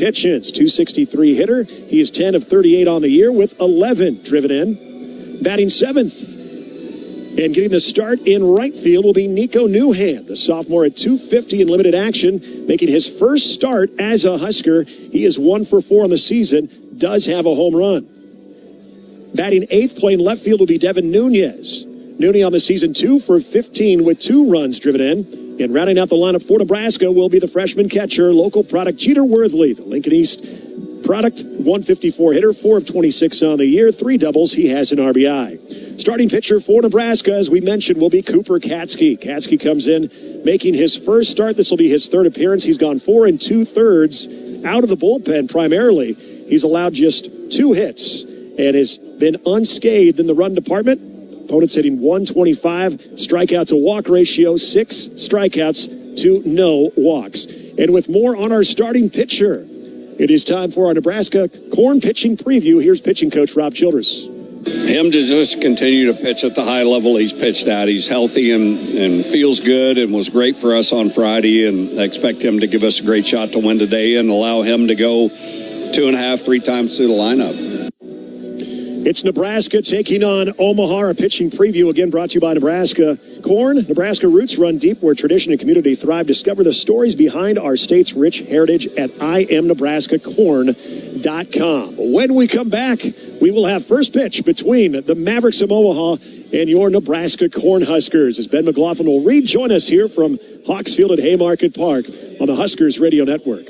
Kitchens, .263 hitter. He is 10 of 38 on the year with 11 driven in. Batting seventh and getting the start in right field will be Nico Newhand, the sophomore at .250 in limited action, making his first start as a Husker. He is 1 for 4 on the season, does have a home run. Batting eighth, playing left field will be Devin Nunez. Nooney on the season 2 for 15 with 2 runs driven in. And rounding out the lineup for Nebraska will be the freshman catcher, local product Jeter Worthley, the Lincoln East product, 154 hitter, 4 of 26 on the year, 3 doubles. He has an RBI. Starting pitcher for Nebraska, as we mentioned, will be Cooper Katsky. Katsky comes in making his first start. This will be his third appearance. He's gone 4 2/3 out of the bullpen primarily. He's allowed just 2 hits and has been unscathed in the run department. Opponents hitting 125, strikeout to walk ratio, 6 strikeouts to no walks. And with more on our starting pitcher, it is time for our Nebraska corn pitching preview. Here's pitching coach Rob Childress. Him to just continue to pitch at the high level he's pitched at. He's healthy and feels good and was great for us on Friday, and I expect him to give us a great shot to win today and allow him to go 2.5, 3 times through the lineup. It's Nebraska taking on Omaha. A pitching preview again brought to you by Nebraska Corn. Nebraska roots run deep where tradition and community thrive. Discover the stories behind our state's rich heritage at IamNebraskaCorn.com. When we come back, we will have first pitch between the Mavericks of Omaha and your Nebraska Cornhuskers as Ben McLaughlin will rejoin us here from Hawks Field at Haymarket Park on the Huskers Radio Network.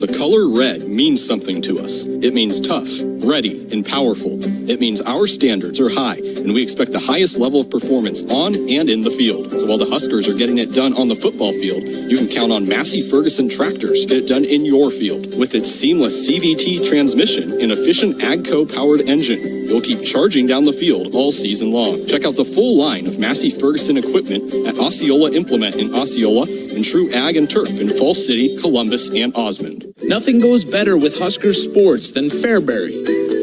The color red means something to us. It means tough, ready, and powerful. It means our standards are high, and we expect the highest level of performance on and in the field. So while the Huskers are getting it done on the football field, you can count on Massey Ferguson tractors to get it done in your field. With its seamless CVT transmission and efficient AGCO-powered engine, you'll keep charging down the field all season long. Check out the full line of Massey Ferguson equipment at Osceola Implement in Osceola and True Ag and Turf in Falls City, Columbus, and Osmond. Nothing goes better with Husker sports than Fairbury.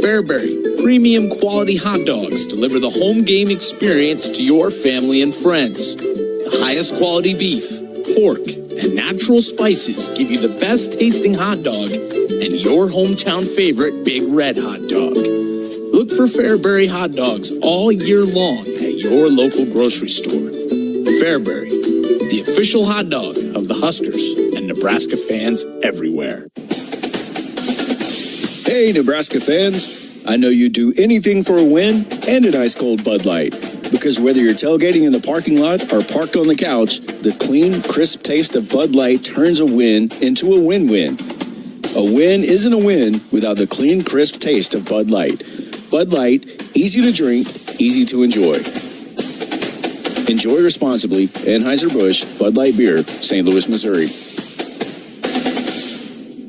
Fairbury, premium quality hot dogs deliver the home game experience to your family and friends. The highest quality beef, pork, and natural spices give you the best tasting hot dog and your hometown favorite Big Red hot dog. Look for Fairbury hot dogs all year long at your local grocery store. Fairbury, the official hot dog of the Huskers and Nebraska fans everywhere. Hey, Nebraska fans. I know you'd do anything for a win and an ice-cold Bud Light. Because whether you're tailgating in the parking lot or parked on the couch, the clean, crisp taste of Bud Light turns a win into a win-win. A win isn't a win without the clean, crisp taste of Bud Light. Bud Light, easy to drink, easy to enjoy. Enjoy responsibly. Anheuser-Busch, Bud Light Beer, St. Louis, Missouri.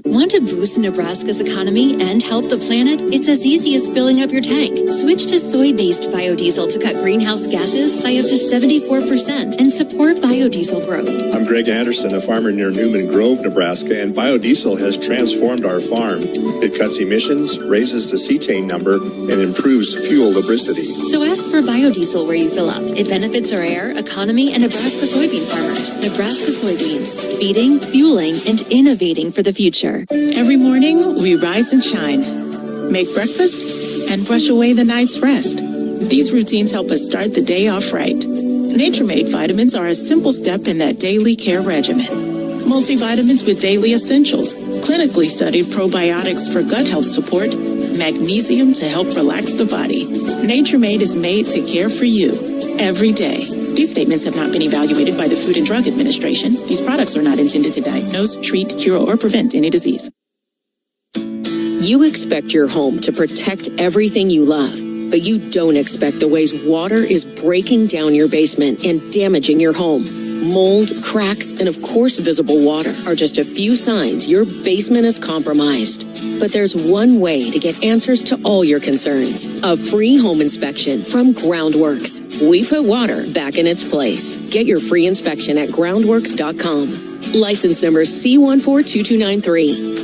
Want to boost Nebraska's economy and help the planet? It's as easy as filling up your tank. Switch to soy-based biodiesel to cut greenhouse gases by up to 74% and support biodiesel growth. I'm Greg Anderson, a farmer near Newman Grove, Nebraska, and biodiesel has transformed our farm. It cuts emissions, raises the cetane number, and improves fuel lubricity. So ask for biodiesel where you fill up. It benefits our air, economy, and Nebraska soybean farmers. Nebraska soybeans, feeding, fueling, and innovating for the future. Every morning, we rise and shine, make breakfast, and brush away the night's rest. These routines help us start the day off right. Nature-Made vitamins are a simple step in that daily care regimen. Multivitamins with daily essentials, clinically studied probiotics for gut health support, magnesium to help relax the body. Nature-Made is made to care for you every day. These statements have not been evaluated by the Food and Drug Administration. These products are not intended to diagnose, treat, cure, or prevent any disease. You expect your home to protect everything you love, but you don't expect the ways water is breaking down your basement and damaging your home. Mold, cracks, and of course visible water are just a few signs your basement is compromised. But there's one way to get answers to all your concerns. A free home inspection from Groundworks. We put water back in its place. Get your free inspection at groundworks.com. License number C142293.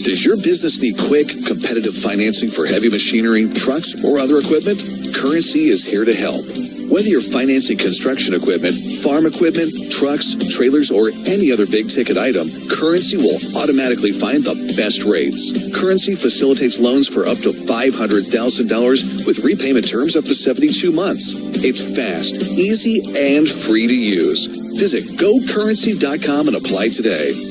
Does your business need quick, competitive financing for heavy machinery, trucks, or other equipment? Currency is here to help. Whether you're financing construction equipment, farm equipment, trucks, trailers, or any other big-ticket item, Currency will automatically find the best rates. Currency facilitates loans for up to $500,000 with repayment terms up to 72 months. It's fast, easy, and free to use. Visit GoCurrency.com and apply today.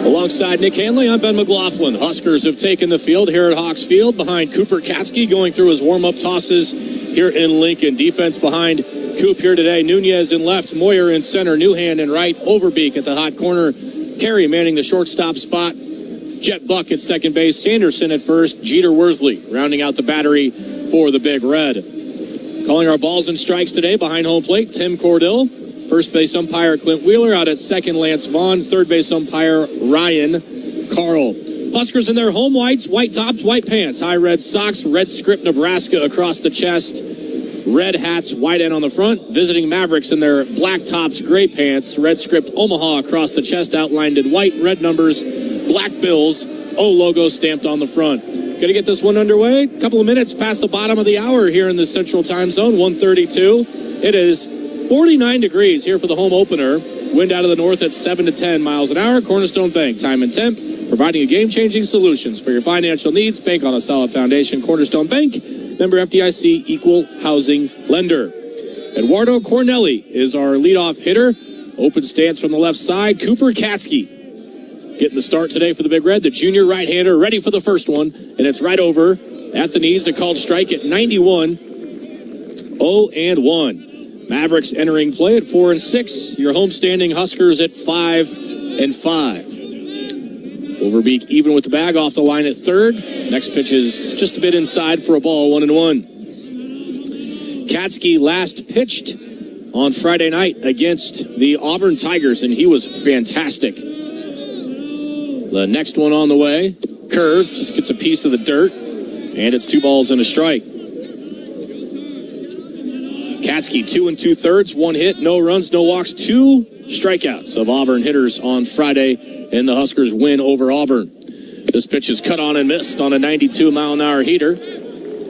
Alongside Nick Hanley, I'm Ben McLaughlin. Huskers have taken the field here at Hawks Field behind Cooper Katsky going through his warm-up tosses here in Lincoln. Defense behind Coop here today. Nunez in left, Moyer in center, Newhand in right, Overbeek at the hot corner, Carey manning the shortstop spot, Jet Buck at second base, Sanderson at first, Jeter Worsley rounding out the battery for the Big Red. Calling our balls and strikes today behind home plate, Tim Cordill. First base umpire Clint Wheeler, out at second Lance Vaughn, third base umpire Ryan Carl. Huskers in their home whites, white tops, white pants, high red socks, red script Nebraska across the chest, red hats, white end on the front. Visiting Mavericks in their black tops, gray pants, red script Omaha across the chest outlined in white, red numbers, black bills, O logo stamped on the front. Gonna get this one underway. A couple of minutes past the bottom of the hour here in the Central Time Zone, 1:32. It is 49 degrees here for the home opener. Wind out of the north at 7 to 10 miles an hour. Cornerstone Bank, time and temp, providing you game-changing solutions for your financial needs. Bank on a solid foundation. Cornerstone Bank, member FDIC, equal housing lender. Eduardo Cornelli is our leadoff hitter. Open stance from the left side. Cooper Katsky getting the start today for the Big Red. The junior right-hander ready for the first one, and it's right over at the knees. A called strike at 91. 0-1. Mavericks entering play at 4-6. Your homestanding Huskers at 5-5. Overbeek even with the bag off the line at third. Next pitch is just a bit inside for a ball, 1-1. Katsky last pitched on Friday night against the Auburn Tigers, and he was fantastic. The next one on the way. Curve, just gets a piece of the dirt, and it's 2 balls and a strike. Katsky 2 2/3, 1 hit, no runs, no walks, 2 strikeouts of Auburn hitters on Friday, and the Huskers win over Auburn. This pitch is cut on and missed on a 92-mile-an-hour heater.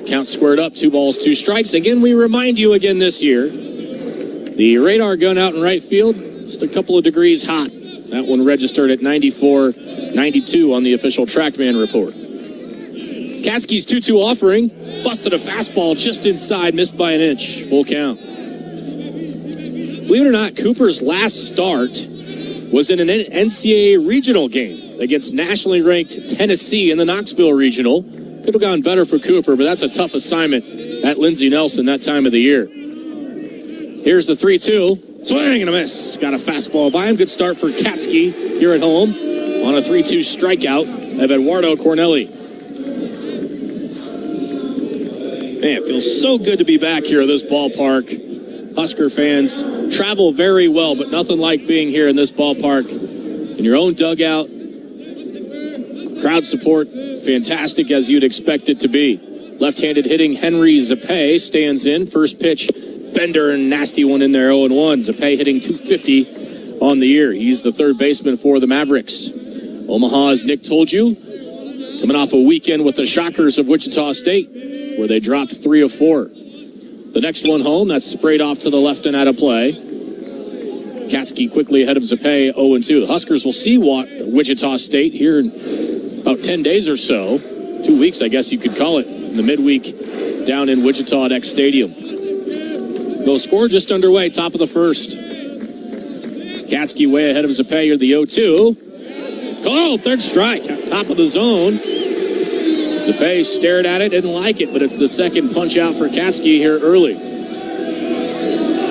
Count squared up, 2 balls, 2 strikes. Again, we remind you again this year, the radar gun out in right field, just a couple of degrees hot. That one registered at 94-92 on the official TrackMan report. Katsky's 2-2 offering. Busted a fastball just inside, missed by an inch. Full count. Believe it or not, Cooper's last start was in an NCAA regional game against nationally ranked Tennessee in the Knoxville Regional. Could have gone better for Cooper, but that's a tough assignment at Lindsey Nelson that time of the year. Here's the 3-2. Swing and a miss. Got a fastball by him. Good start for Katsky here at home on a 3-2 strikeout of Eduardo Cornelli. Man, it feels so good to be back here at this ballpark. Husker fans travel very well, but nothing like being here in this ballpark in your own dugout. Crowd support, fantastic as you'd expect it to be. Left-handed hitting Henry Zapay stands in. First pitch, bender and nasty one in there, 0-1. Zapay hitting .250 on the year. He's the third baseman for the Mavericks. Omaha, as Nick told you, coming off a weekend with the Shockers of Wichita State, where they dropped 3 of 4. The next one home, that's sprayed off to the left and out of play. Katsky quickly ahead of Zapay, 0-2. The Huskers will see Wichita State here in about 10 days or so. 2 weeks, I guess you could call it, in the midweek down in Wichita at X Stadium. No score, just underway, top of the first. Katsky way ahead of Zapay, here the 0-2. Called, third strike, top of the zone. Zapay stared at it, didn't like it, but it's the second punch out for Katsky here early.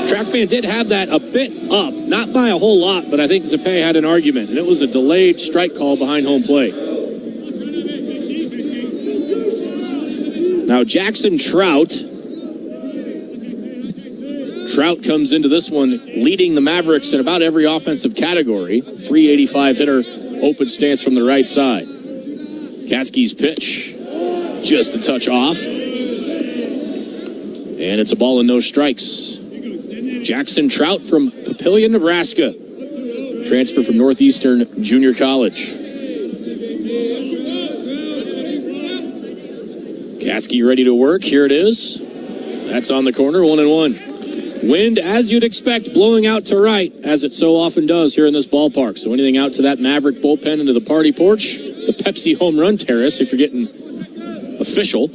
TrackMan did have that a bit up, not by a whole lot, but I think Zapay had an argument, and it was a delayed strike call behind home plate. Now Jackson Trout comes into this one leading the Mavericks in about every offensive category. 385 hitter, open stance from the right side. Katsky's pitch, just a touch off. And it's a ball and no strikes. Jackson Trout from Papillion, Nebraska. Transfer from Northeastern Junior College. Katsky ready to work. Here it is. That's on the corner, 1-1. Wind, as you'd expect, blowing out to right, as it so often does here in this ballpark. So anything out to that Maverick bullpen into the party porch, the Pepsi home run terrace, if you're getting official,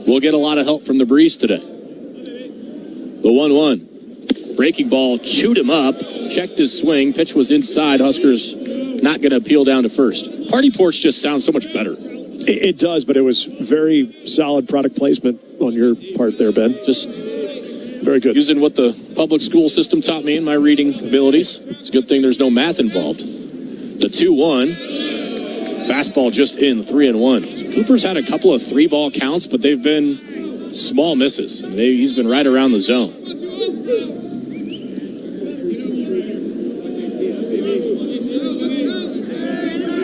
will get a lot of help from the breeze today. The 1-1. Breaking ball, chewed him up, checked his swing. Pitch was inside. Huskers not going to appeal down to first. Party porch just sounds so much better. It does, but it was very solid product placement on your part there, Ben. Just very good. Using what the public school system taught me in my reading abilities. It's a good thing there's no math involved. The 2-1. Fastball just in, 3-1. So Cooper's had a couple of 3-ball counts, but they've been small misses. He's been right around the zone.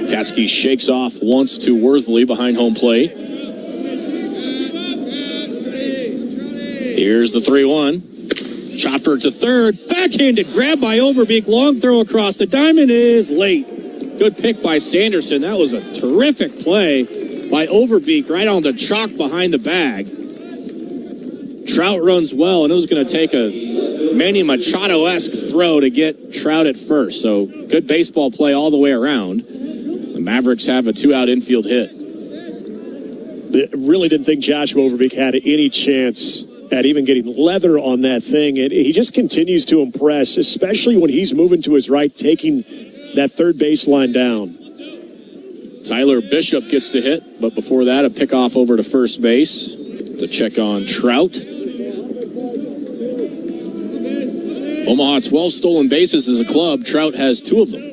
Katsky shakes off once to Worthley behind home plate. Here's the 3-1. Chopper to third. Backhanded grab by Overbeek. Long throw across. The diamond is late. Good pick by Sanderson. That was a terrific play by Overbeek right on the chalk behind the bag. Trout runs well, and it was going to take a Manny Machado-esque throw to get Trout at first. So good baseball play all the way around. The Mavericks have a 2-out infield hit. Really didn't think Joshua Overbeek had any chance at even getting leather on that thing. And he just continues to impress, especially when he's moving to his right, taking that third baseline down. Tyler Bishop gets the hit, but before that, a pickoff over to first base to check on Trout. Omaha 12 stolen bases as a club. Trout has 2 of them.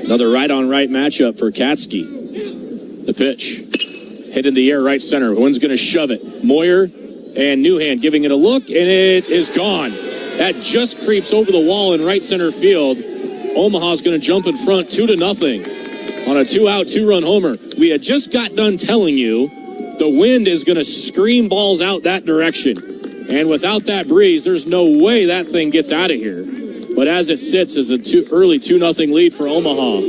Another right-on-right matchup for Katsky. The pitch. Hit in the air, right center. One's going to shove it. Moyer and Newhand giving it a look, and it is gone. That just creeps over the wall in right center field. Omaha's going to jump in front 2-0 on a 2-out, 2-run homer. We had just got done telling you the wind is going to scream balls out that direction. And without that breeze, there's no way that thing gets out of here. But as it sits as an early 2-0 lead for Omaha.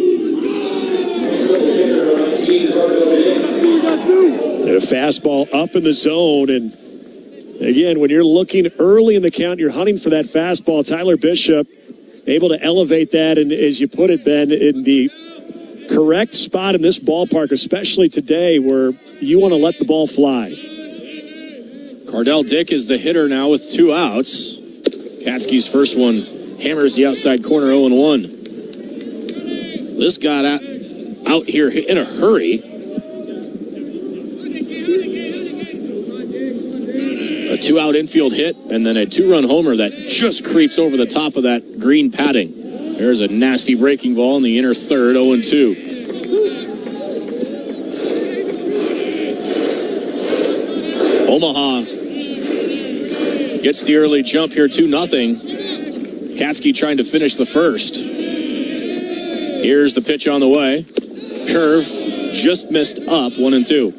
And a fastball up in the zone. And again, when you're looking early in the count, you're hunting for that fastball. Tyler Bishop able to elevate that, and as you put it, Ben, in the correct spot in this ballpark, especially today where you want to let the ball fly. Cardell Dick is the hitter now with 2 outs. Katsky's first one hammers the outside corner, 0-1. This got out here in a hurry. A 2-out infield hit, and then a 2-run homer that just creeps over the top of that green padding. There's a nasty breaking ball in the inner third, 0-2. Omaha gets the early jump here, 2-0. Katsky trying to finish the first. Here's the pitch on the way. Curve just missed up, 1-2.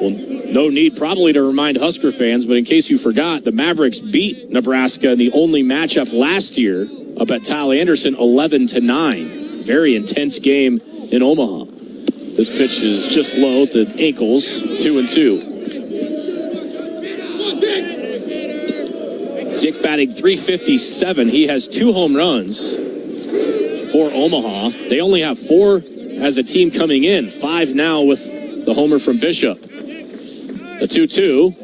Well, no need probably to remind Husker fans, but in case you forgot, the Mavericks beat Nebraska in the only matchup last year up at Tal Anderson 11-9. Very intense game in Omaha. This pitch is just low at the ankles, 2-2. Dick batting .357. He has 2 home runs for Omaha. They only have 4 as a team coming in. 5 now with the homer from Bishop. The 2-2.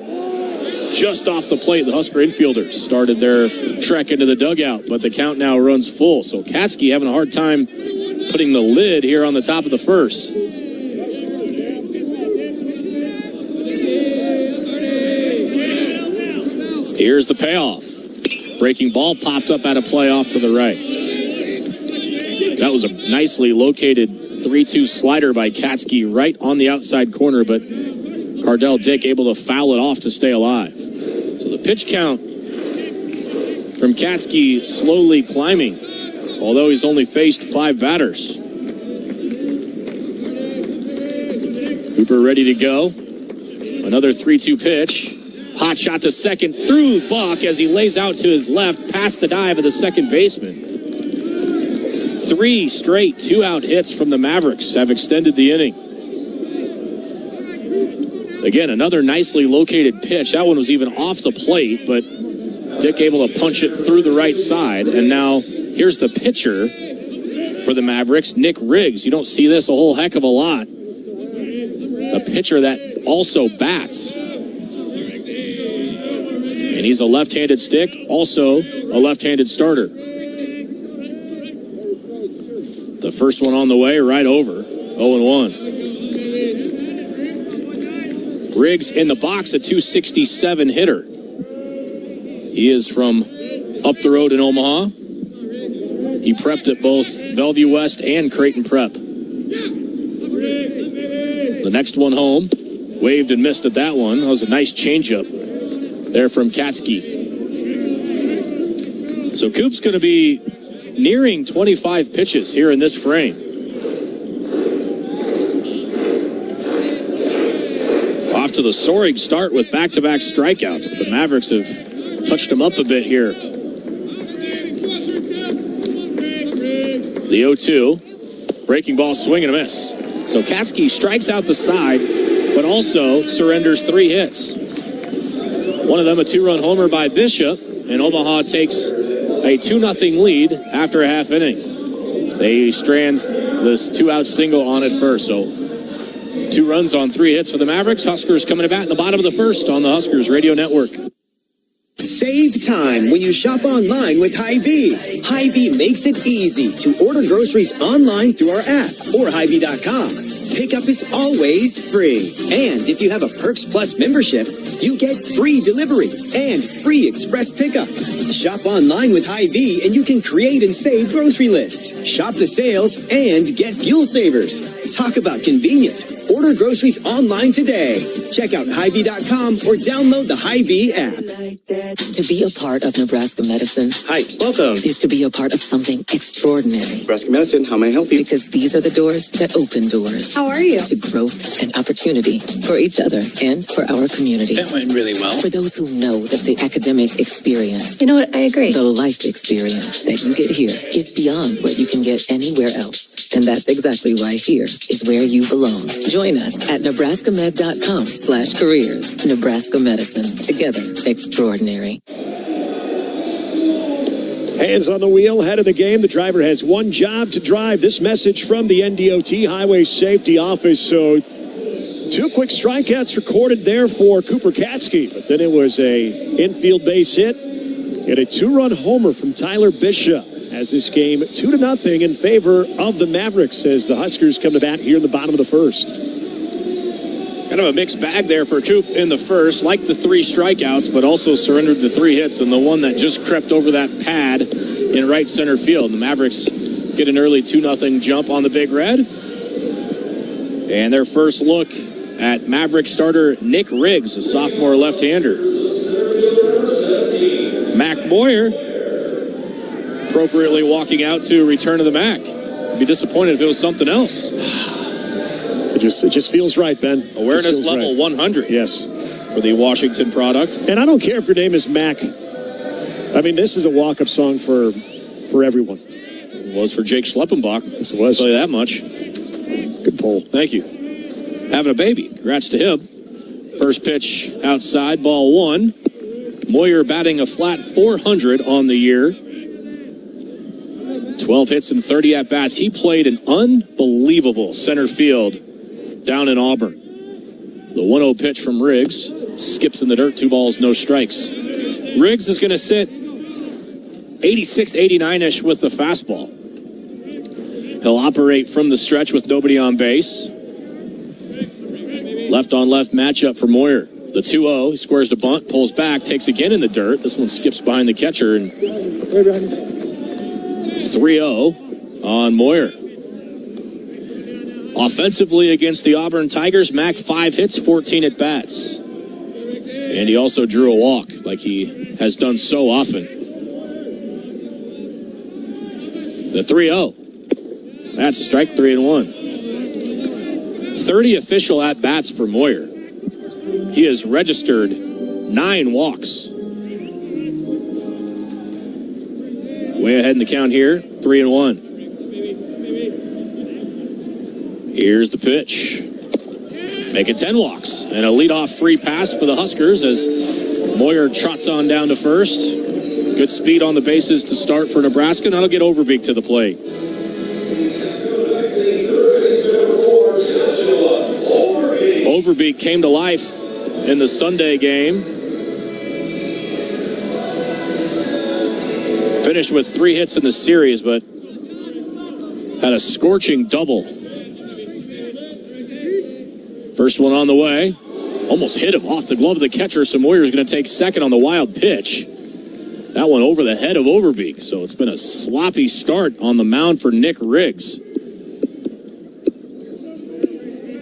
Just off the plate, the Husker infielders started their trek into the dugout, but the count now runs full. So Katsky having a hard time putting the lid here on the top of the first. Here's the payoff. Breaking ball popped up out of play off to the right. That was a nicely located 3-2 slider by Katsky right on the outside corner, but Cardell Dick able to foul it off to stay alive. So the pitch count from Katsky slowly climbing, although he's only faced 5 batters. Cooper ready to go. Another 3-2 pitch. Hot shot to second through Buck as he lays out to his left past the dive of the second baseman. 3 straight 2-out hits from the Mavericks have extended the inning. Again, another nicely located pitch. That one was even off the plate, but Dick able to punch it through the right side. And now here's the pitcher for the Mavericks, Nick Riggs. You don't see this a whole heck of a lot. A pitcher that also bats. And he's a left-handed stick, also a left-handed starter. The first one on the way, right over, 0-1. Riggs in the box, a .267 hitter. He is from up the road in Omaha. He prepped at both Bellevue West and Creighton Prep. The next one home, waved and missed at that one. That was a nice changeup there from Katsky. So Coop's going to be nearing 25 pitches here in this frame. Off to the soaring start with back-to-back strikeouts, but the Mavericks have touched him up a bit here. The 0-2, breaking ball, swing and a miss. So Katsky strikes out the side, but also surrenders 3 hits. One of them a 2-run homer by Bishop, and Omaha takes a 2-0 lead after a half inning. They strand this 2-out single on it first. So 2 runs on 3 hits for the Mavericks. Huskers coming to bat in the bottom of the first on the Huskers Radio Network. Save time when you shop online with Hy-Vee. Hy-Vee makes it easy to order groceries online through our app or Hy-Vee.com. Pickup is always free. And if you have a Perks Plus membership, you get free delivery and free express pickup. Shop online with Hy-Vee and you can create and save grocery lists. Shop the sales and get fuel savers. Talk about convenience. Order groceries online today. Check out Hy-Vee.com or download the Hy-Vee app. To be a part of Nebraska Medicine, hi, welcome, is to be a part of something extraordinary. Nebraska Medicine, how may I help you? Because these are the doors that open doors. How are you? To growth and opportunity for each other and for our community. That went really well. For those who know that the academic experience, You know what? I agree. the life experience that you get here is beyond what you can get anywhere else. And that's exactly why here is where you belong. Join us at nebraskamed.com/careers. Nebraska Medicine. Together, extraordinary. Hands on the wheel, head of the game. The driver has one job to drive. This message from the NDOT Highway Safety Office. So 2 quick strikeouts recorded there for Cooper Katsky, but then it was a infield base hit and a 2-run homer from Tyler Bishop. As this game 2-0 in favor of the Mavericks as the Huskers come to bat here in the bottom of the first. Kind of a mixed bag there for Coop in the first, like the 3 strikeouts, but also surrendered the 3 hits, and the one that just crept over that pad in right center field. The Mavericks get an early 2-0 jump on the Big Red. And their first look at Maverick starter Nick Riggs, a sophomore left-hander. Mac Moyer appropriately walking out to return to the Mac. I'd be disappointed if it was something else. It just feels right, Ben. Awareness level right. 100. Yes. For the Washington product. And I don't care if your name is Mac. I mean, this is a walk-up song for everyone. It was for Jake Schleppenbach. Yes, it was. I'll tell you that much. Good pull. Thank you. Having a baby. Congrats to him. First pitch outside, ball 1. Moyer batting a flat .400 on the year. 12 hits and 30 at-bats. He played an unbelievable center field down in Auburn. The 1-0 pitch from Riggs. Skips in the dirt, 2 balls, no strikes. Riggs is going to sit 86, 89-ish with the fastball. He'll operate from the stretch with nobody on base. Left-on-left matchup for Moyer. The 2-0, he squares the bunt, pulls back, takes again in the dirt. This one skips behind the catcher. And 3-0 on Moyer. Offensively against the Auburn Tigers, Mac 5 hits, 14 at-bats. And he also drew a walk like he has done so often. The 3-0. That's a strike, 3-1. 30 official at-bats for Moyer. He has registered 9 walks. Way ahead in the count here, 3-1. Here's the pitch. Making 10 walks. And a leadoff free pass for the Huskers as Moyer trots on down to first. Good speed on the bases to start for Nebraska. That'll get Overbeek to the plate. Overbeek came to life in the Sunday game. Finished with 3 hits in the series, but had a scorching double. First one on the way. Almost hit him off the glove of the catcher. So Moyer's going to take second on the wild pitch. That one over the head of Overbeek. So it's been a sloppy start on the mound for Nick Riggs.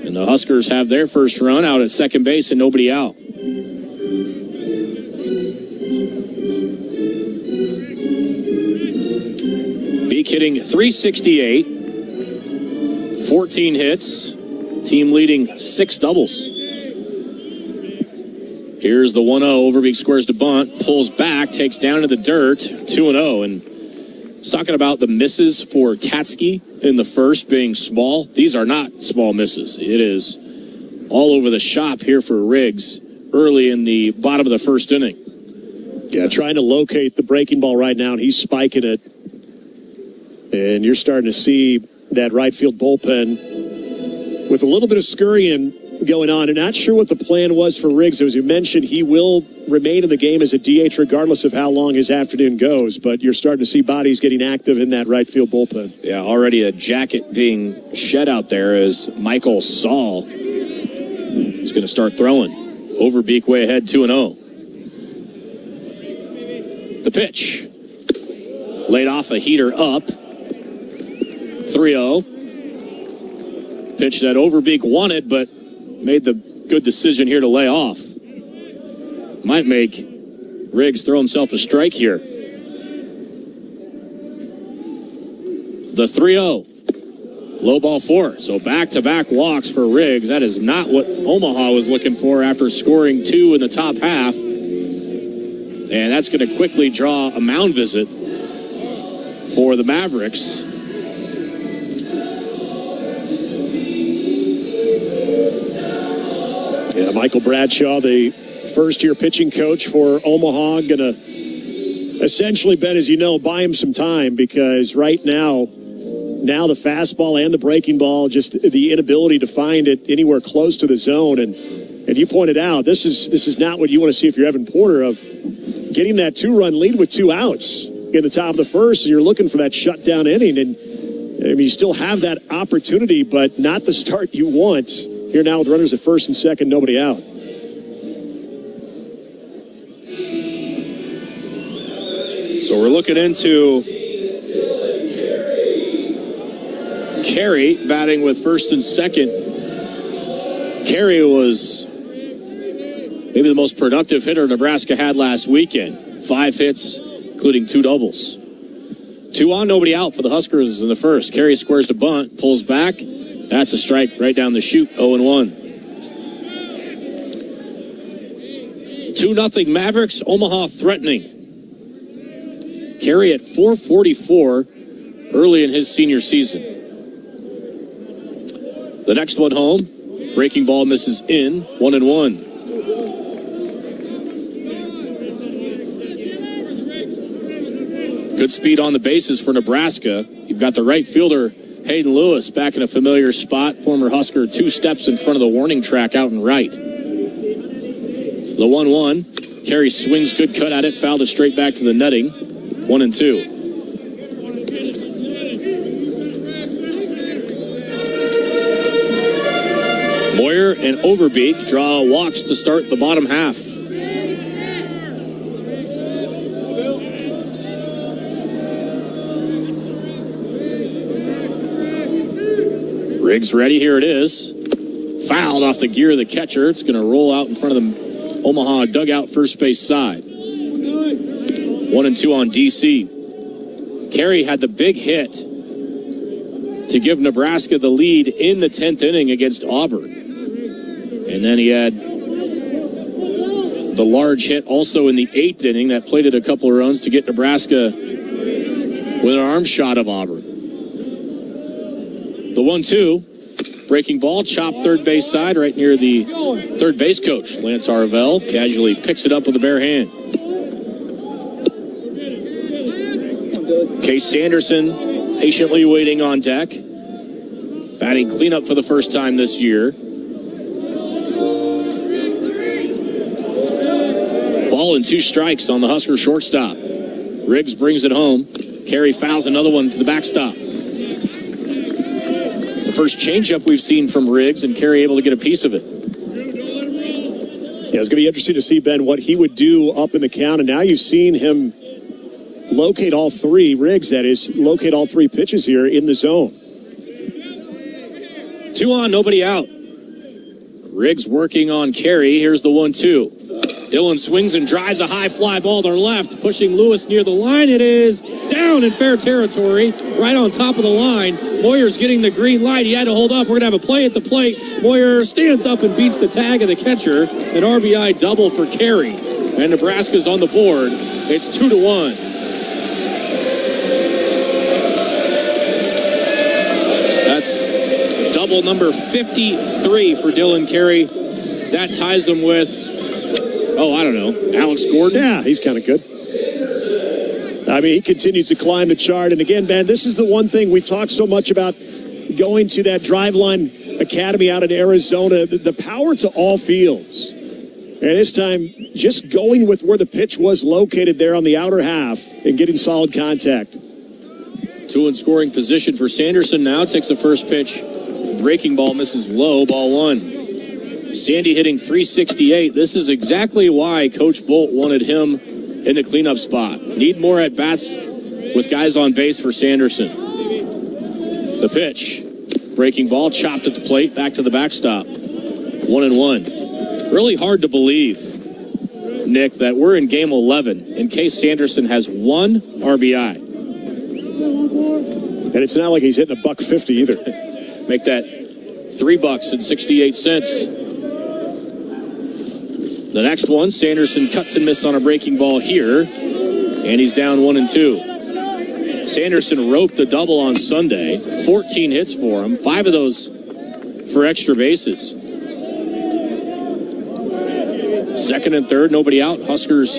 And the Huskers have their first run out at second base and nobody out. Beek hitting .368, 14 hits, team leading 6 doubles. Here's the 1-0. Overbeek squares to bunt, pulls back, takes down to the dirt, 2-0. And he's talking about the misses for Katsky in the first being small. These are not small misses. It is all over the shop here for Riggs early in the bottom of the first inning. Yeah, trying to locate the breaking ball right now, and he's spiking it. And you're starting to see that right field bullpen with a little bit of scurrying going on. And not sure what the plan was for Riggs. As you mentioned, he will remain in the game as a DH regardless of how long his afternoon goes. But you're starting to see bodies getting active in that right field bullpen. Yeah, already a jacket being shed out there as Michael Saul is going to start throwing. Overbeek way ahead, 2-0. The pitch. Laid off a heater up. 3-0. Pitch that Overbeek wanted, but made the good decision here to lay off. Might make Riggs throw himself a strike here. The 3-0. Low ball 4. So back-to-back walks for Riggs. That is not what Omaha was looking for after scoring 2 in the top half. And that's going to quickly draw a mound visit for the Mavericks. Yeah, Michael Bradshaw, the first-year pitching coach for Omaha, going to essentially, Ben, as you know, buy him some time because right now the fastball and the breaking ball, just the inability to find it anywhere close to the zone. And you pointed out, this is not what you want to see if you're Evan Porter, of getting that 2-run lead with 2 outs in the top of the first, and you're looking for that shutdown inning. And I mean, you still have that opportunity, but not the start you want. Here now with runners at first and second, nobody out. So we're looking into Carey batting with first and second. Carey was maybe the most productive hitter Nebraska had last weekend. 5 hits, including 2 doubles. 2 on, nobody out for the Huskers in the first. Carey squares to bunt, pulls back. That's a strike right down the chute, 0-1. 2-0 Mavericks, Omaha threatening. Carey at .444 early in his senior season. The next one home, breaking ball misses in, 1-1. Good speed on the bases for Nebraska. You've got the right fielder, Hayden Lewis, back in a familiar spot. Former Husker 2 steps in front of the warning track out and right. The 1-1. Carey swings, good cut at it, fouled it straight back to the netting. 1-2. Moyer and Overbeek draw walks to start the bottom half. Riggs ready, here it is. Fouled off the gear of the catcher. It's going to roll out in front of the Omaha dugout first base side. 1-2 on DC. Carey had the big hit to give Nebraska the lead in the 10th inning against Auburn. And then he had the large hit also in the 8th inning that plated a couple of runs to get Nebraska with an arm shot of Auburn. The 1-2, Breaking ball, chopped third base side right near the third base coach. Lance Arvell casually picks it up with a bare hand. Case Sanderson patiently waiting on deck. Batting cleanup for the first time this year. Ball and 2 strikes on the Husker shortstop. Riggs brings it home. Carey fouls another one to the backstop. It's the first changeup we've seen from Riggs, and Carey able to get a piece of it. Yeah, it's going to be interesting to see, Ben, what he would do up in the count. And now you've seen him locate all 3, Riggs, that is, locate all 3 pitches here in the zone. 2 on, nobody out. Riggs working on Carey. Here's the 1-2. Dillon swings and drives a high fly ball to left, pushing Lewis near the line. It is down in fair territory, right on top of the line. Moyer's getting the green light. He had to hold up. We're going to have a play at the plate. Moyer stands up and beats the tag of the catcher. An RBI double for Carey. And Nebraska's on the board. It's 2-1. That's double number 53 for Dylan Carey. That ties him with, I don't know, Alex Gordon? Yeah, he's kind of good. I mean, he continues to climb the chart. And again, Ben, this is the one thing we talked so much about going to that Driveline Academy out in Arizona, the power to all fields. And this time, just going with where the pitch was located there on the outer half and getting solid contact. 2 in scoring position for Sanderson now. Takes the first pitch. Breaking ball misses low. Ball 1. Sandy hitting .368. This is exactly why Coach Bolt wanted him in the cleanup spot. Need more at-bats with guys on base for Sanderson. The pitch. Breaking ball, chopped at the plate, back to the backstop. 1-1. Really hard to believe, Nick, that we're in game 11 and Case Sanderson has 1 RBI. And it's not like he's hitting $150 either. Make that $3.68. The next one, Sanderson cuts and misses on a breaking ball here, and he's down 1-2. Sanderson roped a double on Sunday, 14 hits for him, 5 of those for extra bases. Second and third, nobody out. Huskers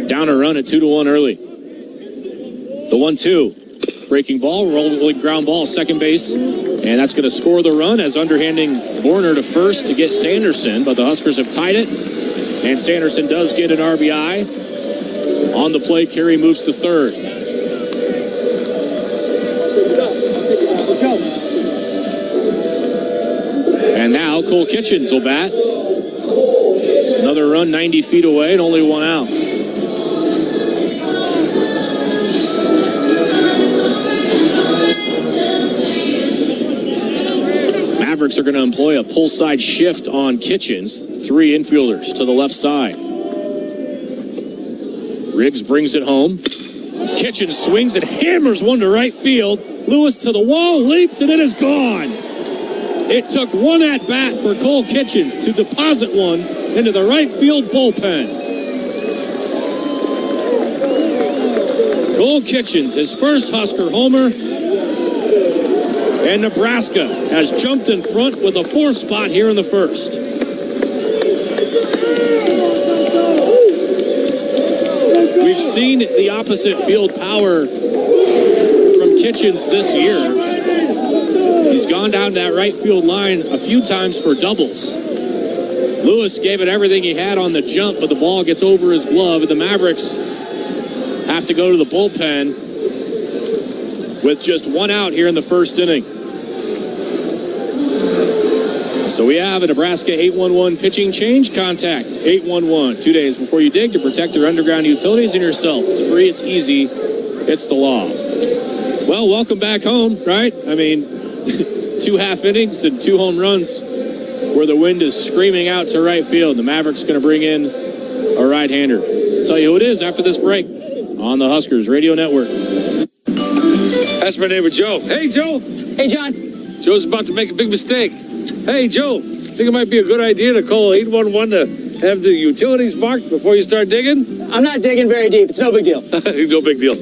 down a run at 2-1 early. The 1-2. Breaking ball, rolling ground ball, second base, and that's going to score the run as underhanding Borner to first to get Sanderson, but the Huskers have tied it, and Sanderson does get an RBI. On the play, Carey moves to third. And now Cole Kitchens will bat. Another run 90 feet away and only 1 out. Mavericks are going to employ a pull side shift on Kitchens. 3 infielders to the left side. Riggs brings it home. Kitchens swings and hammers one to right field. Lewis to the wall, leaps, and it is gone. It took 1 at bat for Cole Kitchens to deposit one into the right field bullpen. Cole Kitchens, his first Husker homer. And Nebraska has jumped in front with a 4th spot here in the first. We've seen the opposite field power from Kitchens this year. He's gone down that right field line a few times for doubles. Lewis gave it everything he had on the jump, but the ball gets over his glove, and the Mavericks have to go to the bullpen with just 1 out here in the first inning. So we have a Nebraska 8-1-1 pitching change contact. 8-1-1. 2 days before you dig to protect your underground utilities and yourself. It's free, it's easy, it's the law. Well, welcome back home, right? I mean, 2 half innings and 2 home runs where the wind is screaming out to right field. The Mavericks going to bring in a right-hander. I'll tell you who it is after this break on the Huskers Radio Network. That's my neighbor, Joe. Hey, Joe. Hey, John. Joe's about to make a big mistake. Hey, Joe, think it might be a good idea to call 811 to have the utilities marked before you start digging? I'm not digging very deep. It's no big deal. No big deal.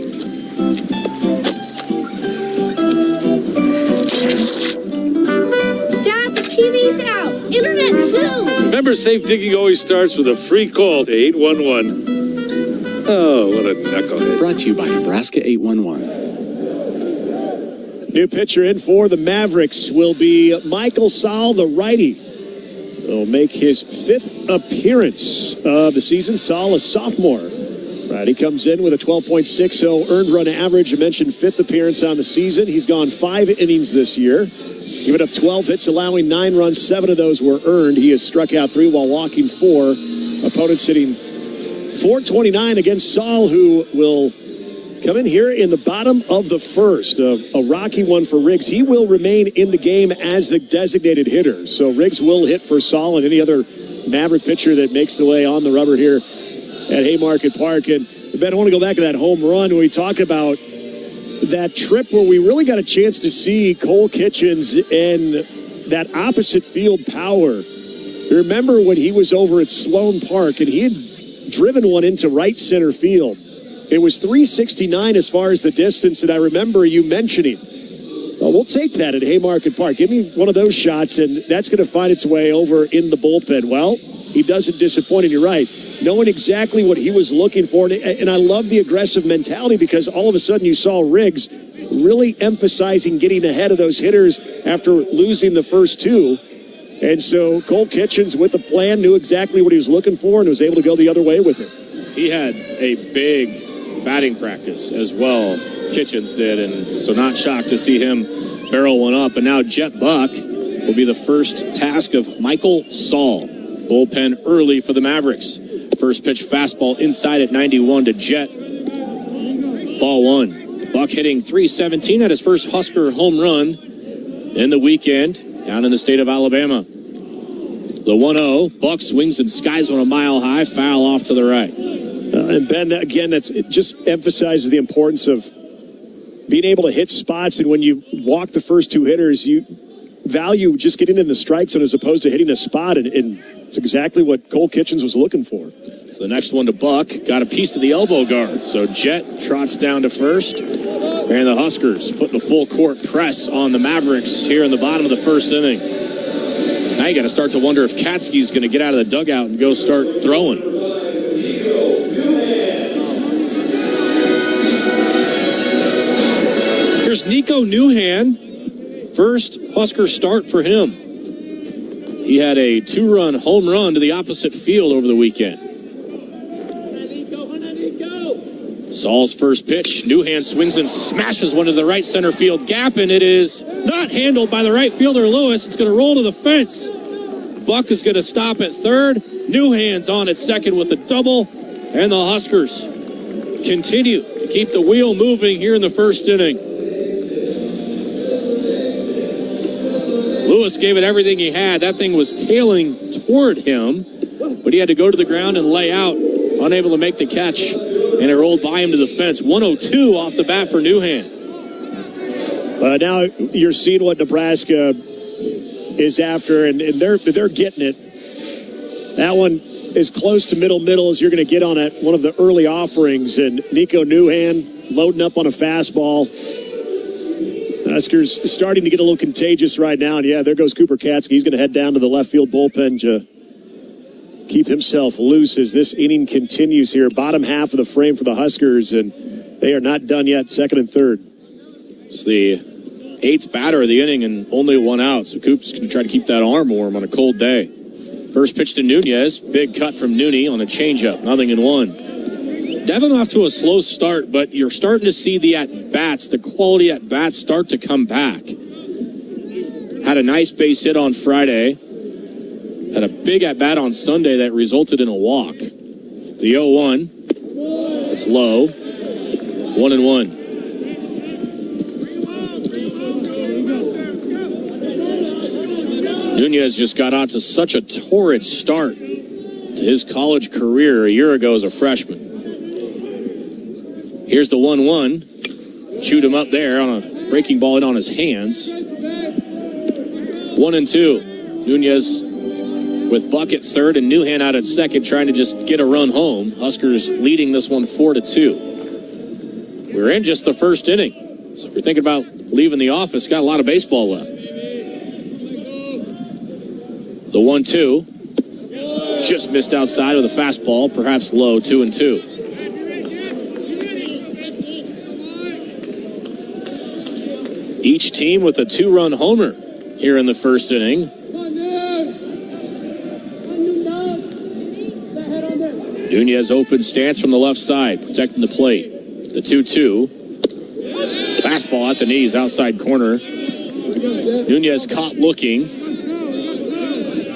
Dad, Remember, safe digging always starts with a free call to 811. Oh, what a knucklehead. Brought to you by Nebraska 811. New pitcher in for the Mavericks will be Michael Saul, the righty. He'll make his 5th appearance of the season. Saul, a sophomore. Righty comes in with a 12.60 earned run average. I mentioned 5th appearance on the season. He's gone 5 innings this year. Giving up 12 hits, allowing 9 runs. 7 of those were earned. He has struck out 3 while walking 4. Opponents hitting .429 against Saul, who will come in here in the bottom of the first. A rocky one for Riggs. He will remain in the game as the designated hitter. So Riggs will hit for Saul and any other Maverick pitcher that makes the way on the rubber here at Haymarket Park. And Ben, I want to go back to that home run when we talk about that trip where we really got a chance to see Cole Kitchens and that opposite field power. Remember when he was over at Sloan Park and he had driven one into right center field. It was 369 as far as the distance, and I remember you mentioning, we'll take that at Haymarket Park. Give me one of those shots, and that's going to find its way over in the bullpen. Well, he doesn't disappoint, and you're right. Knowing exactly what he was looking for, and I love the aggressive mentality because all of a sudden you saw Riggs really emphasizing getting ahead of those hitters after losing the first 2. And so Cole Kitchens, with a plan, knew exactly what he was looking for and was able to go the other way with it. He had a big batting practice as well, Kitchens did, and so not shocked to see him barrel one up. And now Jet Buck will be the first task of Michael Saul. Bullpen early for the Mavericks. First pitch fastball inside at 91 to Jet. Ball 1. Buck hitting .317 at his first Husker home run in the weekend down in the state of Alabama. The 1-0. Buck swings and skies one a mile high, foul off to the right. And Ben, again, it just emphasizes the importance of being able to hit spots. And when you walk the first 2 hitters, you value just getting in the strike zone as opposed to hitting a spot. And it's exactly what Cole Kitchens was looking for. The next one to Buck, got a piece of the elbow guard. So Jet trots down to first. And the Huskers putting a full court press on the Mavericks here in the bottom of the first inning. Now you got to start to wonder if Katsky's going to get out of the dugout and go start throwing. Here's Nico Newhan. First Husker start for him. He had a 2-run home run to the opposite field over the weekend. Saul's first pitch. Newhan swings and smashes one to the right center field gap, and it is not handled by the right fielder, Lewis. It's going to roll to the fence. Buck is going to stop at third. Newhan's on at second with a double, and the Huskers continue to keep the wheel moving here in the first inning. Lewis gave it everything he had. That thing was tailing toward him, but he had to go to the ground and lay out, unable to make the catch, and it rolled by him to the fence. 102 off the bat for Newhan. Now you're seeing what Nebraska is after, and they're getting it. That one is close to middle as you're going to get on one of the early offerings, and Nico Newhan loading up on a fastball. Huskers starting to get a little contagious right now. And, yeah, there goes Cooper Katsky. He's going to head down to the left field bullpen to keep himself loose as this inning continues here. Bottom half of the frame for the Huskers, and they are not done yet, second and third. It's the 8th batter of the inning and only 1 out. So Coop's going to try to keep that arm warm on a cold day. First pitch to Nunez. Big cut from Nooney on a changeup. 0-1. Devin off to a slow start, but you're starting to see the at-bats, the quality at-bats start to come back. Had a nice base hit on Friday. Had a big at-bat on Sunday that resulted in a walk. The 0-1. It's low. 1-1. Nunez just got out to such a torrid start to his college career a year ago as a freshman. Here's the 1-1. Shoot him up there on a breaking ball in on his hands. 1-2. Nunez with Buck at third and Newhan out at second, trying to just get a run home. Huskers leading this one 4-2. We're in just the first inning. So if you're thinking about leaving the office, got a lot of baseball left. The 1-2. Just missed outside with a fastball, perhaps low, 2-2. Each team with a 2-run homer here in the first inning. Nunez open stance from the left side, protecting the plate. The 2-2. Fastball at the knees, outside corner. Nunez caught looking.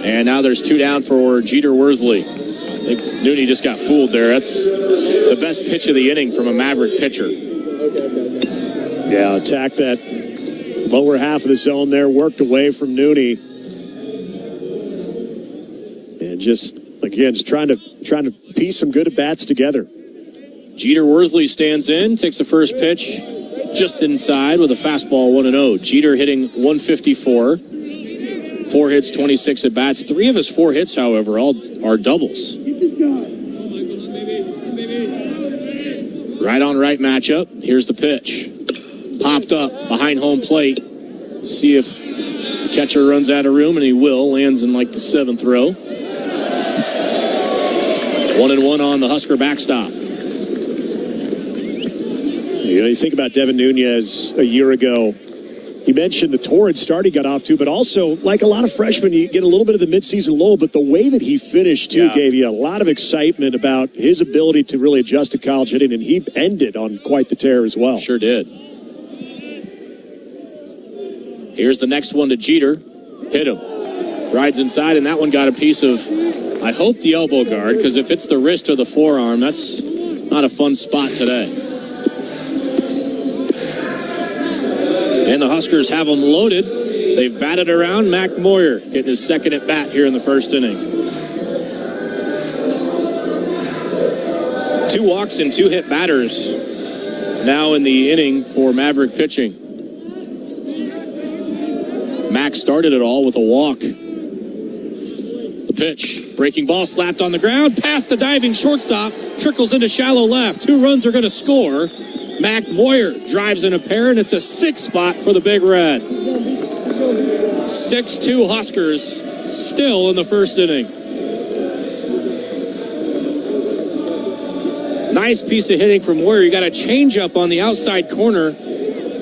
And now there's 2 down for Jeter Worsley. I think Nooney just got fooled there. That's the best pitch of the inning from a Maverick pitcher. Yeah, attack that lower half of the zone there, worked away from Nooney. And just trying to piece some good at-bats together. Jeter Worsley stands in, takes the first pitch just inside with a fastball 1-0. Jeter hitting 154. 4 hits, 26 at-bats. 3 of his 4 hits, however, all are doubles. Right on right matchup. Here's the pitch. Popped up behind home plate. See if the catcher runs out of room, and he will. Lands in like the 7th row. 1-1 on the Husker backstop. You think about Devin Nunez a year ago. You mentioned the torrid start he got off to, but also, like a lot of freshmen, you get a little bit of the midseason lull, but the way that he finished, too, gave you a lot of excitement about his ability to really adjust to college hitting, and he ended on quite the tear as well. Sure did. Here's the next one to Jeter. Hit him. Rides inside, and that one got a piece of, I hope, the elbow guard, because if it's the wrist or the forearm, that's not a fun spot today. And the Huskers have them loaded. They've batted around. Mac Moyer getting his second at bat here in the first inning. 2 walks and 2 hit batters now in the inning for Maverick pitching. Mac started it all with a walk. The pitch. Breaking ball slapped on the ground. Past the diving shortstop. Trickles into shallow left. 2 runs are going to score. Mac Moyer drives in a pair, and it's a 6 spot for the Big Red. 6-2 Huskers still in the first inning. Nice piece of hitting from Moyer. You got a changeup on the outside corner.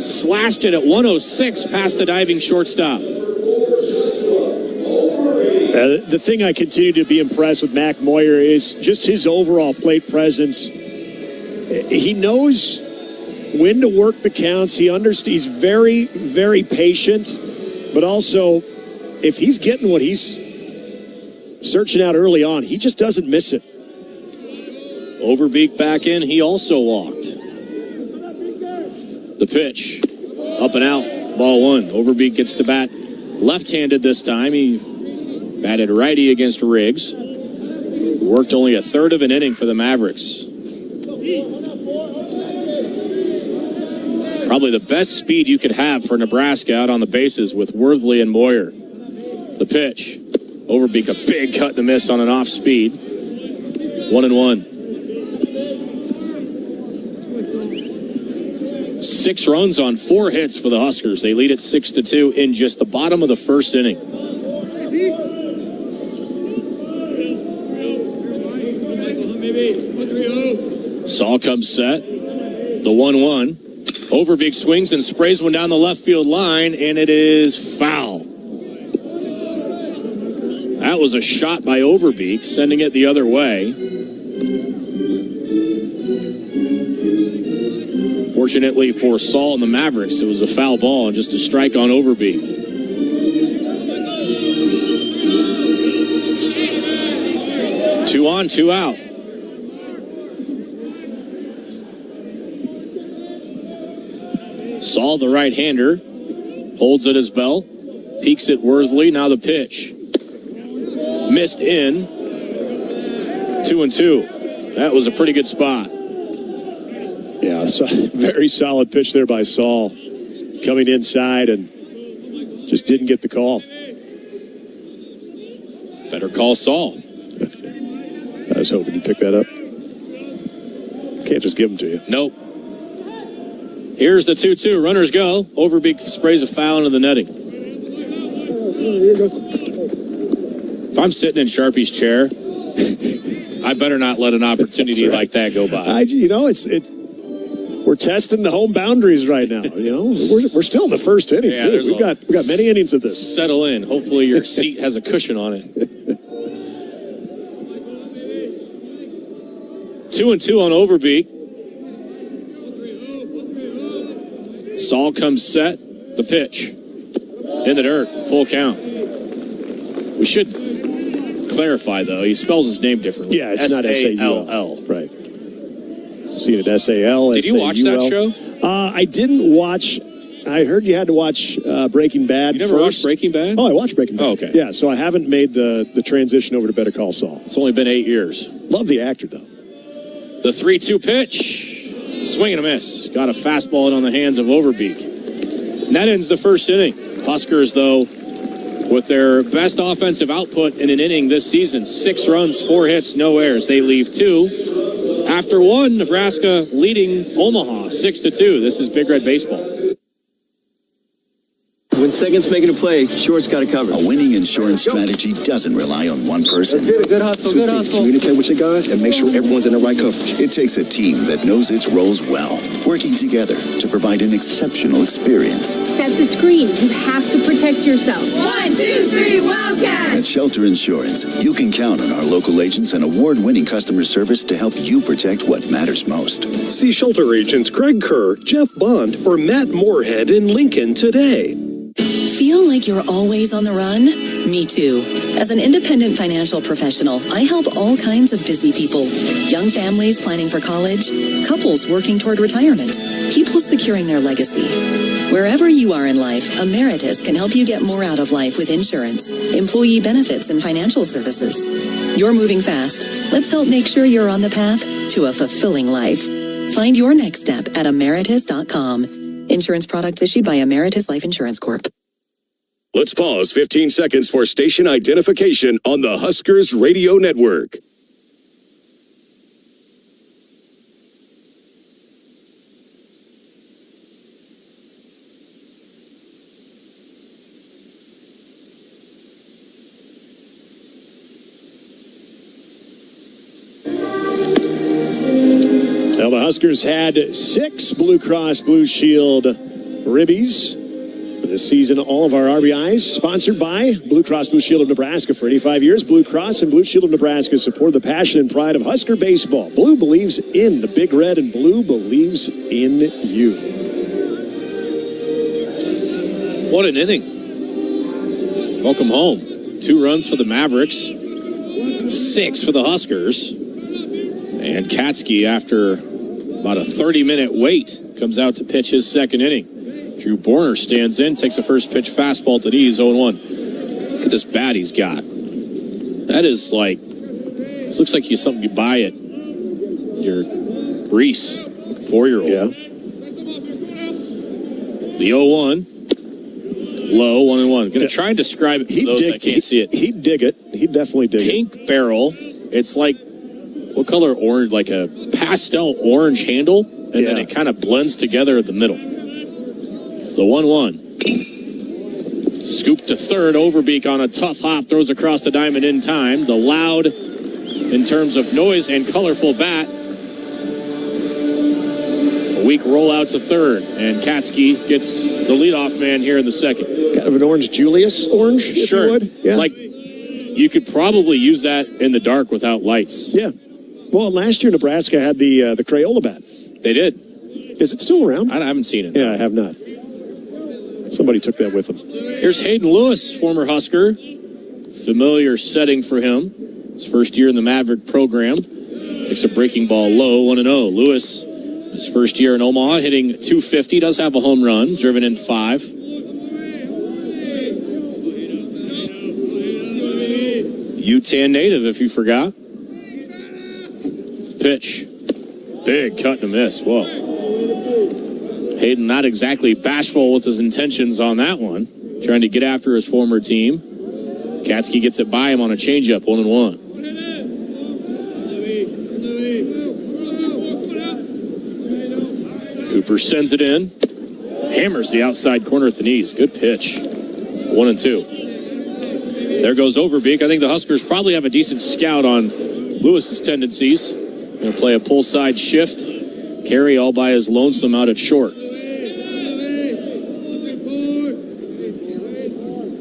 Slashed it at 106 past the diving shortstop. The thing I continue to be impressed with Mac Moyer is just his overall plate presence. He knows when to work the counts. He understands. He's very, very patient, but also if he's getting what he's searching out early on, he just doesn't miss it. Overbeek back in. He also walked. The pitch. Up and out. Ball 1. Overbeek gets to bat left-handed this time. He batted righty against Riggs. Worked only a third of an inning for the Mavericks. Probably the best speed you could have for Nebraska out on the bases with Worthley and Moyer. The pitch. Overbeek, a big cut and a miss on an off speed. 1-1. 6 runs on 4 hits for the Huskers. They lead it 6-2 in just the bottom of the first inning. Saul comes set. The 1-1. Overbeek swings and sprays one down the left field line, and it is foul. That was a shot by Overbeek, sending it the other way. Fortunately for Saul and the Mavericks, it was a foul ball and just a strike on Overbeek. Two on, 2 out. Saul, the right-hander, holds at his belt, peeks at Worsley. Now the pitch. Missed in. 2-2. That was a pretty good spot. Yeah, so very solid pitch there by Saul. Coming inside and just didn't get the call. Better call Saul. I was hoping you'd pick that up. Can't just give them to you. Nope. Here's the 2-2. Runners go. Overbeek sprays a foul into the netting. If I'm sitting in Sharpie's chair, I better not let an opportunity like that go by. We're testing the home boundaries right now. We're still in the first inning too. We've got many innings of this. Settle in. Hopefully your seat has a cushion on it. 2-2 on Overbeek. Saul comes set. The pitch. In the dirt. Full count. We should clarify, though. He spells his name differently. Yeah, it's not S-A-L-L. Right. Seen it S-A-L. Did you watch that show? I didn't watch. I heard you had to watch Breaking Bad. You never watched Breaking Bad? Oh, I watched Breaking Bad. Oh, okay. Yeah, so I haven't made the transition over to Better Call Saul. It's only been 8 years. Love the actor, though. The 3-2 pitch. Swing and a miss. Got a fastball in on the hands of Overbeek. And that ends the first inning. Huskers, though, with their best offensive output in an inning this season. 6 runs, 4 hits, no errors. They leave 2. After 1, Nebraska leading Omaha 6-2. This is Big Red Baseball. When second's making a play, short's got it covered. A winning insurance strategy doesn't rely on one person. Good hustle, good hustle. Communicate with your guys and make sure everyone's in the right coverage. It takes a team that knows its roles well, working together to provide an exceptional experience. Set the screen. You have to protect yourself. 1, 2, 3, Wildcat! At Shelter Insurance, you can count on our local agents and award-winning customer service to help you protect what matters most. See Shelter agents Greg Kerr, Jeff Bond, or Matt Moorhead in Lincoln today. Feel like you're always on the run? Me too. As an independent financial professional, I help all kinds of busy people. Young families planning for college, couples working toward retirement, people securing their legacy. Wherever you are in life, Emeritus can help you get more out of life with insurance, employee benefits, and financial services. You're moving fast. Let's help make sure you're on the path to a fulfilling life. Find your next step at emeritus.com. Insurance products issued by Emeritus Life Insurance Corp. Let's pause 15 seconds for station identification on the Huskers Radio Network. Well, the Huskers had 6 Blue Cross Blue Shield ribbies for this season. All of our RBIs sponsored by Blue Cross Blue Shield of Nebraska. For 85 years, Blue Cross and Blue Shield of Nebraska support the passion and pride of Husker baseball. Blue believes in the Big Red, and Blue believes in you. What an inning. Welcome home. 2 runs for the Mavericks, 6 for the Huskers. And Katsky, after about a 30-minute wait, comes out to pitch his second inning. Drew Borner stands in, takes a first pitch fastball to the knees, 0-1. Look at this bat he's got. That is like, this looks like something you buy at your Reese, 4-year-old. Yeah. The 0-1. Low, 1-1. Going to try and describe it for those that can't see it. He'd dig it. He'd definitely dig it. Pink barrel. It's like, what color orange? Like a pastel orange handle, and then it kind of blends together in the middle. The 1-1. Scoop to third. Overbeek on a tough hop. Throws across the diamond in time. The loud, in terms of noise and colorful bat. A weak rollout to third. And Katsky gets the leadoff man here in the second. Kind of an orange Julius orange, if you would. Yeah. Like, you could probably use that in the dark without lights. Yeah. Well, last year Nebraska had the Crayola bat. They did. Is it still around? I haven't seen it. Yeah, I have not. Somebody took that with them. Here's Hayden Lewis, former Husker. Familiar setting for him. His first year in the Maverick program. Takes a breaking ball low, 1-0. Lewis, his first year in Omaha, hitting .250. Does have a home run, driven in 5. UTAN native, if you forgot. Pitch. Big cut and a miss. Whoa. Hayden not exactly bashful with his intentions on that one. Trying to get after his former team. Katsky gets it by him on a changeup, 1-1. Cooper sends it in. Hammers the outside corner at the knees. Good pitch. 1-2. There goes Overbeek. I think the Huskers probably have a decent scout on Lewis's tendencies. Going to play a pull side shift. Carey all by his lonesome out at short.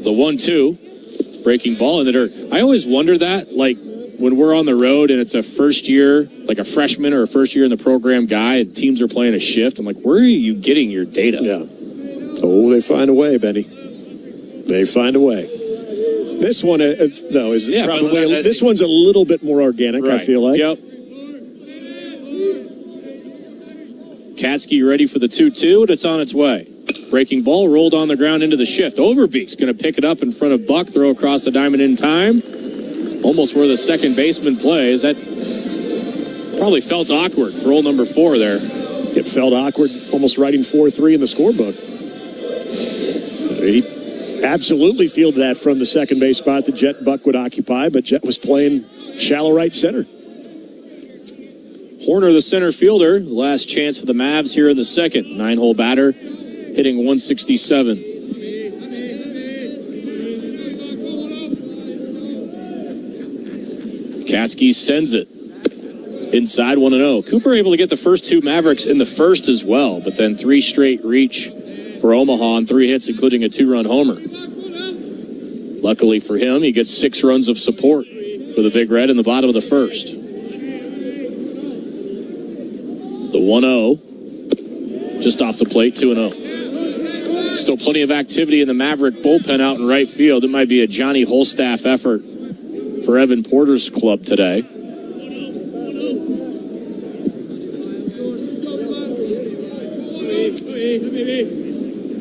The 1-2. Breaking ball in the dirt. I always wonder that, like, when we're on the road and it's a first year, like a freshman or a first year in the program guy, and teams are playing a shift, I'm like, where are you getting your data? Yeah. Oh, they find a way, Benny. They find a way. This one, though, is probably this one's a little bit more organic, right. I feel like. Yep. Katsky ready for the 2-2, and it's on its way. Breaking ball rolled on the ground into the shift. Overbeek's going to pick it up in front of Buck, throw across the diamond in time. Almost where the second baseman plays. That probably felt awkward for old number 4 there. It felt awkward, almost writing 4-3 in the scorebook. He absolutely fielded that from the second base spot that Jet Buck would occupy, but Jet was playing shallow right center. Horner, the center fielder, last chance for the Mavs here in the second. 9-hole batter, hitting 167. Katsky sends it. Inside 1-0. Cooper able to get the first 2 Mavericks in the first as well, but then 3 straight reach for Omaha on 3 hits, including a 2-run homer. Luckily for him, he gets 6 runs of support for the Big Red in the bottom of the first. The 1-0, just off the plate, 2-0. Still plenty of activity in the Maverick bullpen out in right field. It might be a Johnny Holstaff effort for Evan Porter's club today.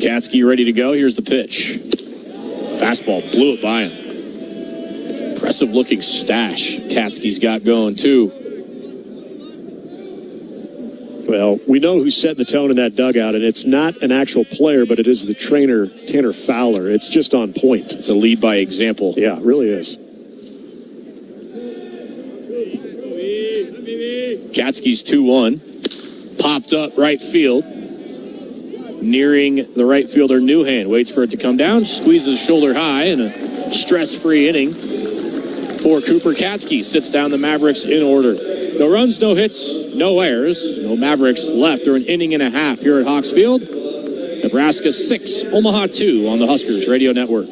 Katsky ready to go. Here's the pitch. Fastball blew it by him. Impressive looking stash Katsky's got going too. Well, we know who set the tone in that dugout, and it's not an actual player, but it is the trainer, Tanner Fowler. It's just on point. It's a lead by example. Yeah, it really is. Katsky's 2-1. Popped up right field. Nearing the right fielder, Newhand. Waits for it to come down. Squeezes shoulder high in a stress-free inning for Cooper Katsky. Sits down the Mavericks in order. No runs, no hits, no errors. No Mavericks left. They're an inning and a half here at Hawks Field. Nebraska 6, Omaha 2 on the Huskers Radio Network.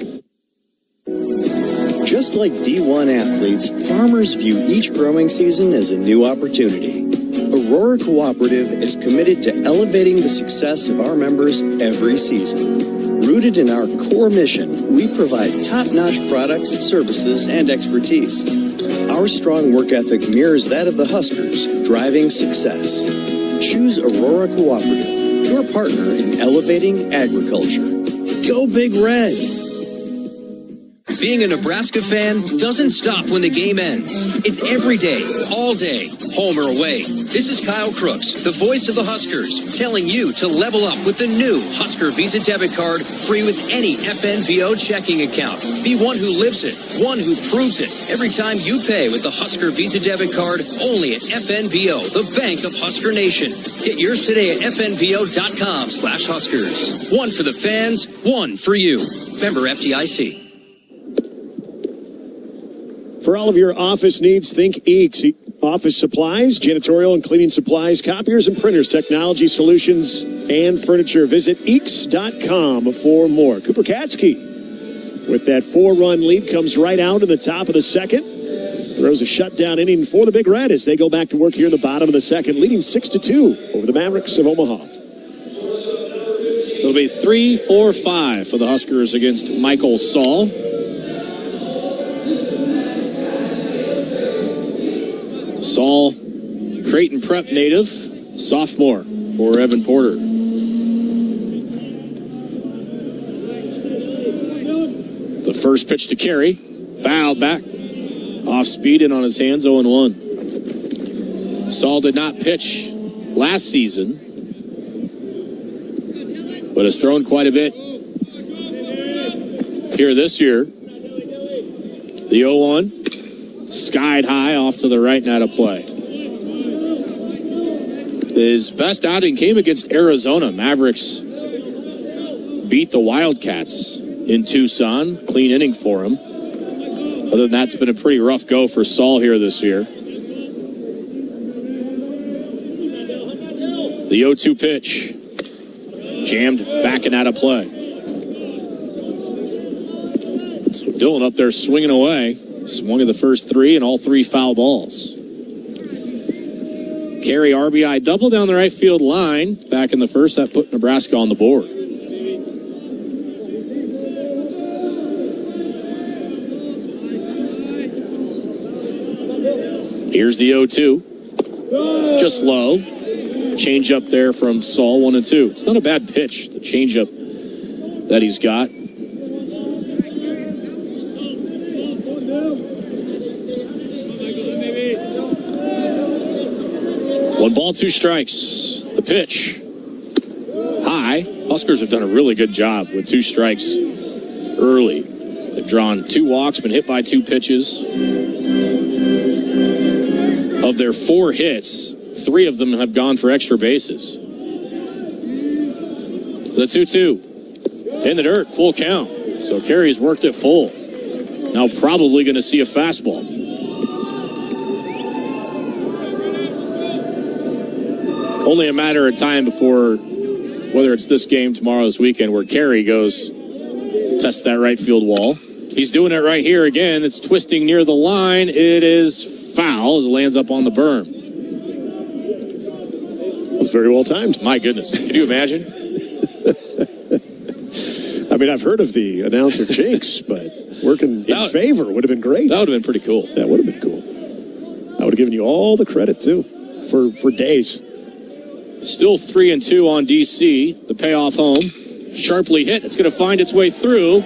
Just like D1 athletes, farmers view each growing season as a new opportunity. Aurora Cooperative is committed to elevating the success of our members every season. Rooted in our core mission, we provide top-notch products, services, and expertise. Our strong work ethic mirrors that of the Huskers, driving success. Choose Aurora Cooperative, your partner in elevating agriculture. Go Big Red! Being a Nebraska fan doesn't stop when the game ends. It's every day, all day, home or away. This is Kyle Crooks, the voice of the Huskers, telling you to level up with the new Husker Visa debit card, free with any FNBO checking account. Be one who lives it, one who proves it. Every time you pay with the Husker Visa debit card, only at FNBO, the bank of Husker Nation. Get yours today at fnbo.com/Huskers. One for the fans, one for you. Member FDIC. For all of your office needs, think Eeks. Office supplies, janitorial and cleaning supplies, copiers and printers, technology solutions, and furniture. Visit Eeks.com for more. Cooper Katsky with that 4-run lead comes right out in the top of the second. Throws a shutdown inning for the Big Red as they go back to work here in the bottom of the second, leading 6-2 over the Mavericks of Omaha. It'll be 3-4-5 for the Huskers against Michael Saul. Saul, Creighton Prep native, sophomore for Evan Porter. The first pitch to Carey, fouled back, off speed and on his hands, 0-1. Saul did not pitch last season, but has thrown quite a bit here this year. The 0-1. Skied high off to the right and out of play. His best outing came against Arizona. Mavericks beat the Wildcats in Tucson. Clean inning for him. Other than that, it's been a pretty rough go for Saul here this year. The 0-2 pitch. Jammed back and out of play. So Dylan up there swinging away. Swung at the first 3 and all 3 foul balls. Carey RBI double down the right field line. Back in the first, that put Nebraska on the board. Here's the 0-2. Just low. Change up there from Saul, 1-2. It's not a bad pitch, the change up that he's got. One ball, 2 strikes. The pitch. High. Huskers have done a really good job with 2 strikes early. They've drawn 2 walks, been hit by 2 pitches. Of their 4 hits, 3 of them have gone for extra bases. The 2-2. In the dirt, full count. So Carey's worked it full. Now probably going to see a fastball. Only a matter of time before, whether it's this game, tomorrow, this weekend, where Carey goes, test that right field wall. He's doing it right here again. It's twisting near the line. It is foul as it lands up on the berm. It was very well timed. My goodness. Can you imagine? I mean, I've heard of the announcer jinx, but working in favor would have been great. That would have been pretty cool. That would have been cool. I would have given you all the credit, too, for days. Still 3-2 on DC. The payoff home. Sharply hit. It's going to find its way through.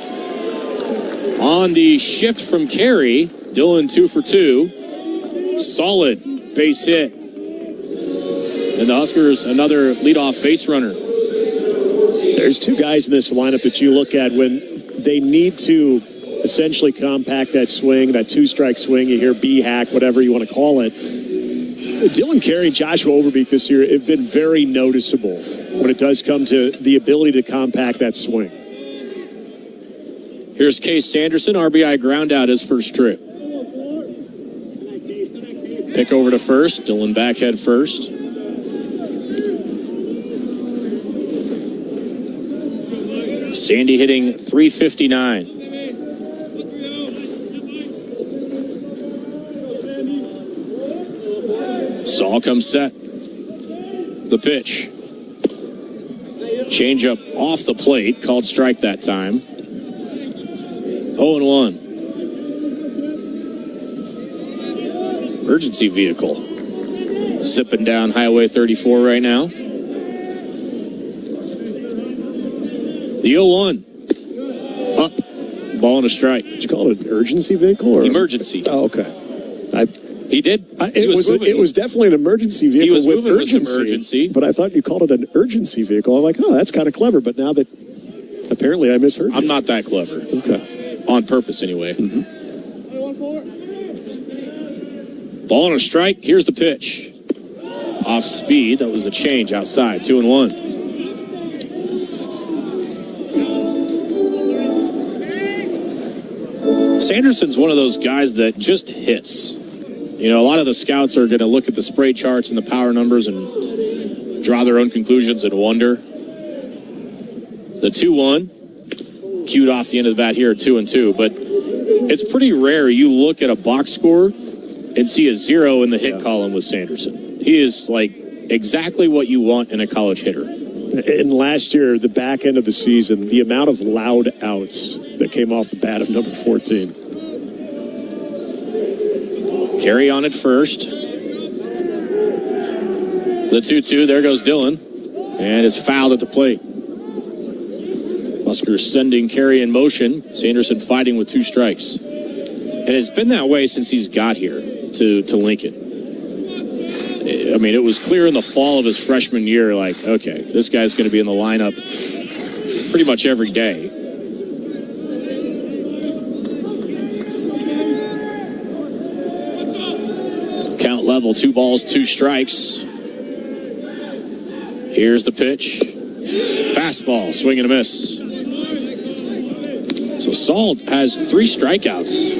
On the shift from Carey, Dylan 2 for 2. Solid base hit. And the Huskers, another leadoff base runner. There's 2 guys in this lineup that you look at when they need to essentially compact that swing, that 2-strike swing. You hear B-hack, whatever you want to call it. Dylan Carey, Joshua Overbeek this year have been very noticeable when it does come to the ability to compact that swing. Here's Case Sanderson, RBI ground out his first trip. Pick over to first, Dylan back head first. Sandy hitting .359. Saul comes set. The pitch. Change up off the plate, called strike that time. 0-1. Emergency vehicle. Zipping down Highway 34 right now. The 0-1. Up. Ball and a strike. Did you call it an urgency vehicle? Or? Emergency. Oh, okay. He did. It was definitely an emergency vehicle. He was with moving urgency, with some urgency. But I thought you called it an urgency vehicle. I'm like, oh, that's kind of clever. But now that apparently I misheard you. I'm not that clever. Okay. On purpose, anyway. Mm-hmm. Ball and a strike. Here's the pitch. Off speed. That was a change outside. 2-1. Sanderson's one of those guys that just hits. You know, a lot of the scouts are going to look at the spray charts and the power numbers and draw their own conclusions and wonder. The 2-1, cued off the end of the bat here at 2-2, but it's pretty rare you look at a box score and see a 0 in the hit column with Sanderson. He is like exactly what you want in a college hitter. And last year, the back end of the season, the amount of loud outs that came off the bat of number 14. Carey on at first. The 2-2, there goes Dylan. And it's fouled at the plate. Huskers sending Carey in motion. Sanderson fighting with 2 strikes. And it's been that way since he's got here to Lincoln. I mean, it was clear in the fall of his freshman year, like, okay, this guy's going to be in the lineup pretty much every day. Count level, 2 balls, 2 strikes. Here's the pitch. Fastball, swing and a miss. So Saul has 3 strikeouts.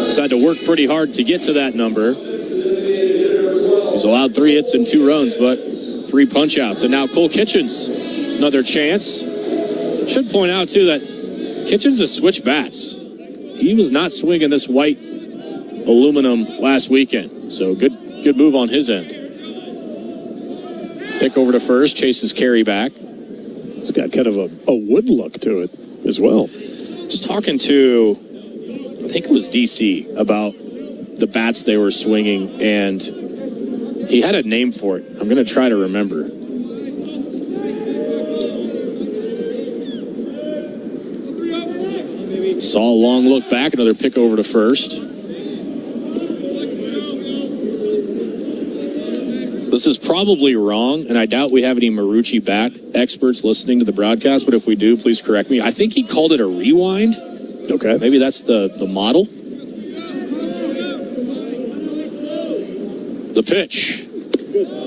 He's had to work pretty hard to get to that number. was allowed 3 hits and 2 runs, but 3 punch-outs. And now Cole Kitchens, another chance. Should point out, too, that Kitchens has switched bats. He was not swinging this white aluminum last weekend. So good move on his end. Pick over to first, chases Carey back. It's got kind of a wood look to it as well. I was talking to, I think it was DC, about the bats they were swinging, and he had a name for it. I'm going to try to remember. Saw a long look back, another pick over to first. This is probably wrong, and I doubt we have any Marucci back experts listening to the broadcast, but if we do, please correct me. I think he called it a rewind. Okay. Maybe that's the model. The pitch.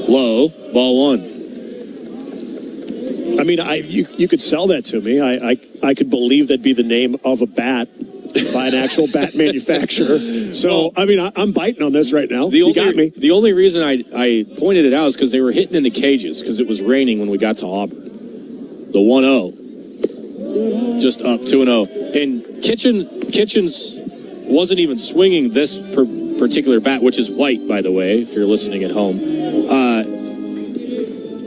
Low, ball 1. I mean, you could sell that to me. I could believe that'd be the name of a bat by an actual bat manufacturer. So, I mean, I'm biting on this right now. You got me. The only reason I pointed it out is because they were hitting in the cages because it was raining when we got to Auburn. The 1-0. Just up 2-0. And Kitchens wasn't even swinging this particular bat, which is white, by the way, if you're listening at home.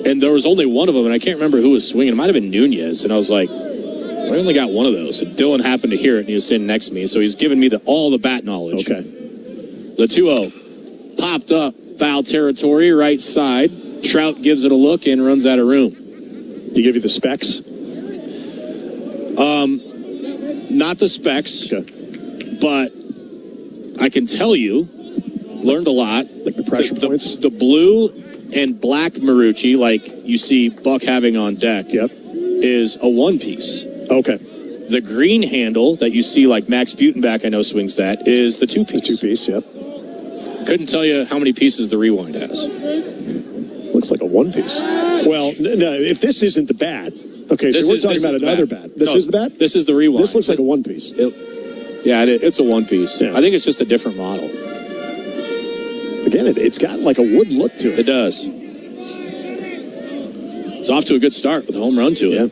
And there was only one of them, and I can't remember who was swinging. It might have been Nunez. And I was like, I only got one of those. And Dylan happened to hear it, and he was sitting next to me. So he's giving me all the bat knowledge. Okay. The 2-0. Popped up. Foul territory, right side. Trout gives it a look and runs out of room. Did he give you the specs? Not the specs. Okay. But I can tell you, learned a lot. Like the pressure points? The blue and black Marucci, like you see Buck having on deck, is a 1-piece. Okay. The green handle that you see, like Max Butenbach, I know swings that, is the 2-piece. The 2-piece, yep. Couldn't tell you how many pieces the rewind has. Looks like a 1-piece. Well, no, if this isn't the bat, okay, so we're talking about another bat. This is the bat? This is the rewind. This looks like a 1-piece. It's a 1-piece. Yeah. I think it's just a different model. Again, it's got like a wood look to it. It does. It's off to a good start with a home run to it.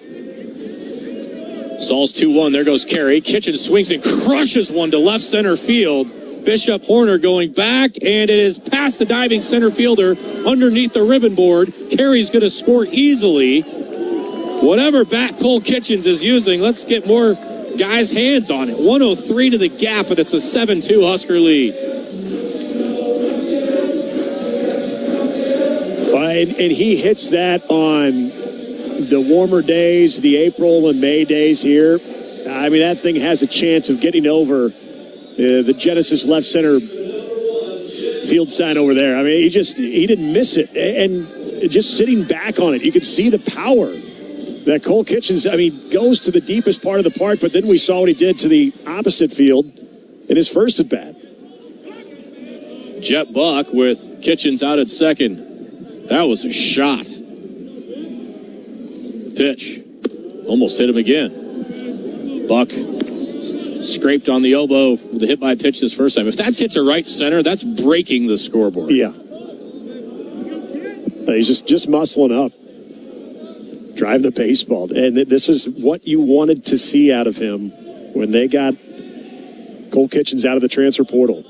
Saul's 2-1. There goes Carey. Kitchen swings and crushes one to left center field. Bishop Horner going back, and it is past the diving center fielder underneath the ribbon board. Carey's going to score easily. Whatever bat Cole Kitchens is using, let's get more guys' hands on it. 103 to the gap, and it's a 7-2 Husker lead. And he hits that on the warmer days, the April and May days here. I mean, that thing has a chance of getting over the Genesis left center field sign over there. I mean, he didn't miss it. And just sitting back on it, you could see the power that Cole Kitchens, I mean, goes to the deepest part of the park, but then we saw what he did to the opposite field in his first at bat. Jet Buck with Kitchens out at second. That was a shot. Pitch. Almost hit him again. Buck scraped on the elbow with the hit by pitch this first time. If that's hit to right center, that's breaking the scoreboard. Yeah. He's just muscling up. Drive the baseball. And this is what you wanted to see out of him when they got Cole Kitchens out of the transfer portal.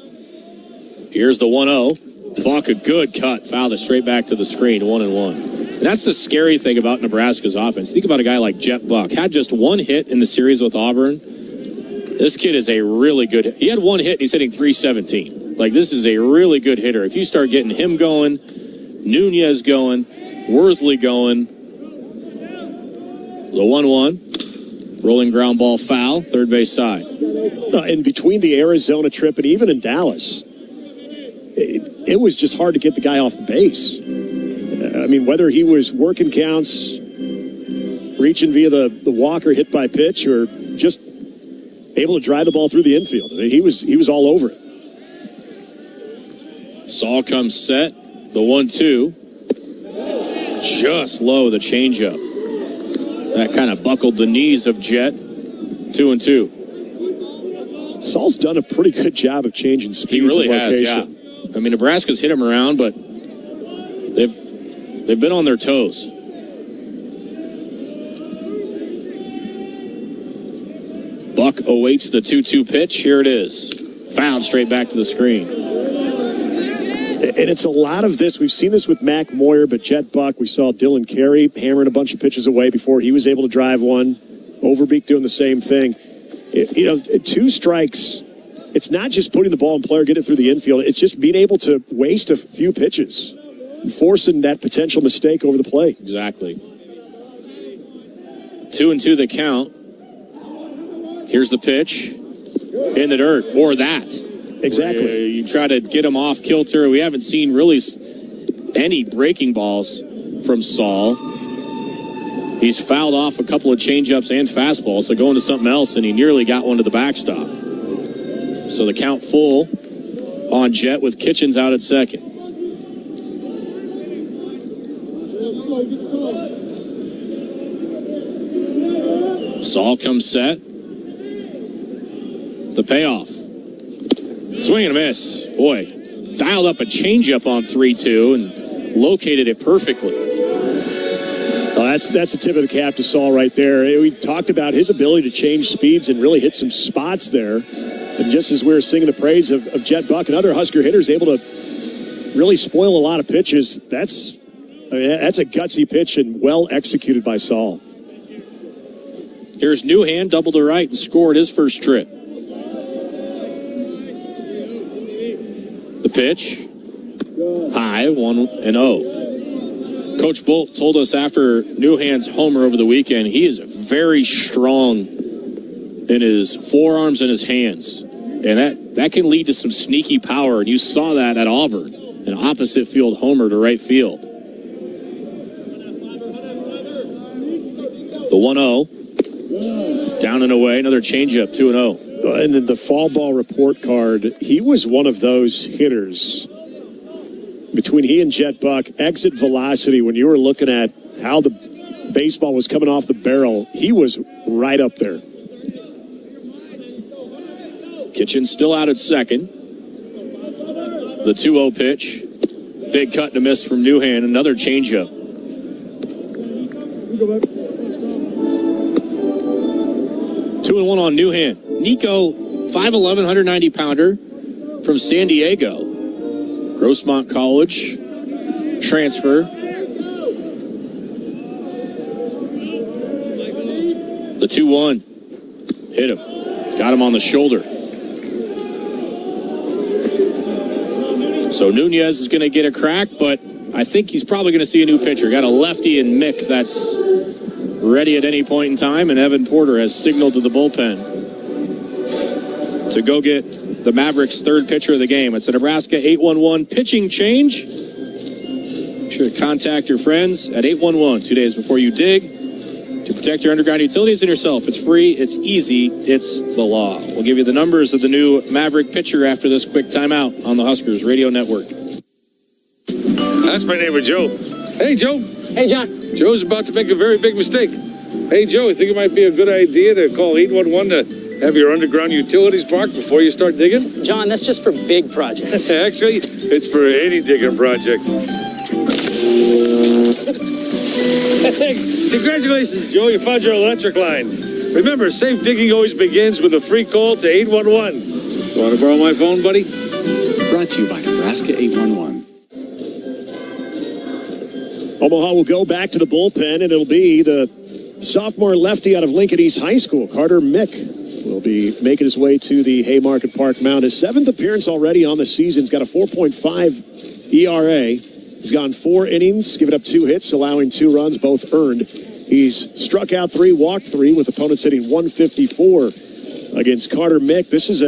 Here's the 1-0. Buck, a good cut. Fouled it straight back to the screen. 1-1. And that's the scary thing about Nebraska's offense. Think about a guy like Jet Buck. Had just one hit in the series with Auburn. This kid is a really good hit. He had one hit and he's hitting .317. Like, this is a really good hitter. If you start getting him going, Nunez going, Worthley going. The 1-1. Rolling ground ball foul. Third base side. And between the Arizona trip and even in Dallas, it was just hard to get the guy off the base. I mean, whether he was working counts, reaching via the walk or hit by pitch, or just able to drive the ball through the infield. I mean, he was all over it. Saul comes set. The 1-2. Just low, the changeup. That kind of buckled the knees of Jet. 2-2. Saul's done a pretty good job of changing speeds. He really and has, location. yeah. I mean, Nebraska's hit him around, but They've been on their toes. Buck awaits the 2-2 pitch. Here it is. Fouled straight back to the screen. And it's a lot of this. We've seen this with Mac Moyer, but Jet Buck, we saw Dylan Carey hammering a bunch of pitches away before he was able to drive one. Overbeek doing the same thing. 2 strikes, it's not just putting the ball in play or getting it through the infield. It's just being able to waste a few pitches and forcing that potential mistake over the plate. Exactly. 2-2 the count. Here's the pitch. In the dirt. Or that. Exactly. You try to get him off kilter. We haven't seen really any breaking balls from Saul. He's fouled off a couple of changeups and fastballs, so going to something else, and he nearly got one to the backstop. So the count full on Jet with Kitchens out at second. Saul comes set. The payoff. Swing and a miss. Boy, dialed up a changeup on 3-2 and located it perfectly. Well, that's a tip of the cap to Saul right there. We talked about his ability to change speeds and really hit some spots there. And just as we were singing the praise of Jet Buck and other Husker hitters able to really spoil a lot of pitches, that's a gutsy pitch and well executed by Saul. Here's Newhand, double to right and scored his first trip. The pitch, high, 1-0. Coach Bolt told us after Newhand's homer over the weekend, he is very strong in his forearms and his hands. And that can lead to some sneaky power. And you saw that at Auburn, an opposite field homer to right field. The 1-0, down and away, another changeup, 2-0. And then the fall ball report card, he was one of those hitters. Between he and Jet Buck, exit velocity, when you were looking at how the baseball was coming off the barrel, he was right up there. Kitchen still out at second. The 2-0 pitch. Big cut and a miss from Newhand. Another changeup. 2-1 on Newhand. Nico, 5'11", 190-pounder from San Diego. Grossmont College transfer. The 2-1. Hit him. Got him on the shoulder. So Nunez is going to get a crack, but I think he's probably going to see a new pitcher. Got a lefty in Mick that's ready at any point in time, and Evan Porter has signaled to the bullpen to go get the Mavericks' third pitcher of the game. It's a Nebraska 811 pitching change. Be sure to contact your friends at 811 2 days before you dig to protect your underground utilities and yourself. It's free, it's easy, it's the law. We'll give you the numbers of the new Maverick pitcher after this quick timeout on the Huskers Radio Network. That's my neighbor, Joe. Hey, Joe. Hey, John. Joe's about to make a very big mistake. Hey, Joe, you think it might be a good idea to call 811 to have your underground utilities marked before you start digging? John, that's just for big projects. Actually, it's for any digging project. Hey, congratulations, Joe. You found your electric line. Remember, safe digging always begins with a free call to 811. You want to borrow my phone, buddy? Brought to you by Nebraska 811. Omaha will go back to the bullpen, and it'll be the sophomore lefty out of Lincoln East High School, Carter Mick, will be making his way to the Haymarket Park mound. His 7th appearance already on the season. He's got a 4.5 ERA. He's gone 4 innings, given up 2 hits, allowing 2 runs, both earned. He's struck out 3, walked 3, with opponents hitting 154 against Carter Mick. This is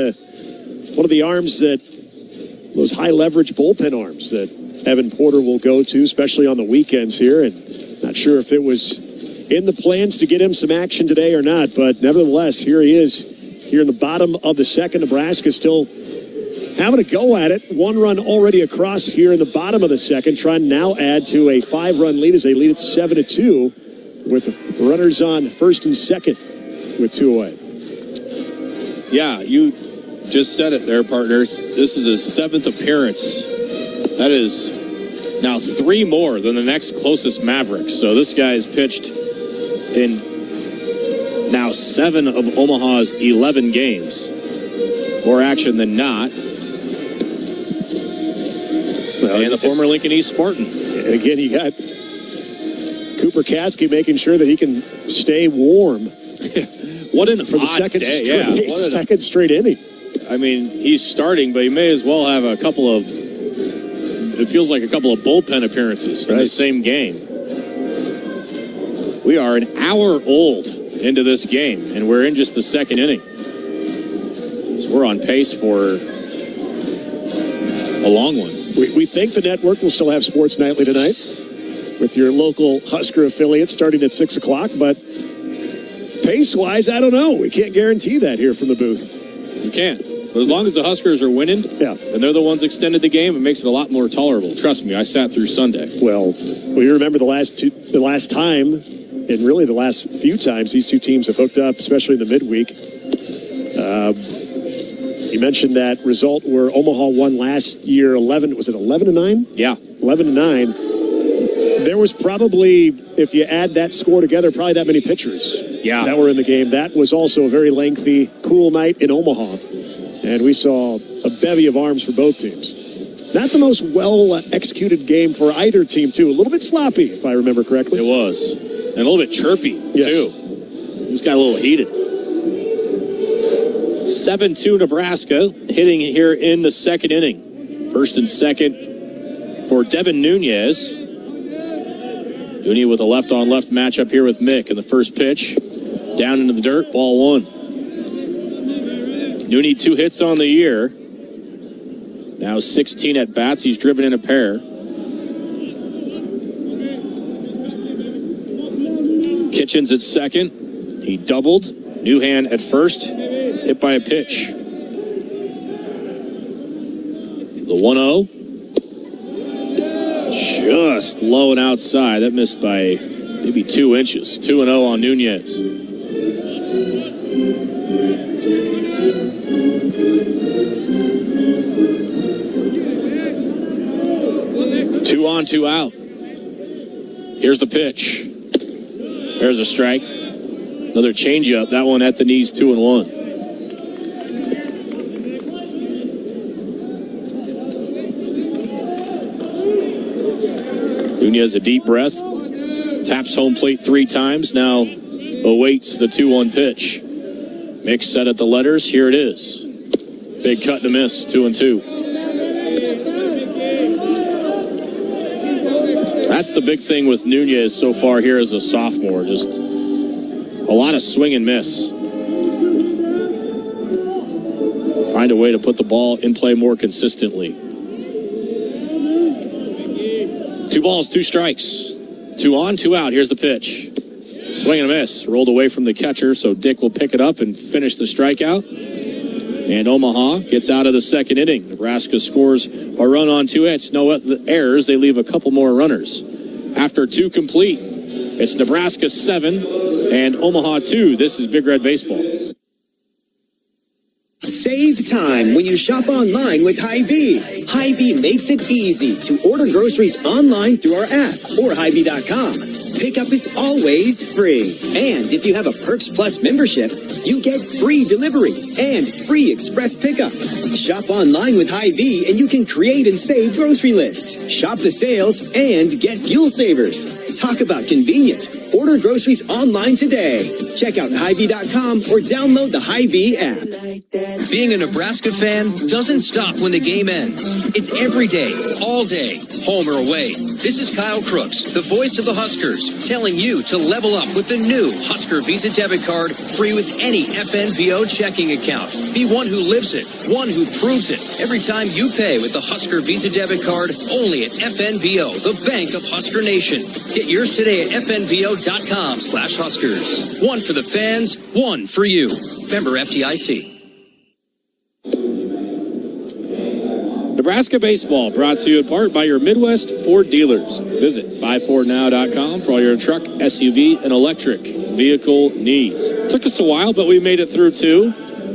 one of the arms those high leverage bullpen arms that Evan Porter will go to, especially on the weekends here. And not sure if it was in the plans to get him some action today or not, but nevertheless, here he is here in the bottom of the second. Nebraska still having a go at it. 1 run already across here in the bottom of the second, trying to now add to a 5-run lead as they lead it 7-2 with runners on first and second with 2 away. Yeah, you just said it there, partners. This is his 7th appearance. That is Now 3 more than the next closest Maverick. So this guy has pitched in now 7 of Omaha's 11 games. More action than not. Well, and the former Lincoln East Spartan. And again, you got Cooper Katsky making sure that he can stay warm. What an for the odd second day. Second straight inning. I mean, he's starting, but he may as well have a couple of, it feels like a couple of bullpen appearances in the same game. We are an hour old into this game, and we're in just the second inning. So we're on pace for a long one. We think the network will still have Sports Nightly tonight with your local Husker affiliate starting at 6 o'clock, but pace-wise, I don't know. We can't guarantee that here from the booth. You can't. But as long as the Huskers are winning, and they're the ones that extended the game, it makes it a lot more tolerable. Trust me, I sat through Sunday. Well, we remember the last time, and really the last few times these two teams have hooked up, especially in the midweek. You mentioned that result where Omaha won last year 11-9? Yeah. 11-9. There was probably, if you add that score together, probably that many pitchers that were in the game. That was also a very lengthy, cool night in Omaha. And we saw a bevy of arms for both teams. Not the most well-executed game for either team, too. A little bit sloppy, if I remember correctly. It was. And a little bit chirpy, too. Just got a little heated. 7-2 Nebraska, hitting here in the second inning. First and second for Devin Nunez. Nunez with a left-on-left matchup here with Mick. And the first pitch, down into the dirt, ball 1. Nunez 2 hits on the year. Now 16 at-bats. He's driven in a pair. Kitchens at second. He doubled. Newhand at first. Hit by a pitch. The 1-0. Just low and outside. That missed by maybe 2 inches. 2-0 on Nunez. Two on, 2 out. Here's the pitch. There's a strike. Another changeup. That one at the knees, 2-1. Nunez a deep breath. Taps home plate 3 times. Now awaits the 2-1 pitch. Mick set at the letters. Here it is. Big cut and a miss. 2-2. That's the big thing with Nunez so far here as a sophomore. Just a lot of swing and miss. Find a way to put the ball in play more consistently. 2 balls, 2 strikes. 2 on, 2 out. Here's the pitch. Swing and a miss. Rolled away from the catcher, so Dick will pick it up and finish the strikeout. And Omaha gets out of the second inning. Nebraska scores a run on 2 hits. No errors. They leave a couple more runners. After 2 complete, it's Nebraska 7 and Omaha 2. This is Big Red Baseball. Save time when you shop online with Hy-Vee. Hy-Vee makes it easy to order groceries online through our app or Hy-Vee.com. Pickup is always free. And if you have a Perks Plus membership, you get free delivery and free express pickup. Shop online with Hy-Vee and you can create and save grocery lists. Shop the sales and get fuel savers. Talk about convenience. Order groceries online today. Check out Hy-Vee.com or download the Hy-Vee app. Being a Nebraska fan doesn't stop when the game ends. It's every day, all day, home or away. This is Kyle Crooks, the voice of the Huskers, telling you to level up with the new Husker Visa debit card, free with any FNBO checking account. Be one who lives it, one who proves it. Every time you pay with the Husker Visa debit card, only at FNBO, the bank of Husker Nation. Get yours today at FNBO.com/Huskers. One for the fans, one for you. Member FDIC. Nebraska Baseball brought to you in part by your Midwest Ford dealers. Visit buyfordnow.com for all your truck, SUV, and electric vehicle needs. Took us a while, but we made it through 2.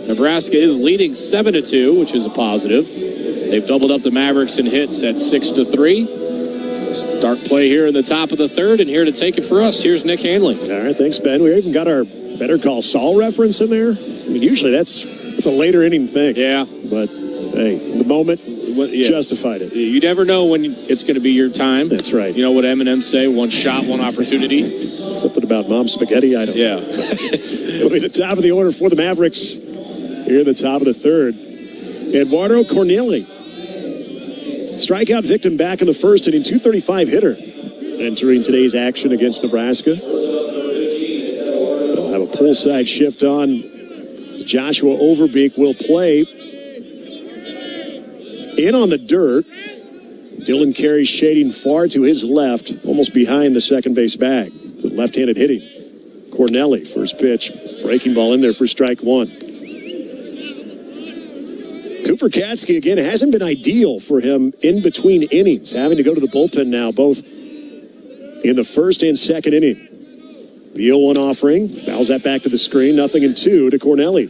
Nebraska is leading 7-2, which is a positive. They've doubled up the Mavericks in hits at 6-3. Start play here in the top of the third, and here to take it for us, here's Nick Hanley. All right, thanks, Ben. We even got our Better Call Saul reference in there. I mean, usually that's a later inning thing. Yeah. But, hey, the moment justified it. You never know when it's going to be your time. That's right. You know what Eminem say? One shot, one opportunity. Something about mom spaghetti, I don't know. It'll be the top of the order for the Mavericks here at the top of the third. Eduardo Corneli, strikeout victim back in the first inning, 235 hitter, entering today's action against Nebraska. They'll have a pull side shift on. Joshua Overbeek will play. In on the dirt, Dylan Carey shading far to his left, almost behind the second base bag. The left-handed hitting. Corneli, first pitch, breaking ball in there for strike one. Cooper Katsky, again, hasn't been ideal for him in between innings, having to go to the bullpen now, both in the first and second inning. The 0-1 offering, fouls that back to the screen, 0-2 to Corneli.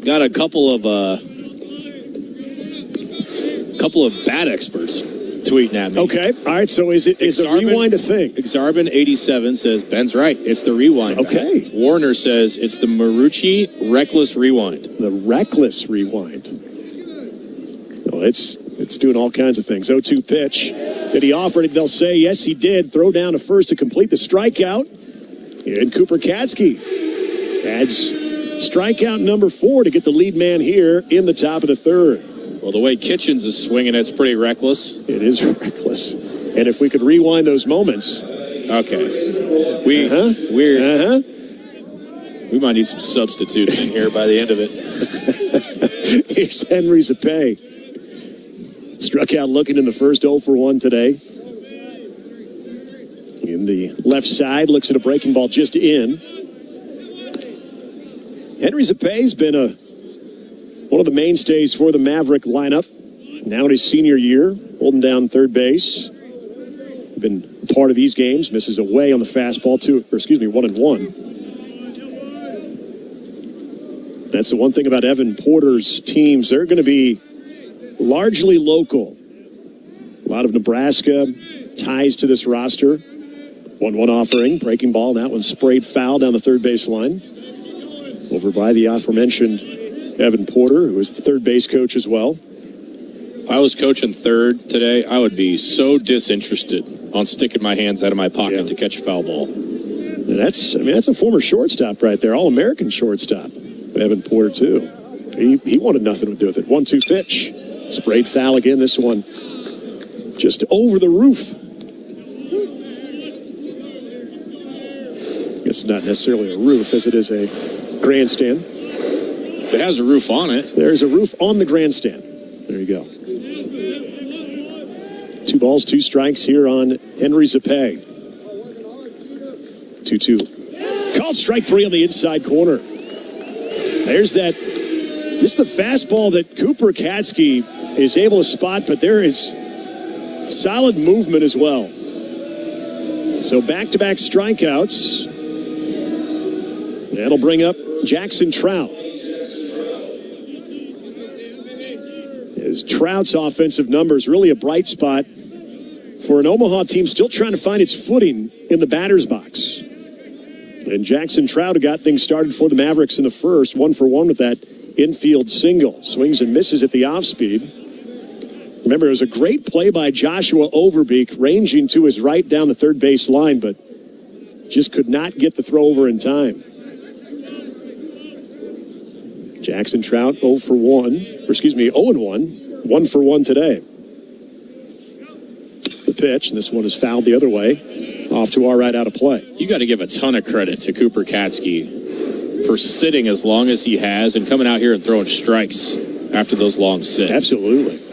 Got a couple of bat experts tweeting at me. Okay, all right, so is the rewind a thing? Exarban87 says, Ben's right, it's the rewind. Okay. Back. Warner says, it's the Marucci reckless rewind. The reckless rewind. Well, it's doing all kinds of things. 0-2 pitch. Did he offer it? They'll say, yes, he did. Throw down to first to complete the strikeout. And Cooper Katsky adds strikeout number 4 to get the lead man here in the top of the third. Well, the way Kitchens is swinging, it's pretty reckless. It is reckless. And if we could rewind those moments. Okay. We might need some substitutes in here by the end of it. Here's Henry Zapay. Struck out looking in the first 0-for-1 today. In the left side, looks at a breaking ball just in. Henry Zapay's been one of the mainstays for the Maverick lineup. Now in his senior year, holding down third base. Been part of these games. Misses away on the fastball, 1-1. That's the one thing about Evan Porter's teams. They're going to be largely local. A lot of Nebraska ties to this roster. 1-1 offering, breaking ball. That one sprayed foul down the third base line. Over by the aforementioned Evan Porter, who is the third base coach as well. If I was coaching third today, I would be so disinterested on sticking my hands out of my pocket to catch a foul ball. And that's a former shortstop right there, All-American shortstop. Evan Porter, too. He wanted nothing to do with it. 1-2 pitch. Sprayed foul again. This one just over the roof. It's not necessarily a roof as it is a grandstand. It has a roof on it. There's a roof on the grandstand. There you go. 2 balls, 2 strikes here on Henry Zapay. 2-2. Called strike 3 on the inside corner. There's that. Just the fastball that Cooper Katsky is able to spot, but there is solid movement as well. So back-to-back strikeouts. That'll bring up Jackson Trout. As Trout's offensive numbers really a bright spot for an Omaha team still trying to find its footing in the batter's box. And Jackson Trout got things started for the Mavericks in the first, 1-for-1 with that infield single. Swings and misses at the off-speed. Remember, it was a great play by Joshua Overbeek, ranging to his right down the third base line, but just could not get the throw over in time. Jackson Trout 0-1, 1-for-1 today. The pitch, and this one is fouled the other way, off to our right out of play. You got to give a ton of credit to Cooper Katsky for sitting as long as he has and coming out here and throwing strikes after those long sits. Absolutely.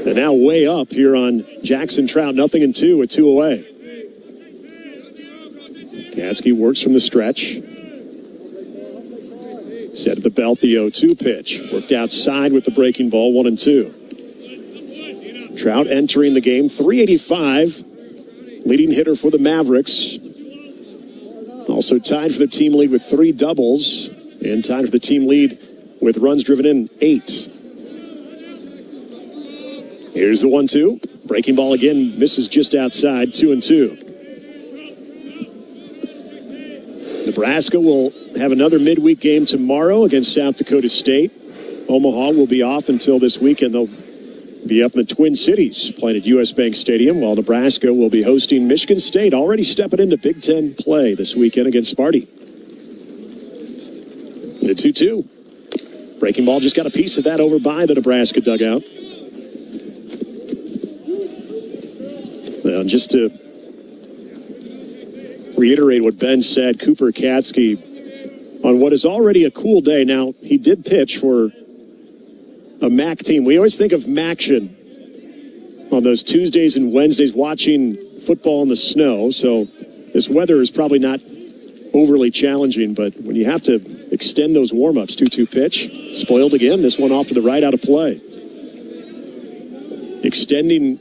And now way up here on Jackson Trout, 0-2 with 2 away. Katsky works from the stretch. Set at the belt, the 0-2 pitch. Worked outside with the breaking ball, 1-2. Trout entering the game, 385. Leading hitter for the Mavericks. Also tied for the team lead with 3 doubles. And tied for the team lead with runs driven in, 8. Here's the 1-2. Breaking ball again, misses just outside, 2-2. Nebraska will have another midweek game tomorrow against South Dakota State. Omaha will be off until this weekend. They'll be up in the Twin Cities playing at U.S. Bank Stadium, while Nebraska will be hosting Michigan State, already stepping into Big Ten play this weekend against Sparty. The 2-2. Breaking ball just got a piece of that over by the Nebraska dugout. Well, just to reiterate what Ben said, Cooper Katsky on what is already a cool day. Now, he did pitch for a MAC team. We always think of MACtion on those Tuesdays and Wednesdays watching football in the snow, so this weather is probably not overly challenging, but when you have to extend those warm-ups, 2-2 pitch, spoiled again, this one off to the right out of play. Extending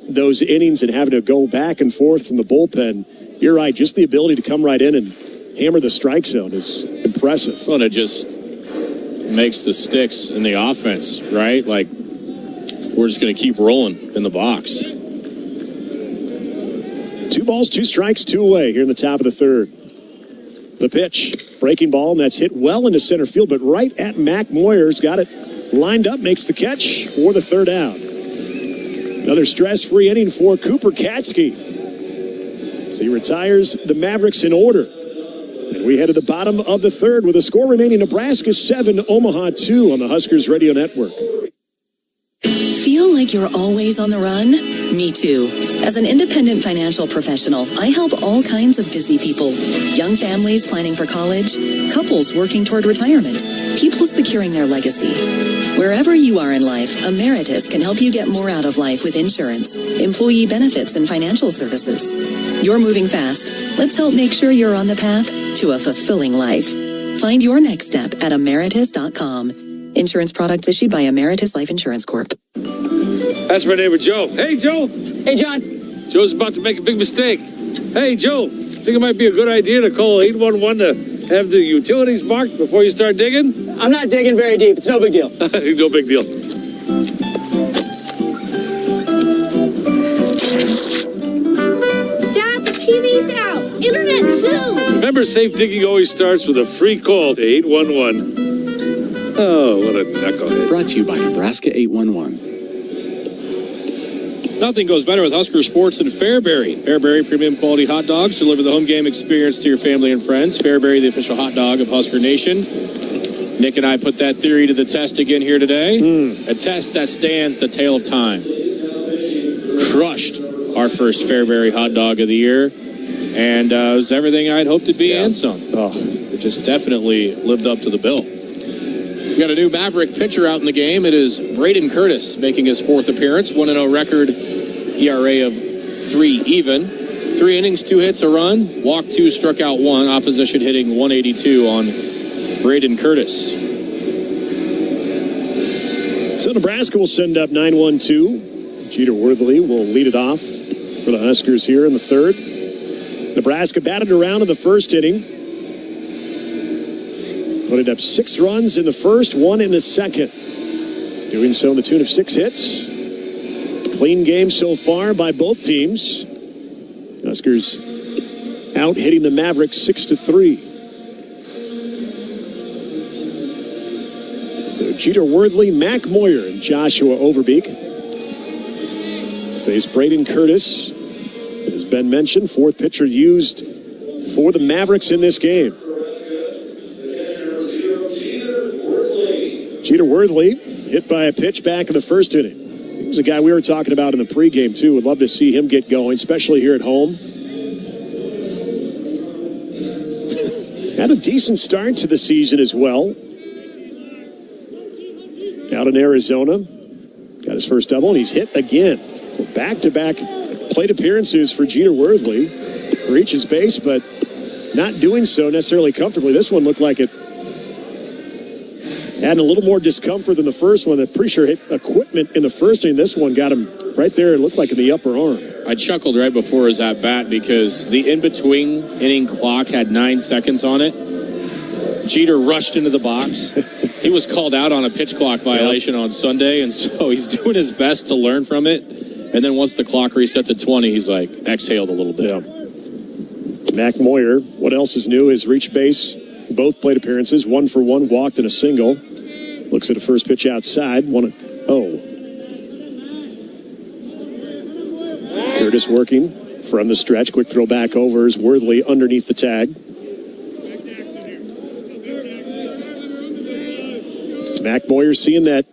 those innings and having to go back and forth from the bullpen, you're right, just the ability to come right in and hammer the strike zone is impressive. Well, it just makes the sticks in the offense, right? Like, we're just going to keep rolling in the box. 2 balls, 2 strikes, 2 away here in the top of the third. The pitch, breaking ball, and that's hit well into center field, but right at Mac Moyer's got it lined up, makes the catch for the third out. Another stress-free inning for Cooper Katsky. So he retires the Mavericks in order. And we head to the bottom of the third with a score remaining: Nebraska 7, Omaha 2 on the Huskers Radio Network. Feel like you're always on the run? Me too. As an independent financial professional, I help all kinds of busy people. Young families planning for college, couples working toward retirement, people securing their legacy. Wherever you are in life, Emeritus can help you get more out of life with insurance, employee benefits, and financial services. You're moving fast. Let's help make sure you're on the path to a fulfilling life. Find your next step at emeritus.com. Insurance products issued by Emeritus Life Insurance Corp. That's my neighbor Joe. Hey, Joe. Hey, John. Joe's about to make a big mistake. Hey, Joe, think it might be a good idea to call 811 to have the utilities marked before you start digging? I'm not digging very deep. It's no big deal. No big deal. Dad, the TV's out. Internet too. Remember, safe digging always starts with a free call to 811. Oh, what a knucklehead. Brought to you by Nebraska 811. Nothing goes better with Husker sports than Fairbury. Fairbury premium quality hot dogs deliver the home game experience to your family and friends. Fairbury, the official hot dog of Husker Nation. Nick and I put that theory to the test again here today. A test that stands the tale of time. Crushed our first Fairbury hot dog of the year. And it was everything I'd hoped it'd be and some. It just definitely lived up to the bill. We got a new Maverick pitcher out in the game. It is Braden Curtis making his 4th appearance. 1-0 record, ERA of 3 even. 3 innings, 2 hits, a run. Walked 2, struck out 1. Opposition hitting 182 on Braden Curtis. So Nebraska will send up 9-1-2. Jeter Worthley will lead it off for the Huskers here in the third. Nebraska batted around in the first inning. Put it up 6 runs in the first, 1 in the second. Doing so in the tune of 6 hits. Clean game so far by both teams. Huskers out hitting the Mavericks 6-3. So Jeter Worthley, Mac Moyer, and Joshua Overbeek face Braden Curtis. As Ben mentioned, 4th pitcher used for the Mavericks in this game. Jeter Worthley hit by a pitch back in the first inning. He was a guy we were talking about in the pregame, too. Would love to see him get going, especially here at home. Had a decent start to the season as well. Out in Arizona. Got his first double, and he's hit again. So back-to-back plate appearances for Jeter Worthley. Reaches base, but not doing so necessarily comfortably. This one looked like it had a little more discomfort than the first one. I'm pretty sure hit equipment in the first inning. This one got him right there. It looked like in the upper arm. I chuckled right before his at-bat because the in-between inning clock had 9 seconds on it. Jeter rushed into the box. He was called out on a pitch clock violation on Sunday, and so he's doing his best to learn from it And then once the clock resets at 20, he's like exhaled a little bit. Yeah. Mac Moyer, what else is new? Has reached base, both plate appearances, 1 for 1, walked and a single. Looks at a first pitch outside. Curtis working from the stretch. Quick throw back over is Worthley underneath the tag. Mac Moyer seeing that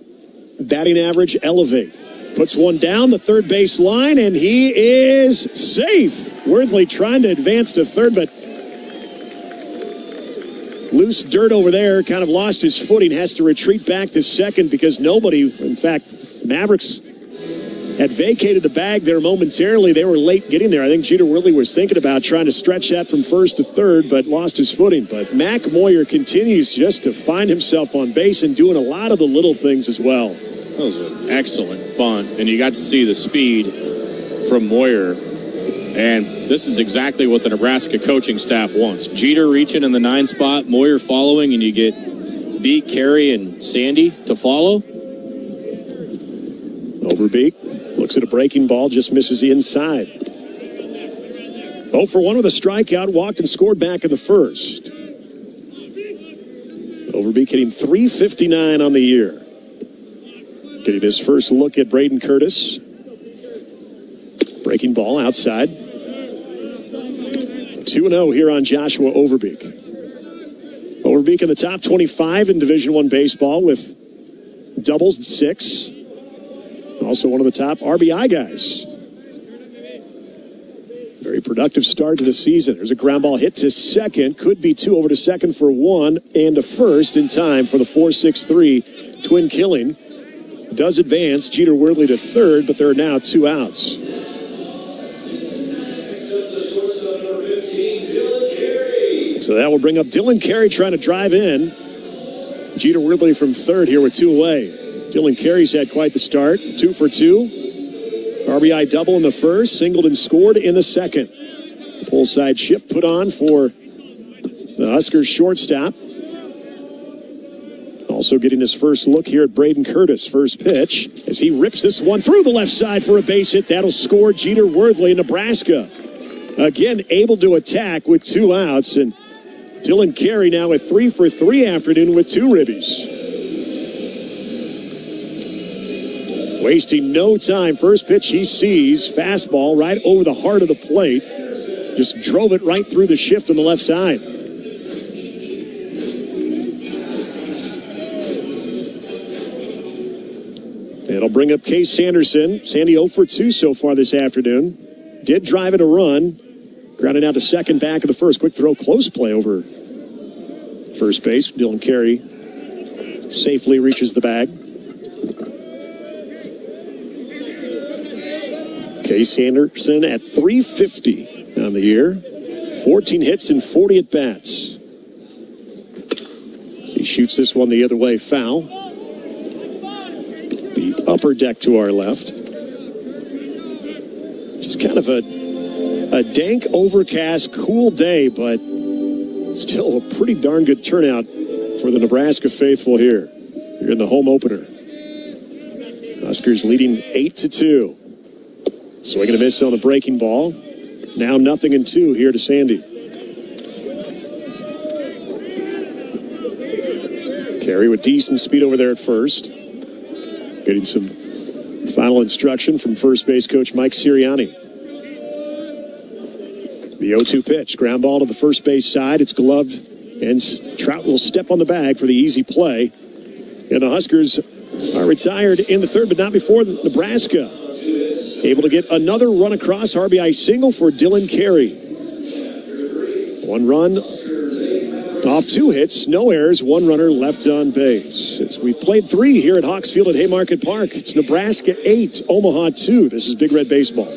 batting average elevate. Puts one down the third base line, and he is safe. Worthley trying to advance to third, but loose dirt over there, kind of lost his footing, has to retreat back to second because nobody, in fact, Mavericks had vacated the bag there momentarily. They were late getting there. I think Jeter Worthley was thinking about trying to stretch that from first to third, but lost his footing. But Mac Moyer continues just to find himself on base and doing a lot of the little things as well. That was an excellent bunt, and you got to see the speed from Moyer. And this is exactly what the Nebraska coaching staff wants. Jeter reaching in the 9 spot, Moyer following, and you get Beek, Carey, and Sandy to follow. Overbeek looks at a breaking ball, just misses inside. 0 for 1 with a strikeout, walked and scored back in the first. Overbeek hitting .359 on the year. Getting his first look at Braden Curtis. Breaking ball outside. 2-0 here on Joshua Overbeek. Overbeek in the top 25 in Division I baseball with doubles at 6. Also one of the top RBI guys. Very productive start to the season. There's a ground ball hit to second. Could be 2 over to second for 1 and a first in time for the 4-6-3 twin killing. Does advance Jeter Worthley to third, but there are now 2 outs. So that will bring up Dylan Carey trying to drive in. Jeter Worthley from third here with 2 away. Dylan Carey's had quite the start. 2 for 2. RBI double in the first. Singled and scored in the second. Pull side shift put on for the Huskers shortstop. Also getting his first look here at Braden Curtis. First pitch as he rips this one through the left side for a base hit. That'll score Jeter Worthley in Nebraska. Again, able to attack with 2 outs. And Dylan Carey now at 3 for 3 afternoon with 2 ribbies. Wasting no time. First pitch he sees. Fastball right over the heart of the plate. Just drove it right through the shift on the left side. It'll bring up Case Sanderson. Sandy 0 for 2 so far this afternoon. Did drive it a run. Grounded out to second back of the first. Quick throw, close play over first base. Dylan Carey safely reaches the bag. Case Sanderson at .350 on the year. 14 hits and 40 at-bats. As he shoots this one the other way, foul. The upper deck to our left. Just kind of a dank, overcast, cool day, but still a pretty darn good turnout for the Nebraska faithful here. You're in the home opener. Huskers leading 8-2. Swinging a miss on the breaking ball. Now 0-2 here to Sandy. Carey with decent speed over there at first. Getting some final instruction from first base coach Mike Sirianni. The 0-2 pitch. Ground ball to the first base side. It's gloved. And Trout will step on the bag for the easy play. And the Huskers are retired in the third, but not before Nebraska. Able to get another run across. RBI single for Dylan Carey. 1 run off 2 hits. No errors. 1 runner left on base. As we've played 3 here at Hawks Field at Haymarket Park. It's Nebraska 8, Omaha 2. This is Big Red Baseball.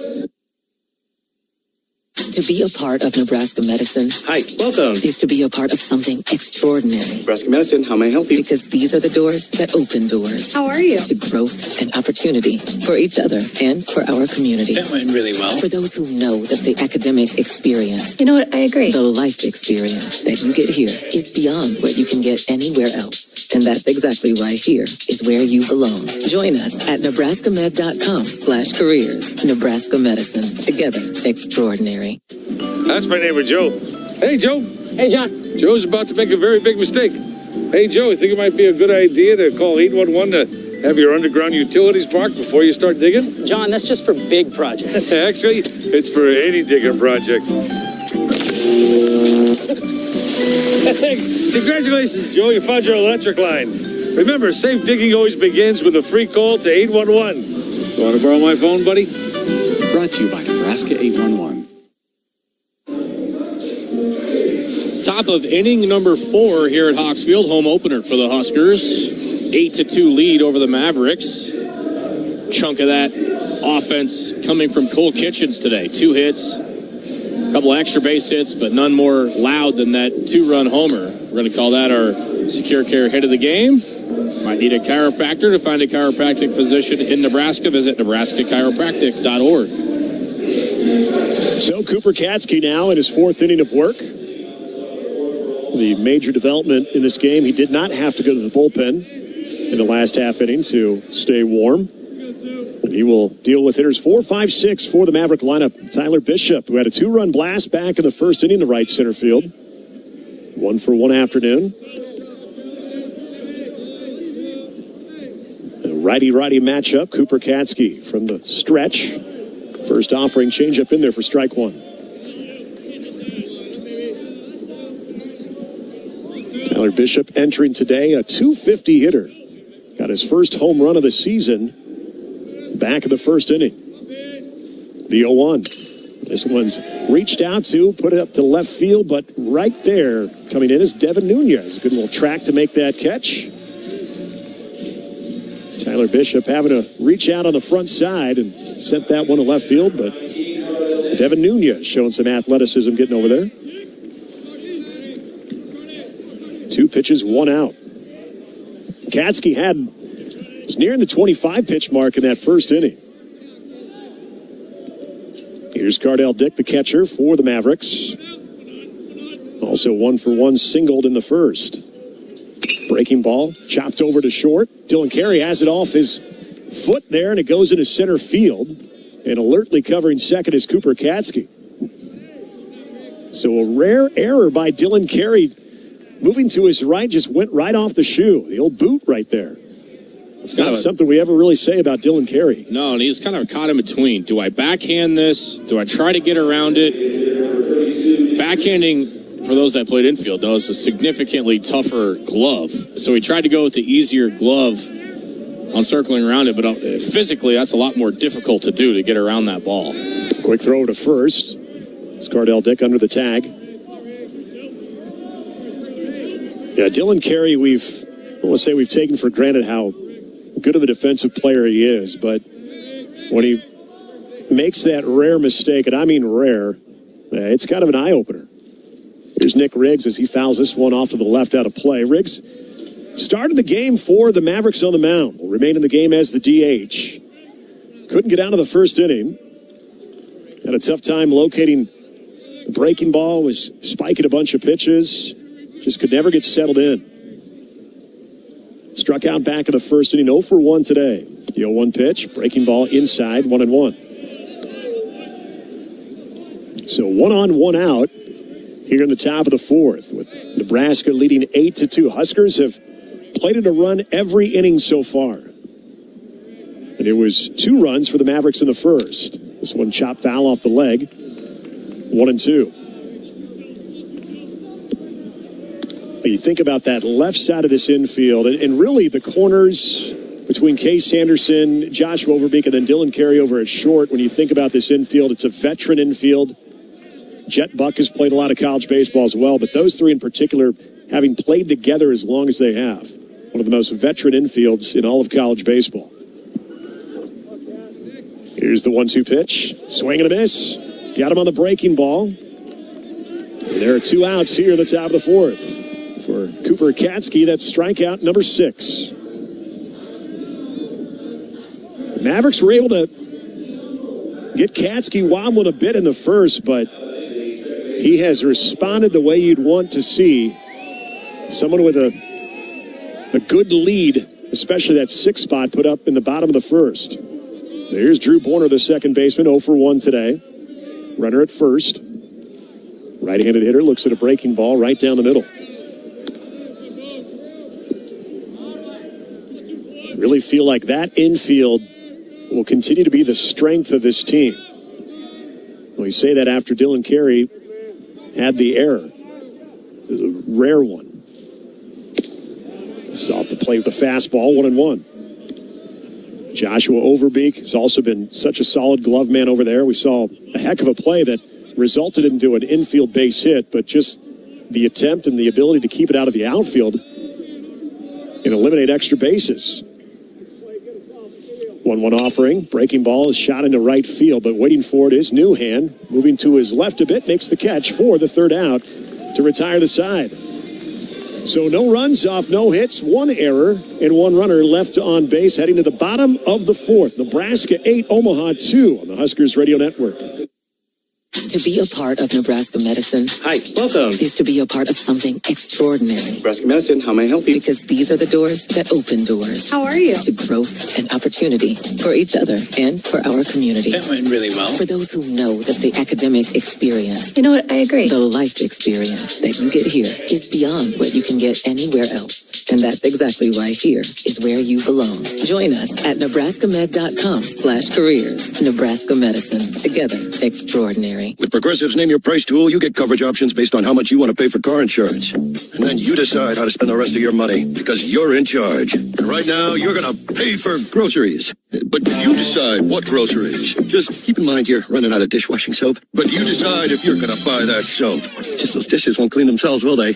To be a part of Nebraska medicine. Hi, welcome. Is to be a part of something extraordinary. Nebraska Medicine, how may I help you? Because these are the doors that open doors. How are you? To growth and opportunity for each other and for our community. That went really well. For those who know that the academic experience, You know what? I agree. the life experience that you get here is beyond what you can get anywhere else. And that's exactly why here is where you belong. Join us at nebraskamed.com/careers. Nebraska Medicine. Together, extraordinary. That's my neighbor, Joe. Hey, Joe. Hey, John. Joe's about to make a very big mistake. Hey, Joe, you think it might be a good idea to call 811 to have your underground utilities parked before you start digging? John, that's just for big projects. Actually, it's for any digging project. Hey, congratulations, Joe. You found your electric line. Remember, safe digging always begins with a free call to 811. You want to borrow my phone, buddy? Brought to you by Nebraska 811. Top of inning number 4 here at Hawks Field, home opener for the Huskers. 8-2 lead over the Mavericks. Chunk of that offense coming from Cole Kitchens today. 2 hits, a couple extra base hits, but none more loud than that 2-run homer. We're going to call that our Secure Care hit of the game. Might need a chiropractor. To find a chiropractic physician in Nebraska, visit nebraskachiropractic.org. So Cooper Katsky now in his 4th inning of work. The major development in this game, he did not have to go to the bullpen in the last half inning to stay warm. And he will deal with hitters 4, 5, 6 for the Maverick lineup. Tyler Bishop, who had a 2-run blast back in the first inning to right center field. 1-for-1 afternoon. A righty-righty matchup. Cooper Katsky from the stretch. First offering, changeup in there for strike 1. Tyler Bishop entering today, a .250 hitter. Got his first home run of the season back in the first inning. The 0-1. This one's reached out to, put it up to left field, but right there coming in is Devin Nunez. A good little track to make that catch. Tyler Bishop having to reach out on the front side and sent that one to left field, but Devin Nunez showing some athleticism getting over there. 2 pitches, 1 out. Katsky was nearing the 25-pitch mark in that first inning. Here's Cardell Dick, the catcher for the Mavericks. Also 1-for-1 singled in the first. Breaking ball, chopped over to short. Dylan Carey has it off his foot there, and it goes into center field. And alertly covering second is Cooper Katsky. So a rare error by Dylan Carey. Moving to his right, just went right off the shoe. The old boot right there. It's not something we ever really say about Dylan Carey. No, and he's kind of caught in between. Do I backhand this? Do I try to get around it? Backhanding, for those that played infield, know it's a significantly tougher glove. So he tried to go with the easier glove on circling around it, but physically that's a lot more difficult to do to get around that ball. Quick throw to first. It's Cardell Dick under the tag. Yeah, Dylan Carey, I want to say we've taken for granted how good of a defensive player he is, but when he makes that rare mistake, and I mean rare, it's kind of an eye-opener. Here's Nick Riggs as he fouls this one off to the left out of play. Riggs started the game for the Mavericks on the mound. Will remain in the game as the DH. Couldn't get out of the first inning. Had a tough time locating the breaking ball, was spiking a bunch of pitches. Just could never get settled in. Struck out back in the first inning, 0-for-1 today. The 0-1 pitch, breaking ball inside, 1-1. So 1-on, 1-out here in the top of the 4th, with Nebraska leading 8-2. Huskers have played it a run every inning so far. And it was 2 runs for the Mavericks in the first. This one chopped foul off the leg, 1-2. You think about that left side of this infield, and really the corners between Case Sanderson, Joshua Overbeek, and then Dylan Carey over at short. When you think about this infield, it's a veteran infield. Jet Buck has played a lot of college baseball as well, but those 3 in particular, having played together as long as they have, one of the most veteran infields in all of college baseball. Here's the 1-2 pitch. Swing and a miss. Got him on the breaking ball. And there are 2 outs here in the top of the 4th. For Cooper Katsky, that's strikeout number 6. The Mavericks were able to get Katsky wobbling a bit in the first, but he has responded the way you'd want to see someone with a good lead, especially that 6th spot put up in the bottom of the first. Here's Drew Borner, the second baseman, 0 for 1 today. Runner at first. Right-handed hitter looks at a breaking ball right down the middle. Really feel like that infield will continue to be the strength of this team. We say that after Dylan Carey had the error. It was a rare one. It's off the plate with the fastball, 1-1. Joshua Overbeek has also been such a solid glove man over there. We saw a heck of a play that resulted into an infield base hit, but just the attempt and the ability to keep it out of the outfield and eliminate extra bases. 1-1 offering. Breaking ball is shot into right field, but waiting for it is Newhan. Moving to his left a bit, makes the catch for the 3rd out to retire the side. So no runs off, no hits, 1 error, and 1 runner left on base heading to the bottom of the 4th. Nebraska 8, Omaha 2 on the Huskers Radio Network. To be a part of Nebraska medicine. Hi, welcome. Is to be a part of something extraordinary. Nebraska medicine, how may I help you? Because these are the doors that open doors. How are you? To growth and opportunity for each other and for our community. That went really well. For those who know that the academic experience. You know what? I agree. The life experience that you get here is beyond what you can get anywhere else. And that's exactly why here is where you belong. Join us at nebraskamed.com/careers. Nebraska Medicine. Together, extraordinary. With Progressive's Name Your Price tool, you get coverage options based on how much you want to pay for car insurance. And then you decide how to spend the rest of your money because you're in charge. And right now, you're going to pay for groceries. But you decide what groceries. Just keep in mind you're running out of dishwashing soap. But you decide if you're going to buy that soap. Just those dishes won't clean themselves, will they?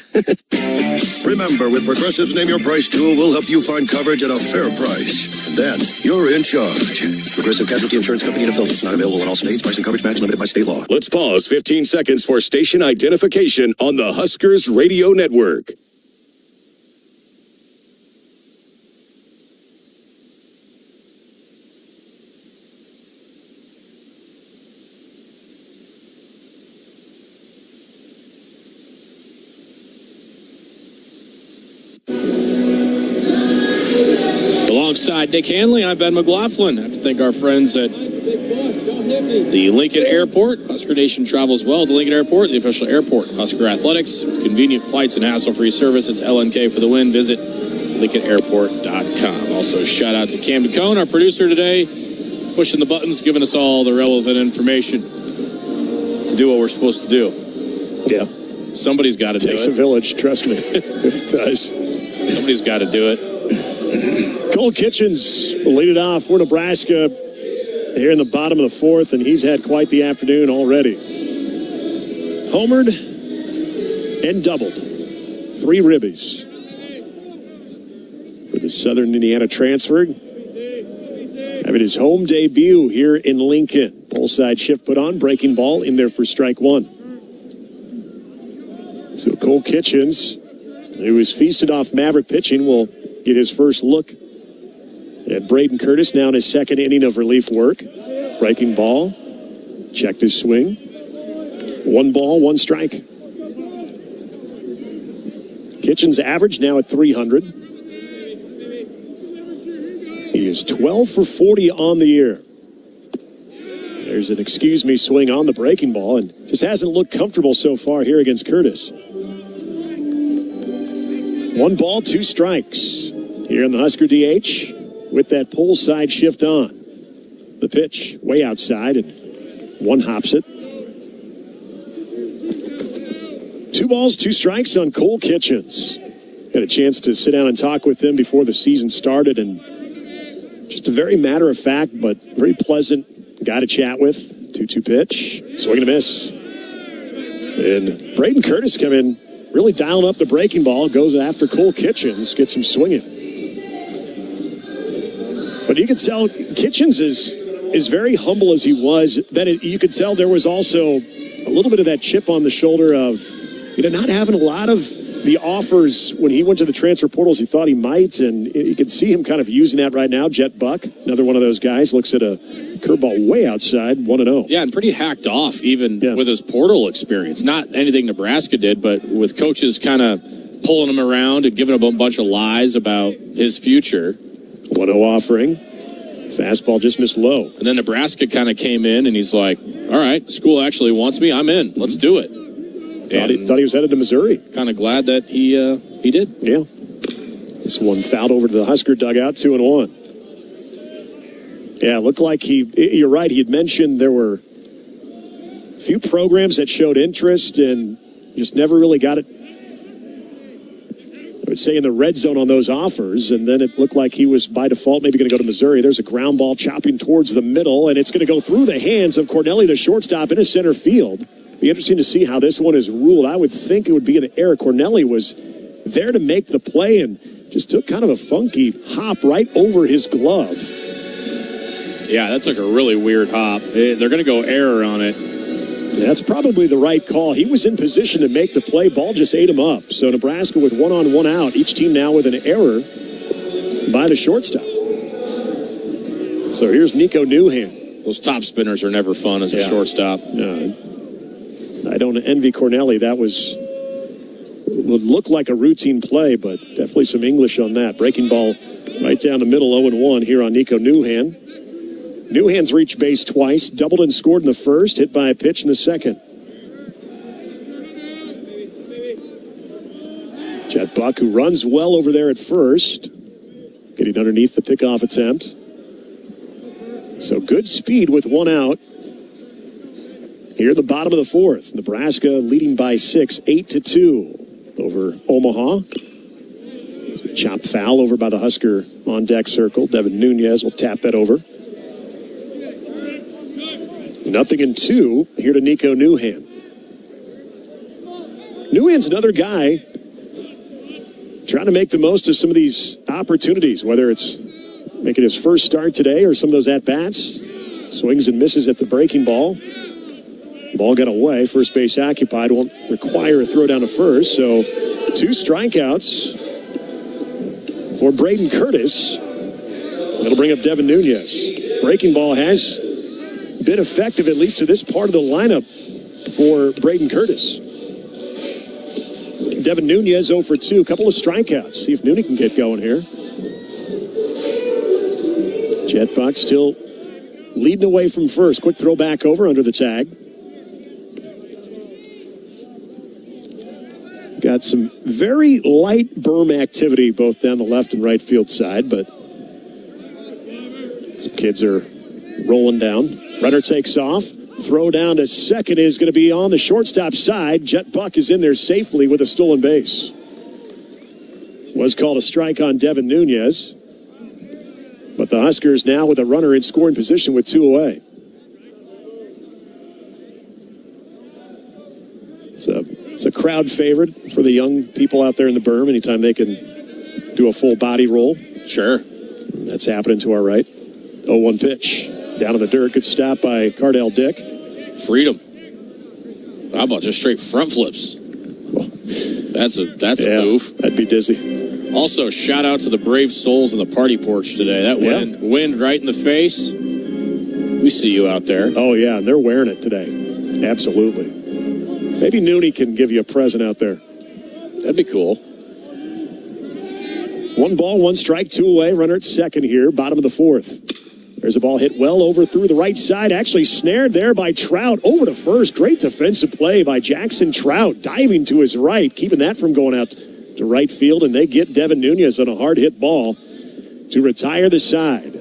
Remember, with Progressive's Name Your Price tool, we'll help you find coverage at a fair price. And then you're in charge. Progressive Casualty Insurance Company and affiliates. Not available in all states. Price and coverage match limited by state law. Let's pause 15 seconds for station identification on the Huskers Radio Network. Alongside Nick Hanley, I'm Ben McLaughlin. I have to thank our friends at the Lincoln Airport. Husker Nation travels well to Lincoln Airport, the official airport. Husker Athletics, with convenient flights and hassle-free service. It's LNK for the win. Visit LincolnAirport.com. Also, shout out to Cam DeCone, our producer today, pushing the buttons, giving us all the relevant information to do what we're supposed to do. Yeah. Somebody's got to do it. It takes a village, trust me. It does. Somebody's got to do it. Cole Kitchens will lead it off for Nebraska here in the bottom of the 4th, and he's had quite the afternoon already. Homered and doubled. 3 ribbies for the Southern Indiana transfer. Having his home debut here in Lincoln. Pole side shift put on, breaking ball in there for strike 1. So Cole Kitchens, who was feasted off Maverick pitching, will get his first look at Braden Curtis, now in his 2nd inning of relief work. Breaking ball. Checked his swing. 1 ball, 1 strike. Kitchens' average now at 300. He is 12 for 40 on the year. There's an excuse me swing on the breaking ball and just hasn't looked comfortable so far here against Curtis. 1 ball, 2 strikes. Here in the Husker DH with that pole side shift on. The pitch way outside and 1 hops it. 2 balls, 2 strikes on Cole Kitchens. Had a chance to sit down and talk with him before the season started, and just a very matter-of-fact but very pleasant guy to chat with. 2-2 pitch, swing and a miss. And Braden Curtis come in, really dialing up the breaking ball, goes after Cole Kitchens, gets him swinging. But you can tell Kitchens is as very humble as he was, Bennett, you could tell there was also a little bit of that chip on the shoulder of, not having a lot of the offers when he went to the transfer portals he thought he might, and you can see him kind of using that right now. Jet Buck, another one of those guys, looks at a curveball way outside, 1-0. Yeah, and pretty hacked off even with his portal experience. Not anything Nebraska did, but with coaches kind of pulling him around and giving him a bunch of lies about his future. 1-0 offering. Fastball just missed low. And then Nebraska kind of came in, and he's like, all right, school actually wants me. I'm in. Let's do it. Thought he was headed to Missouri. Kind of glad that he did. Yeah. This one fouled over to the Husker dugout, 2-1. Yeah, it looked like you're right, he had mentioned there were a few programs that showed interest and just never really got it, I would say, in the red zone on those offers, and then it looked like he was by default maybe going to go to Missouri. There's a ground ball chopping towards the middle, and it's going to go through the hands of Cornelli, the shortstop, in his center field. Be interesting to see how this one is ruled. I would think it would be an error. Cornelli was there to make the play and just took kind of a funky hop right over his glove. Yeah, that's like a really weird hop. They're going to go error on it. That's probably the right call. He was in position to make the play. Ball just ate him up. So Nebraska with 1 on, 1 out. Each team now with an error by the shortstop. So here's Nico Newhand. Those top spinners are never fun as a shortstop. No, I don't envy Cornelli. That would look like a routine play, but definitely some English on that. Breaking ball right down the middle, 0-1 here on Nico Newhand. Newhand's reached base twice, doubled and scored in the first, hit by a pitch in the second. Jet Buck, who runs well over there at first, getting underneath the pickoff attempt. So good speed with 1 out. Here at the bottom of the fourth, Nebraska leading by 6, 8-2 over Omaha. Chop foul over by the Husker on deck circle. Devin Nunez will tap that over. 0-2 here to Nico Newhand. Newhand's another guy trying to make the most of some of these opportunities, whether it's making his first start today or some of those at-bats. Swings and misses at the breaking ball. Ball got away. First base occupied. Won't require a throw down to first. So 2 strikeouts for Braden Curtis. That'll bring up Devin Nunez. Breaking ball has been effective, at least to this part of the lineup for Braden Curtis. Devin Nunez 0 for 2. A couple of strikeouts. See if Nooney can get going here. Jet Buck still leading away from first. Quick throw back over under the tag. Got some very light berm activity both down the left and right field side, but some kids are rolling down. Runner takes off. Throw down to second is going to be on the shortstop side. Jet Buck is in there safely with a stolen base. Was called a strike on Devin Nunez. But the Huskers now with a runner in scoring position with 2 away. It's a crowd favorite for the young people out there in the berm anytime they can do a full body roll. Sure. That's happening to our right. 0-1 pitch. Down in the dirt. Good stop by Cardell Dick. Freedom. How about just straight front flips? That's a move. That'd be dizzy. Also, shout out to the brave souls in the party porch today. That wind right in the face. We see you out there. Oh, yeah. And they're wearing it today. Absolutely. Maybe Nooney can give you a present out there. That'd be cool. 1 ball, 1 strike, 2 away. Runner at second here. Bottom of the fourth. There's a ball hit well over through the right side. Actually snared there by Trout over to first. Great defensive play by Jackson Trout. Diving to his right. Keeping that from going out to right field. And they get Devin Nunez on a hard hit ball to retire the side.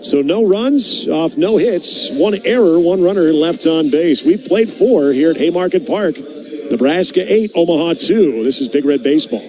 So no runs off no hits. 1 error, 1 runner left on base. We've played 4 here at Haymarket Park. Nebraska 8, Omaha 2. This is Big Red Baseball.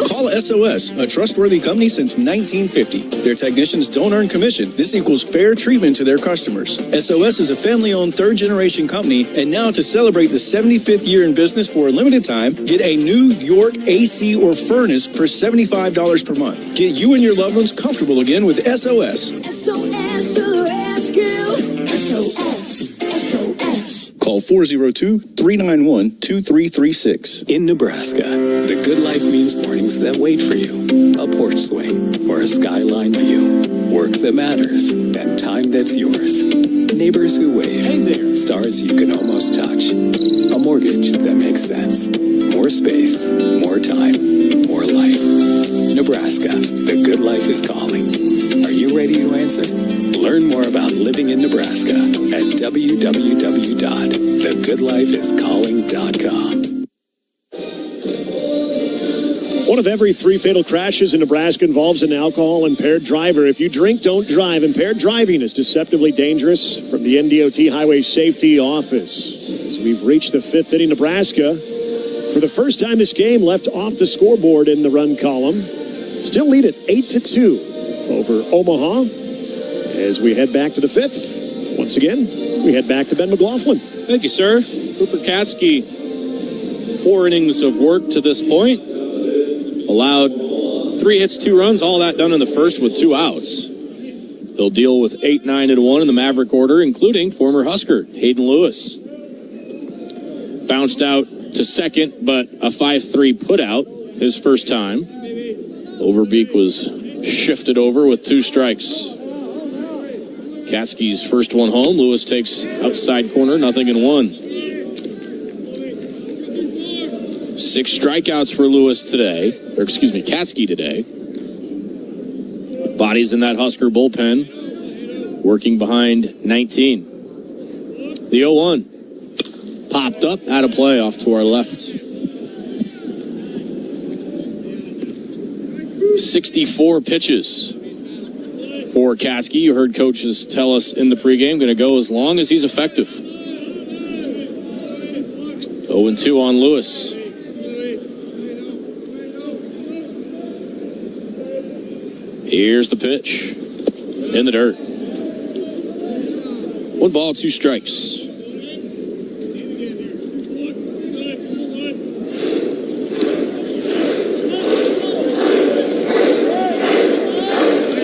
Call SOS, a trustworthy company since 1950. Their technicians don't earn commission. This equals fair treatment to their customers. SOS is a family-owned third-generation company, and now to celebrate the 75th year in business for a limited time, get a New York AC or furnace for $75 per month. Get you and your loved ones comfortable again with SOS. SOS to the rescue. SOS. SOS. Call 402-391-2336. In Nebraska, the good life means mornings that wait for you. A porch swing or a skyline view. Work that matters and time that's yours. Neighbors who wave. Hey there. Stars you can almost touch. A mortgage that makes sense. More space, more time, more life. Nebraska, the good life is calling. Are you ready to answer? Learn more about living in Nebraska at www.thegoodlifeiscalling.com. One of every 3 fatal crashes in Nebraska involves an alcohol-impaired driver. If you drink, don't drive. Impaired driving is deceptively dangerous. From the NDOT Highway Safety Office. As we've reached the 5th inning, Nebraska, for the first time this game, left off the scoreboard in the run column. Still lead at 8-2 over Omaha. As we head back to the 5th, once again, we head back to Ben McLaughlin. Thank you, sir. Cooper Katsky, 4 innings of work to this point. Allowed 3 hits, 2 runs, all that done in the first with 2 outs. He'll deal with 8, 9, and 1 in the Maverick order, including former Husker Hayden Lewis. Bounced out to second, but a 5-3 putout his first time. Overbeek was shifted over with 2 strikes. Katsky's first one home. Lewis takes outside corner, 0-1. 6 strikeouts for Lewis today, Katsky today. Bodies in that Husker bullpen, working behind 19. The 0-1 popped up, out of play off to our left. 64 pitches for Katsky. You heard coaches tell us in the pregame, going to go as long as he's effective. 0-2 on Lewis. Here's the pitch. In the dirt. 1 ball, 2 strikes.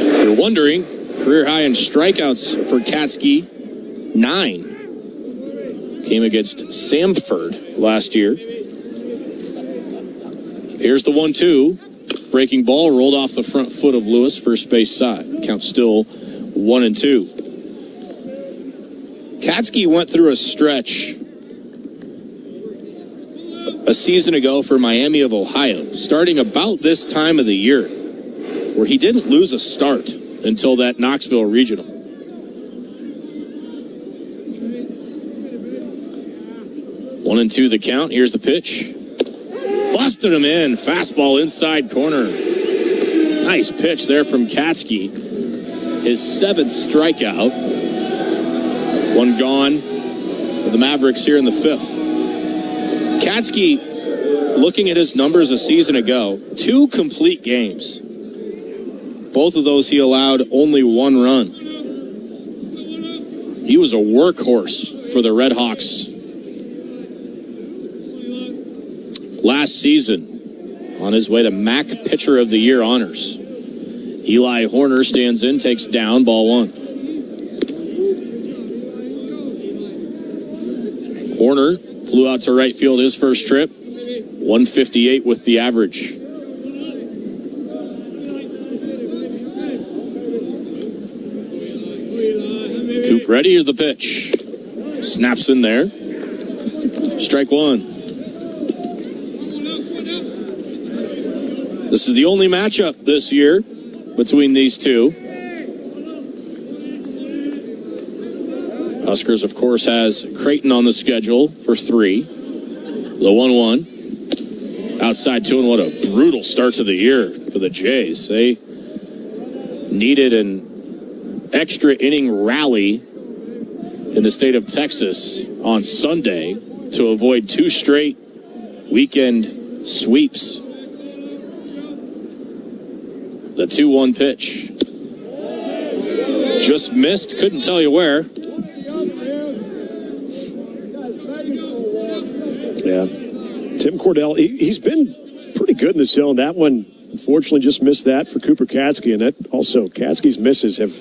If you're wondering, career high in strikeouts for Katsky, 9. Came against Samford last year. Here's the 1-2. Breaking ball rolled off the front foot of Lewis, first base side. Count still 1-2. Katsky went through a stretch a season ago for Miami of Ohio, starting about this time of the year, where he didn't lose a start until that Knoxville regional. One and two the count. Here's the pitch. Busted him in. Fastball inside corner. Nice pitch there from Katsky. His 7th strikeout. One gone for the Mavericks here in the 5th. Katsky, looking at his numbers a season ago, 2 complete games. Both of those he allowed only 1 run. He was a workhorse for the Red Hawks last season, on his way to MAC Pitcher of the Year honors. Eli Horner stands in, takes down, ball 1. Horner flew out to right field his first trip, 158 with the average. Coop ready to the pitch. Snaps in there. Strike 1. This is the only matchup this year between these two. Huskers, of course, has Creighton on the schedule for 3. The 1-1. Outside 2, and what a brutal start to the year for the Jays. They needed an extra inning rally in the state of Texas on Sunday to avoid 2 straight weekend sweeps. The 2-1 pitch. Just missed. Couldn't tell you where. Yeah. Tim Cordell, he's been pretty good in this zone. That one, unfortunately, just missed that for Cooper Katsky. And that also, Katsky's misses have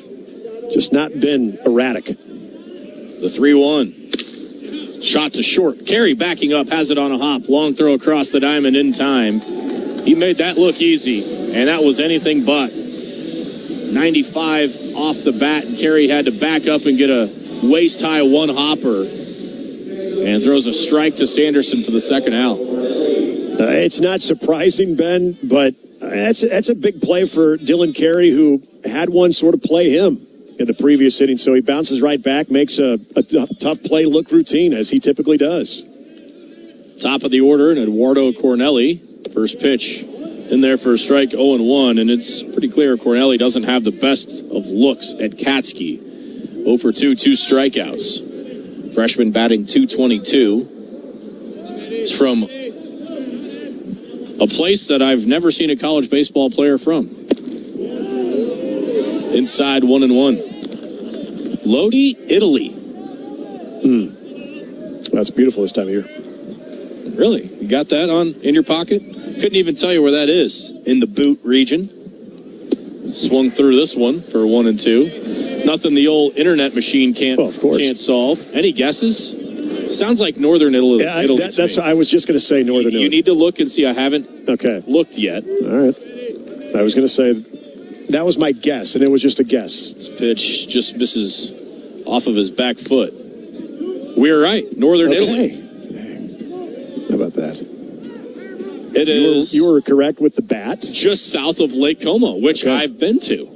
just not been erratic. The 3-1. Shot to short. Carey backing up, has it on a hop. Long throw across the diamond in time. He made that look easy, and that was anything but. 95 off the bat, and Carey had to back up and get a waist-high one-hopper. And throws a strike to Sanderson for the second out. It's not surprising, Ben, but that's a big play for Dylan Carey, who had one sort of play him in the previous inning. So he bounces right back, makes a tough play look routine, as he typically does. Top of the order, and Eduardo Cornelli. First pitch in there for a strike, 0-1. And it's pretty clear Cornelli doesn't have the best of looks at Katsky. 0 for 2, 2 strikeouts. Freshman batting .222. He's from a place that I've never seen a college baseball player from. Inside 1-1. Lodi, Italy. That's beautiful this time of year. Really? You got that in your pocket? Couldn't even tell you where that is. In the boot region. Swung through this one for 1-2. Nothing the old internet machine can't solve. Any guesses? Sounds like Northern Italy. Yeah, that's what I was just going to say. Northern Italy. You need to look and see. I haven't looked yet. All right. I was going to say that was my guess, and it was just a guess. This pitch just misses off of his back foot. We're right. Northern Italy. How about that? It is. You were correct with the bat. Just south of Lake Como, which I've been to.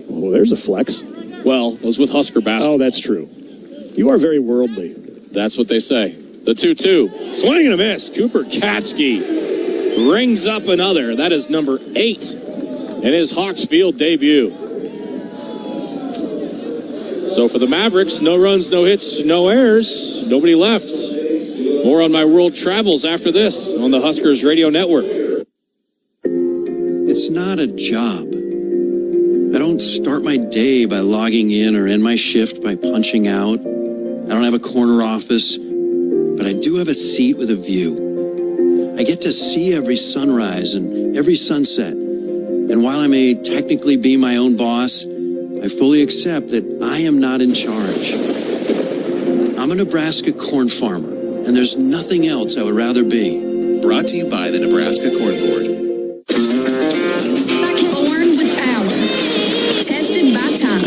Oh, there's a flex. Well, I was with Husker basketball. Oh, that's true. You are very worldly. That's what they say. The 2-2. Swing and a miss. Cooper Katsky rings up another. That is number 8 in his Hawks Field debut. So for the Mavericks, no runs, no hits, no errors. Nobody left. More on my world travels after this on the Huskers Radio Network. It's not a job. I don't start my day by logging in or end my shift by punching out. I don't have a corner office, but I do have a seat with a view. I get to see every sunrise and every sunset. And while I may technically be my own boss, I fully accept that I am not in charge. I'm a Nebraska corn farmer, and there's nothing else I would rather be. Brought to you by the Nebraska Corn Board. Born with power. Tested by time.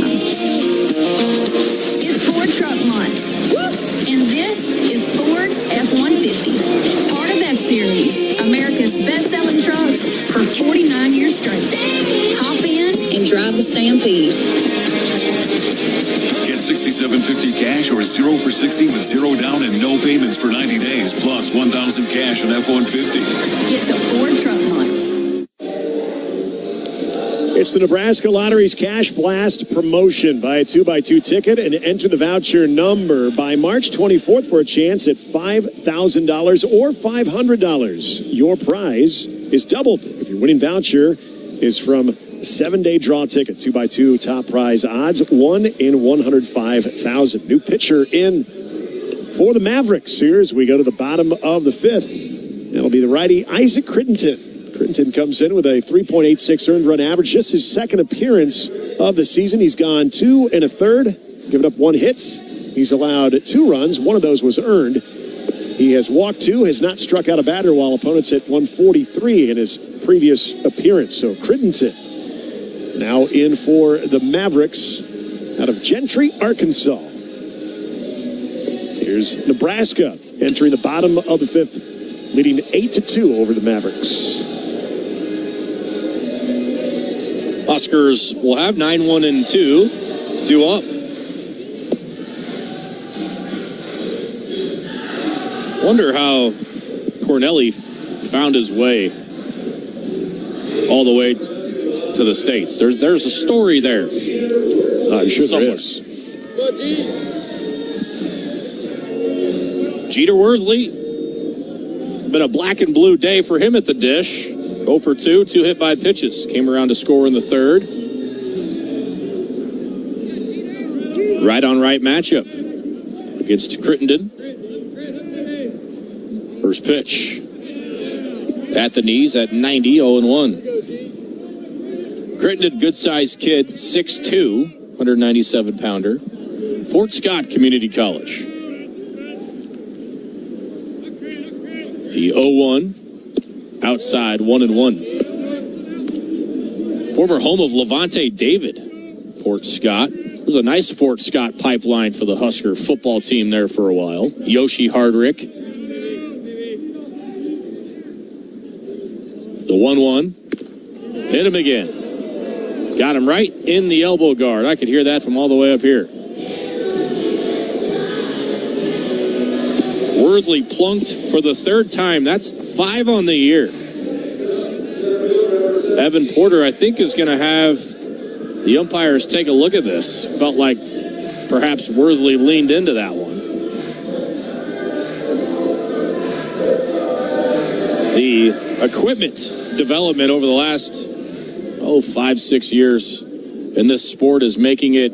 It's Ford Truck Month. And this is Ford F-150. Part of F-Series, America's best-selling trucks for 49 years straight. Hop in and drive the Stampede. Get $6,750 cash or 0 for 60 with 0 down and no payments for 90 days, plus $1,000 cash on F-150. Get to Ford Truck Month. It's the Nebraska Lottery's Cash Blast promotion. Buy a 2x2 ticket and enter the voucher number by March 24th for a chance at $5,000 or $500. Your prize is doubled if your winning voucher is from a 7-day draw ticket. 2x2 top prize odds, 1 in 105,000. New pitcher in for the Mavericks here as we go to the bottom of the 5th. That'll be the righty Isaac Crittenton. Crittenton comes in with a 3.86 earned run average, just his second appearance of the season. He's gone 2 1/3, given up 1 hit. He's allowed 2 runs. 1 of those was earned. He has walked 2, has not struck out a batter, while opponents hit 143 in his previous appearance. So Crittenton now in for the Mavericks out of Gentry, Arkansas. Here's Nebraska entering the bottom of the 5th, leading 8-2 over the Mavericks. Huskers will have 9-1-2 due up. Wonder how Cornelli found his way all the way to the States. There's a story there. I'm sure somewhere. There is. Jeter Worthley, been a black and blue day for him at the dish. 0 for 2, 2 hit by pitches. Came around to score in the third. Right on right matchup against Crittenden. First pitch at the knees at 90, 0-1. Crittenden, good-sized kid, 6'2", 197-pounder. Fort Scott Community College. The 0-1, outside, 1-1. Former home of Levante David, Fort Scott. It was a nice Fort Scott pipeline for the Husker football team there for a while. Yoshi Hardrick. The 1-1. Hit him again. Got him right in the elbow guard. I could hear that from all the way up here. Worthley plunked for the third time. That's 5 on the year. Evan Porter, I think, is going to have the umpires take a look at this. Felt like perhaps Worthley leaned into that one. The equipment development over the last 5-6 years in this sport is making it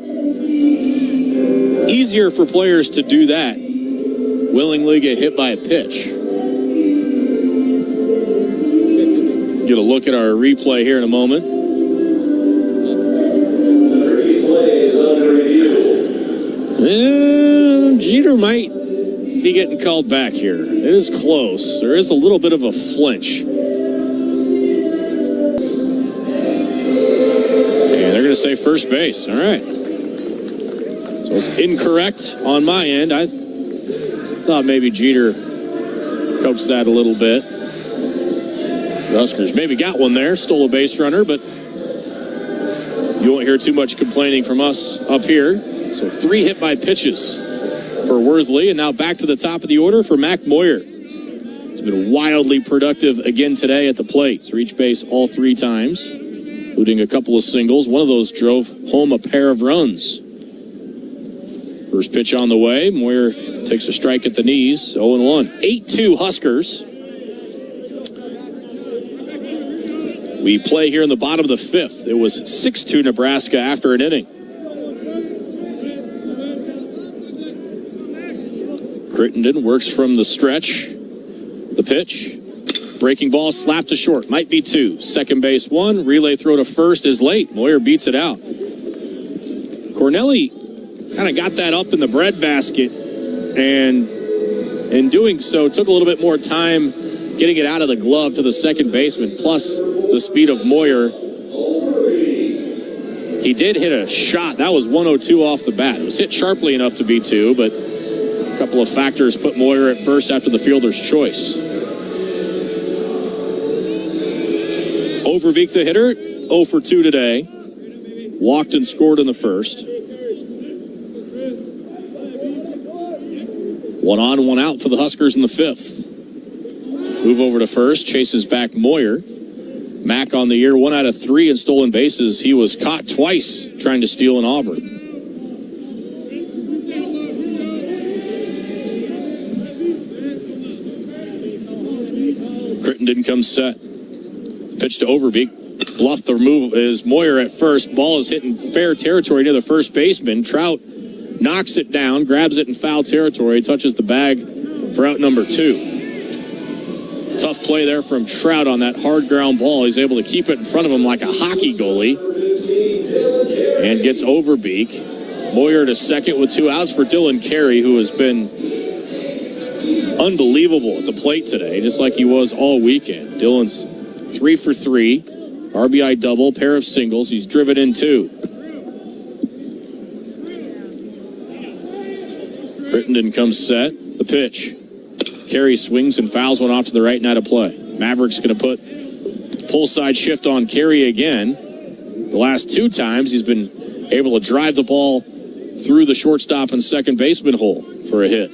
easier for players to do that, willingly get hit by a pitch. Get a look at our replay here in a moment. And Jeter might be getting called back here. It is close. There is a little bit of a flinch. They're going to say first base. All right. So it's incorrect on my end. I thought maybe Jeter coaxed that a little bit. The Huskers maybe got one there, stole a base runner, but you won't hear too much complaining from us up here. So 3 hit by pitches for Worthley, and now back to the top of the order for Mac Moyer. He's been wildly productive again today at the plate. He's reached base all 3 times, including a couple of singles. One of those drove home a pair of runs. First pitch on the way. Moyer takes a strike at the knees. 0-1. 8-2 Huskers. We play here in the bottom of the 5th. It was 6-2 Nebraska after an inning. Crittenden works from the stretch. The pitch. Breaking ball, slap to short. Might be 2. Second base 1. Relay throw to first is late. Moyer beats it out. Cornelli kind of got that up in the breadbasket, and in doing so, took a little bit more time getting it out of the glove to the second baseman, plus the speed of Moyer. He did hit a shot. That was 102 off the bat. It was hit sharply enough to be 2, but a couple of factors put Moyer at first after the fielder's choice. Overbeek, the hitter, 0 for 2 today. Walked and scored in the first. 1 on, 1 out for the Huskers in the 5th. Move over to first, chases back Moyer. Mack on the year, 1 out of 3 in stolen bases. He was caught twice trying to steal in Auburn. Crittenden comes set. Pitch to Overbeek. Bluffed the move is Moyer at first. Ball is hitting fair territory near the first baseman. Trout knocks it down, grabs it in foul territory, touches the bag for out number 2. Tough play there from Trout on that hard ground ball. He's able to keep it in front of him like a hockey goalie and gets Overbeek. Moyer to second with 2 outs for Dylan Carey, who has been unbelievable at the plate today, just like he was all weekend. Dylan's 3 for 3, RBI double, pair of singles. He's driven in 2. Crittenden comes set. The pitch. Carey swings and fouls one off to the right, and out of play. Mavericks going to put pull side shift on Carey again. The last 2 times he's been able to drive the ball through the shortstop and second baseman hole for a hit.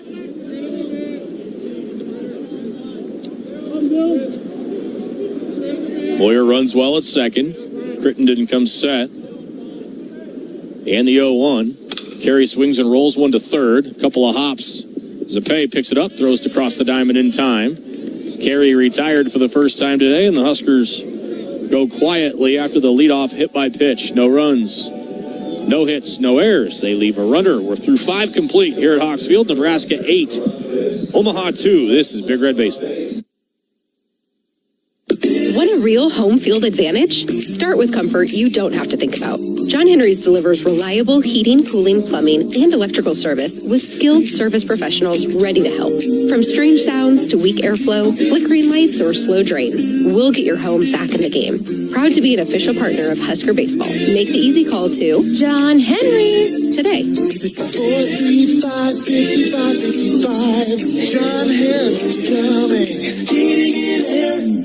Moyer runs well at second. Crittenden comes set. And the 0-1. Carey swings and rolls one to third. A couple of hops. Zapay picks it up, throws to cross the diamond in time. Carey retired for the first time today, and the Huskers go quietly after the leadoff hit by pitch. No runs, no hits, no errors. They leave a runner. We're through 5 complete here at Hawks Field. Nebraska 8, Omaha 2. This is Big Red Baseball. Want a real home field advantage? Start with comfort you don't have to think about. John Henry's delivers reliable heating, cooling, plumbing, and electrical service with skilled service professionals ready to help. From strange sounds to weak airflow, flickering lights, or slow drains, we'll get your home back in the game. Proud to be an official partner of Husker Baseball. Make the easy call to John Henry's today. 435-5555. John Henry's coming.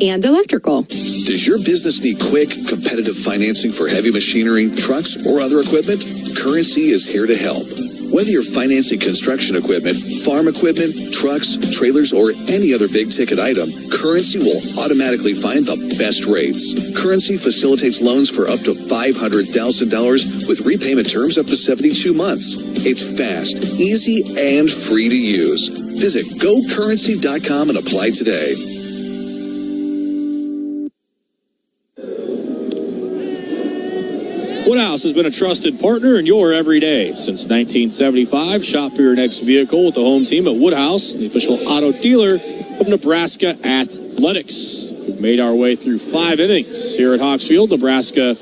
And electrical. Does your business need quick, competitive financing for heavy machinery, trucks, or other equipment? Currency is here to help. Whether you're financing construction equipment, farm equipment, trucks, trailers, or any other big-ticket item, Currency will automatically find the best rates. Currency facilitates loans for up to $500,000 with repayment terms up to 72 months. It's fast, easy, and free to use. Visit GoCurrency.com and apply today. Woodhouse has been a trusted partner in your everyday. Since 1975, shop for your next vehicle with the home team at Woodhouse, the official auto dealer of Nebraska Athletics. We've made our way through 5 innings here at Hawks Field. Nebraska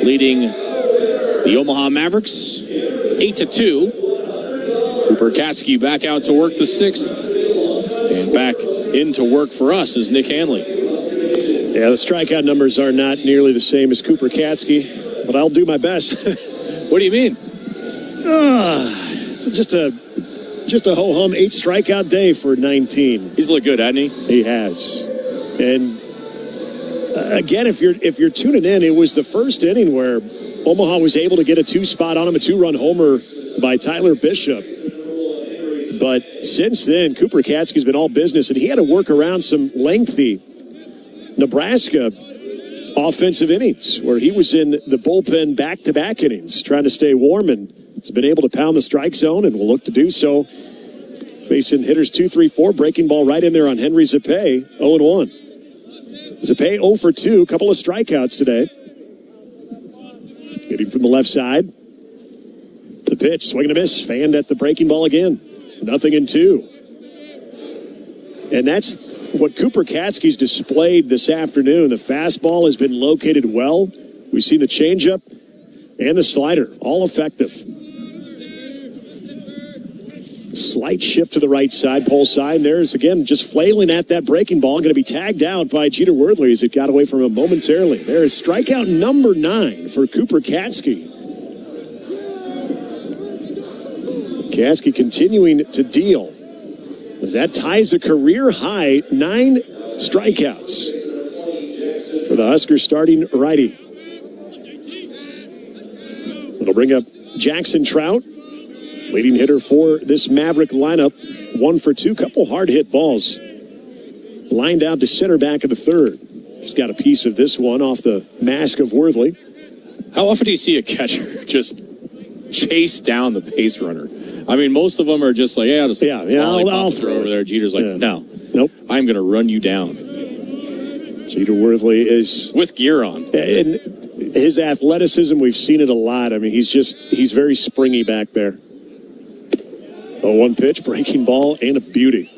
leading the Omaha Mavericks 8-2. Cooper Katsky back out to work the 6th. And back into work for us is Nick Hanley. Yeah, the strikeout numbers are not nearly the same as Cooper Katsky, but I'll do my best. What do you mean? It's just a ho-hum 8 strikeout day for 19. He's looked good, hasn't he? He has. And again, if you're tuning in, it was the first inning where Omaha was able to get a 2-spot on him, a 2-run homer by Tyler Bishop. But since then, Cooper Katsky's been all business, and he had to work around some lengthy Nebraska offensive innings where he was in the bullpen back-to-back innings trying to stay warm, and has been able to pound the strike zone and will look to do so. Facing hitters 2, 3, 4, breaking ball right in there on Henry Zappe, 0-1. Zappe 0 for 2, a couple of strikeouts today. Getting from the left side. The pitch, swing and a miss, fanned at the breaking ball again. 0-2. And that's what Cooper Katsky's displayed this afternoon. The fastball has been located well. We've seen the changeup and the slider, all effective. Slight shift to the right side, pole side. And there's, again, just flailing at that breaking ball. Going to be tagged out by Jeter Worthley as it got away from him momentarily. There is strikeout number 9 for Cooper Katsky. Katsky continuing to deal, as that ties a career-high 9 strikeouts for the Huskers starting righty. It'll bring up Jackson Trout, leading hitter for this Maverick lineup. 1 for 2, couple hard-hit balls. Lined out to center back of the 3rd. Just got a piece of this one off the mask of Worthley. How often do you see a catcher just chase down the base runner? I mean, most of them are just like, I'll throw over there. Jeter's like, no. Nope. I'm going to run you down. Jeter Worthley is... with gear on. And his athleticism, we've seen it a lot. I mean, he's very springy back there. 0-1 pitch, breaking ball, and a beauty.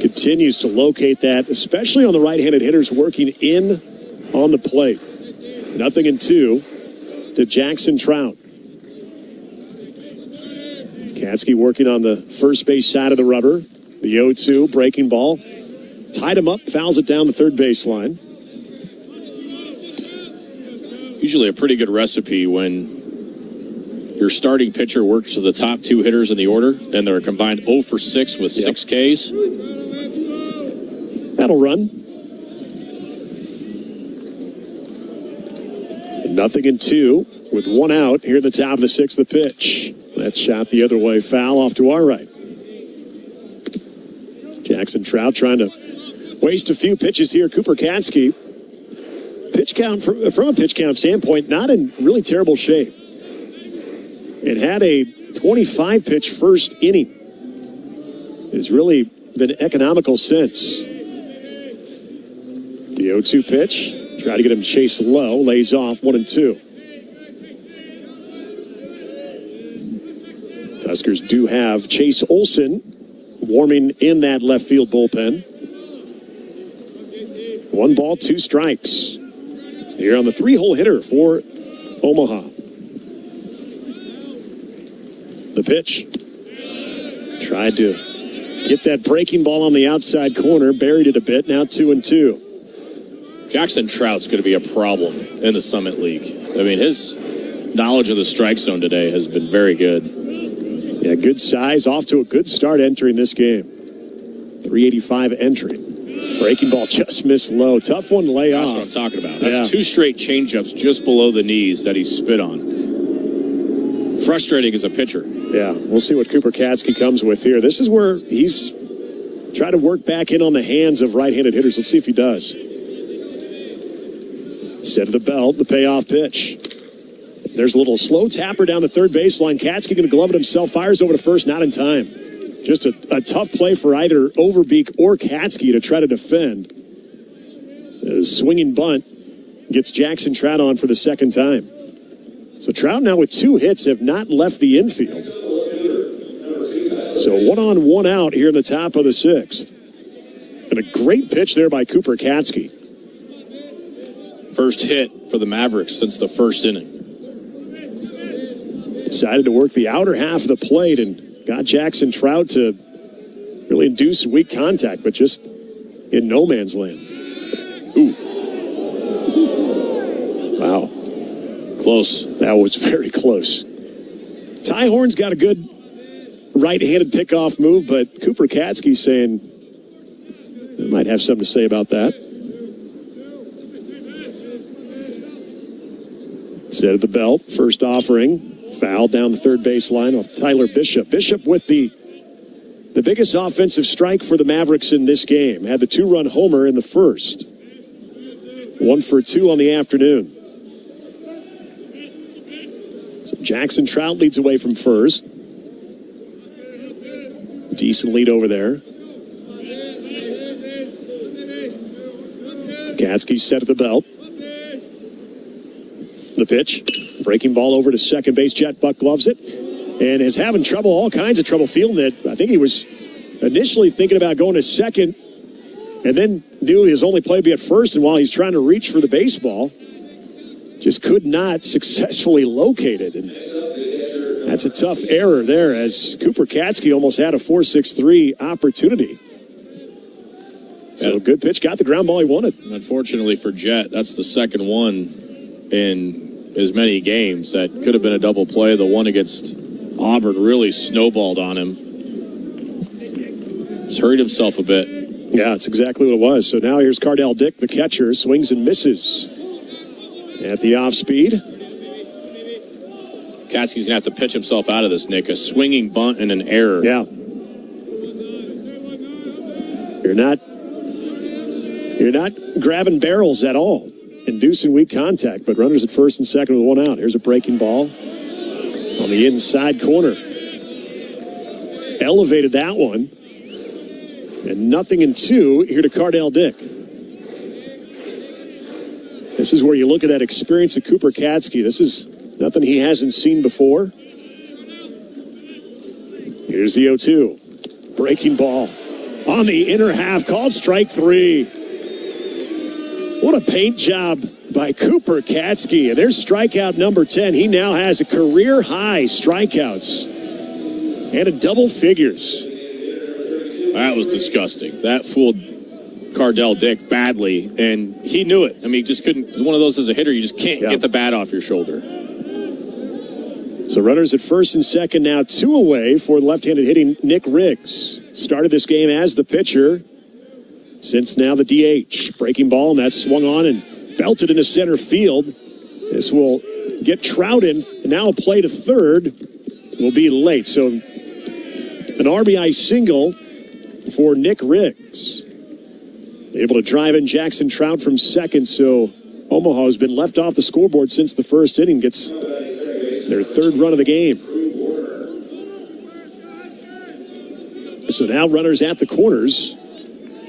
Continues to locate that, especially on the right-handed hitters working in on the plate. 0-2 to Jackson Trout. Katsky working on the first base side of the rubber. The 0-2, breaking ball. Tied him up, fouls it down the third baseline. Usually a pretty good recipe when your starting pitcher works with the top 2 hitters in the order, and they're combined 0 for 6 with 6 Ks. That'll run. 0-2 with 1 out here at the top of the 6th, the pitch. That shot the other way, foul off to our right. Jackson Trout trying to waste a few pitches here. Cooper Katsky, pitch count from a pitch count standpoint, not in really terrible shape. It had a 25-pitch first inning. Is really been economical since. The 0-2 pitch. Try to get him chased low. Lays off 1-2. Huskers do have Chase Olson warming in that left field bullpen. 1 ball, 2 strikes. Here on the 3-hole hitter for Omaha. The pitch. Tried to get that breaking ball on the outside corner. Buried it a bit. Now 2-2. Jackson Trout's going to be a problem in the Summit League. I mean, his knowledge of the strike zone today has been very good. Yeah, good size. Off to a good start entering this game. 385 entry. Breaking ball just missed low. Tough one to lay off. That's what I'm talking about. That's 2 straight changeups just below the knees that he spit on. Frustrating as a pitcher. Yeah, we'll see what Cooper Katsky comes with here. This is where he's trying to work back in on the hands of right-handed hitters. Let's see if he does. Set of the belt, the payoff pitch. There's a little slow tapper down the third baseline. Katsky going to glove it himself. Fires over to first, not in time. Just a tough play for either Overbeek or Katsky to try to defend. A swinging bunt gets Jackson Trout on for the second time. So Trout now with 2 hits have not left the infield. So 1 on, 1 out here in the top of the 6th. And a great pitch there by Cooper Katsky. First hit for the Mavericks since the first inning. Decided to work the outer half of the plate and got Jackson Trout to really induce weak contact, but just in no man's land. Ooh. Wow. Close. That was very close. Ty Horn's got a good right-handed pickoff move, but Cooper Katsky saying he might have something to say about that. Set of the belt, first offering. Foul down the third baseline off Tyler Bishop. Bishop with the biggest offensive strike for the Mavericks in this game. Had the 2-run homer in the first. 1 for 2 on the afternoon. So Jackson Trout leads away from first. Decent lead over there. Katsky set at the belt. The pitch. Breaking ball over to second base. Jet Buck gloves it. And is having trouble, all kinds of trouble fielding it. I think he was initially thinking about going to second and then knew his only play would be at first. And while he's trying to reach for the baseball, just could not successfully locate it. And that's a tough error there as Cooper Katsky almost had a 4-6-3 opportunity. So good pitch, got the ground ball he wanted. Unfortunately for Jet, that's the second one in as many games. That could have been a double play. The one against Auburn really snowballed on him. He's hurried himself a bit. Yeah, that's exactly what it was. So now here's Cardell Dick, the catcher, swings and misses at the off speed. Katsky's going to have to pitch himself out of this, Nick. A swinging bunt and an error. Yeah. You're not grabbing barrels at all. Inducing weak contact, but runners at first and second with 1 out. Here's a breaking ball on the inside corner. Elevated that one. And 0-2 here to Cardell Dick. This is where you look at that experience of Cooper Katsky. This is nothing he hasn't seen before. Here's the 0-2. Breaking ball on the inner half, called strike 3. What a paint job by Cooper Katsky. And there's strikeout number 10. He now has a career-high strikeouts and a double figures. That was disgusting. That fooled Cardell Dick badly, and he knew it. I mean, he just couldn't. One of those as a hitter, you just can't get the bat off your shoulder. So runners at first and second now, 2 away for left-handed hitting Nick Riggs. Started this game as the pitcher. Since now the DH. Breaking ball, and that's swung on and belted into center field. This will get Trout in. And now a play to third will be late. So an RBI single for Nick Riggs. Able to drive in Jackson Trout from second. So Omaha has been left off the scoreboard since the first inning. Gets their 3rd run of the game. So now runners at the corners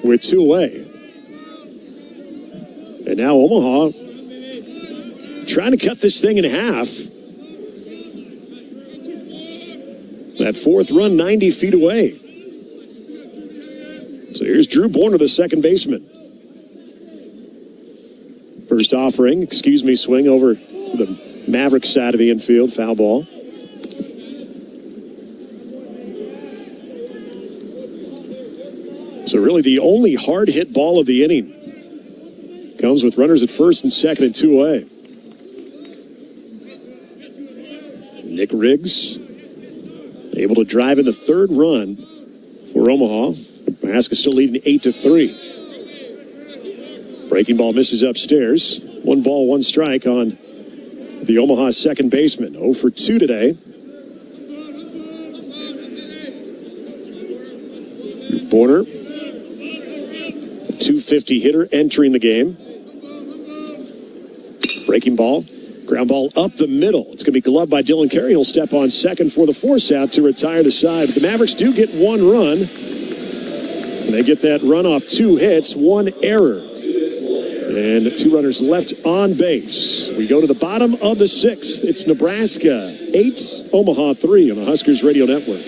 with 2 away. And now Omaha trying to cut this thing in half. That 4th run 90 feet away. So here's Drew Borner, the second baseman. First offering, swing over to the Mavericks side of the infield, foul ball. So really the only hard hit ball of the inning comes with runners at first and second and 2 away. Nick Riggs able to drive in the 3rd run for Omaha. Nebraska still leading 8-3. Breaking ball misses upstairs. 1 ball, 1 strike on the Omaha second baseman. 0 for 2 today. Borner, a 250 hitter entering the game. Breaking ball. Ground ball up the middle. It's going to be gloved by Dylan Carey. He'll step on second for the force out to retire the side. But the Mavericks do get 1 run. And they get that run off 2 hits, 1 error. And 2 runners left on base. We go to the bottom of the 6th. It's Nebraska 8, Omaha 3 on the Huskers Radio Network.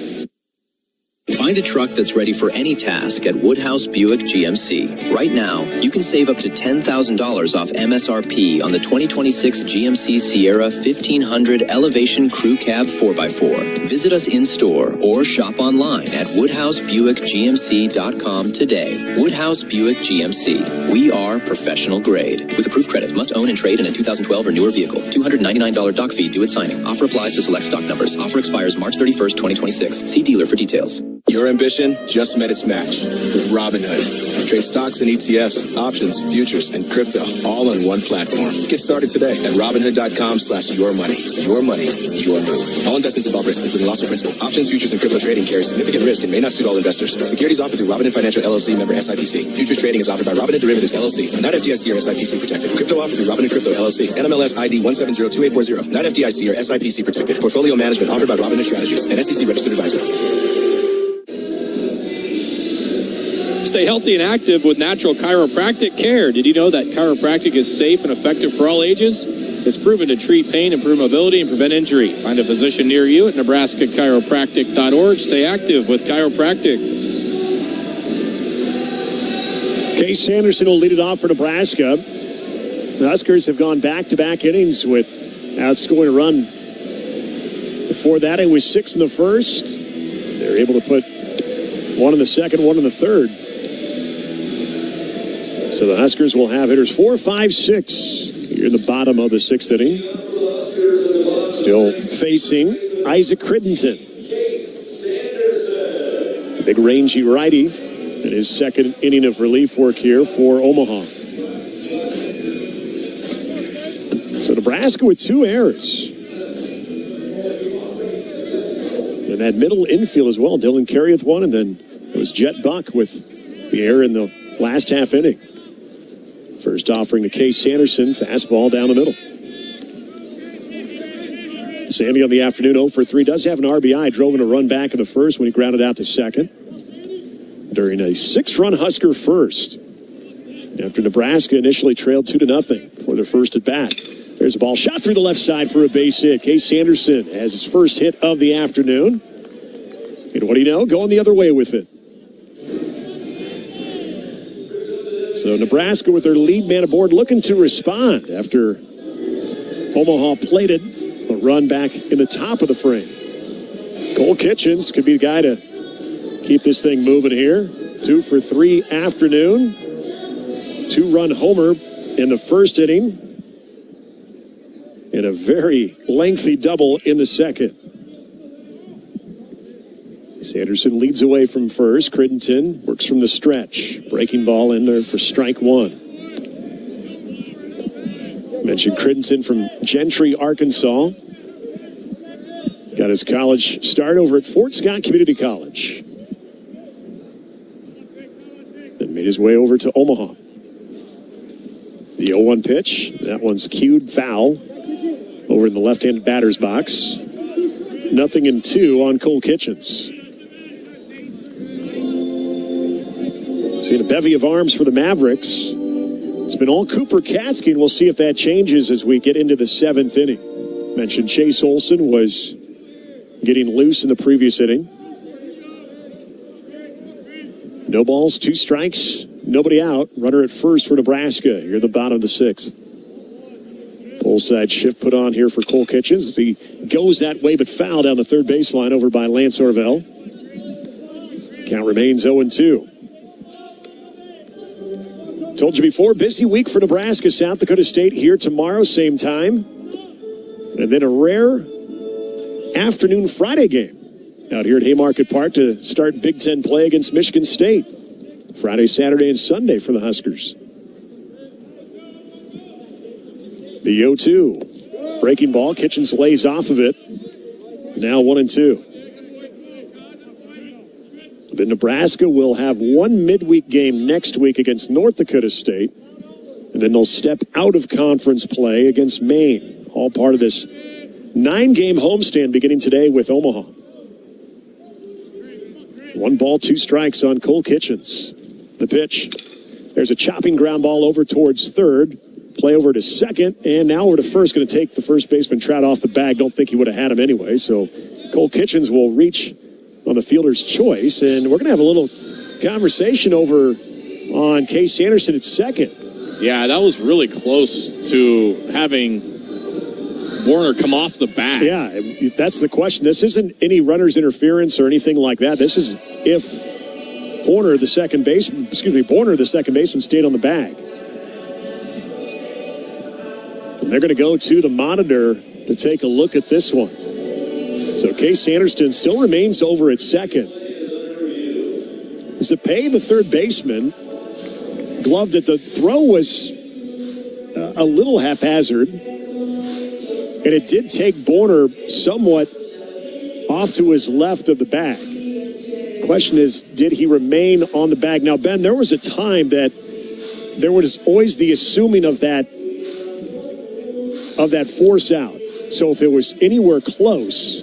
Find a truck that's ready for any task at Woodhouse Buick GMC. Right now, you can save up to $10,000 off MSRP on the 2026 GMC Sierra 1500 Elevation Crew Cab 4x4. Visit us in-store or shop online at WoodhouseBuickGMC.com today. Woodhouse Buick GMC. We are professional grade. With approved credit, must own and trade in a 2012 or newer vehicle. $299 doc fee due at signing. Offer applies to select stock numbers. Offer expires March 31st, 2026. See dealer for details. Your ambition just met its match with Robinhood. Trade stocks and ETFs, options, futures, and crypto all on one platform. Get started today at Robinhood.com/yourmoney. Your money, your move. All investments involve risk, including loss of principal. Options, futures, and crypto trading carry significant risk and may not suit all investors. Securities offered through Robinhood Financial LLC, member SIPC. Futures trading is offered by Robinhood Derivatives LLC, not FDIC or SIPC protected. Crypto offered through Robinhood Crypto LLC, NMLS ID 1702840, not FDIC or SIPC protected. Portfolio management offered by Robinhood Strategies, an SEC registered advisor. Stay healthy and active with natural chiropractic care. Did you know that chiropractic is safe and effective for all ages? It's proven to treat pain, improve mobility, and prevent injury. Find a physician near you at nebraskachiropractic.org. Stay active with chiropractic. Case Sanderson will lead it off for Nebraska. The Huskers have gone back-to-back innings with outscoring a run. Before that, it was 6 in the first. They're able to put 1 in the second, 1 in the third. So the Huskers will have hitters 4, 5, 6 here in the bottom of the 6th inning. Still facing Isaac Crittenden. Big rangy righty in his second inning of relief work here for Omaha. So Nebraska with 2 errors. And that middle infield as well. Dylan Carey with 1, and then it was Jet Buck with the error in the last half inning. First offering to Case Sanderson, fastball down the middle. Sammy on the afternoon 0 for 3, does have an RBI, drove in a run back in the first when he grounded out to second. During a 6-run Husker first. After Nebraska initially trailed 2-0 for their first at bat. There's a ball shot through the left side for a base hit. Case Sanderson has his first hit of the afternoon. And what do you know? Going the other way with it. So Nebraska with their lead man aboard looking to respond after Omaha plated a run back in the top of the frame. Cole Kitchens could be the guy to keep this thing moving here. 2 for 3 afternoon. 2-run homer in the first inning. And a very lengthy double in the second. Sanderson leads away from first. Crittenden works from the stretch. Breaking ball in there for strike 1. Mentioned Crittenden from Gentry, Arkansas. Got his college start over at Fort Scott Community College. Then made his way over to Omaha. The 0-1 pitch. That one's cued foul over in the left-handed batter's box. 0-2 on Cole Kitchens. Seeing a bevy of arms for the Mavericks. It's been all Cooper Katsky, and we'll see if that changes as we get into the 7th inning. Mentioned Chase Olsen was getting loose in the previous inning. No balls, 2 strikes, nobody out. Runner at first for Nebraska here at the bottom of the 6th. Full side shift put on here for Cole Kitchens as he goes that way but foul down the third baseline over by Lance Orvell. Count remains 0-2. Told you before, busy week for Nebraska. South Dakota State here tomorrow, same time. And then a rare afternoon Friday game out here at Haymarket Park to start Big Ten play against Michigan State. Friday, Saturday, and Sunday for the Huskers. The 0-2. Breaking ball. Kitchens lays off of it. Now 1-2. The Nebraska will have one midweek game next week against North Dakota State. And then they'll step out of conference play against Maine. All part of this 9-game homestand beginning today with Omaha. 1 ball, 2 strikes on Cole Kitchens. The pitch. There's a chopping ground ball over towards third. Play over to second. And now over to first. Going to take the first baseman Trout off the bag. Don't think he would have had him anyway. So Cole Kitchens will reach on the fielder's choice. And we're going to have a little conversation over on Case Anderson at second. Yeah, that was really close to having Warner come off the bat. Yeah, that's the question. This isn't any runner's interference or anything like that. This is if Borner, the second baseman, stayed on the bag. And they're going to go to the monitor to take a look at this one. So Case Anderson still remains over at second. Zapay, the third baseman, gloved it. The throw was a little haphazard. And it did take Borner somewhat off to his left of the bag. Question is, did he remain on the bag? Now, Ben, there was a time that there was always the assuming of that force out. So if it was anywhere close,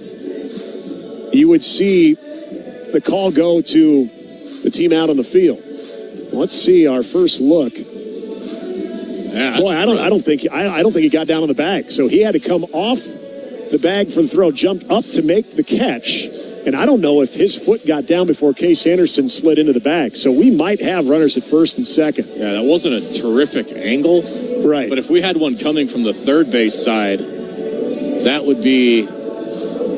you would see the call go to the team out on the field. Let's see our first look. Yeah, boy, I don't think he got down on the bag. So he had to come off the bag for the throw, jumped up to make the catch, and I don't know if his foot got down before Case Anderson slid into the bag. So we might have runners at first and second. Yeah, that wasn't a terrific angle, right? But if we had one coming from the third base side, that would be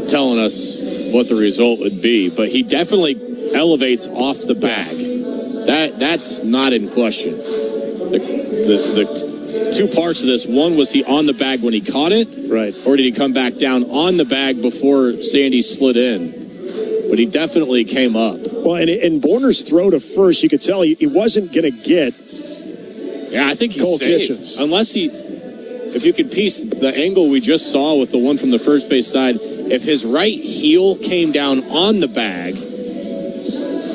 telling us what the result would be. But he definitely elevates off the bag. That's not in question. The 2 parts of this. One, was he on the bag when he caught it? Right. Or did he come back down on the bag before Sandy slid in? But he definitely came up. Well, and Borner's throw to first, you could tell he wasn't going to get. Yeah, I think he's Cole safe. Kitchens. Unless if you can piece the angle we just saw with the one from the first base side, if his right heel came down on the bag,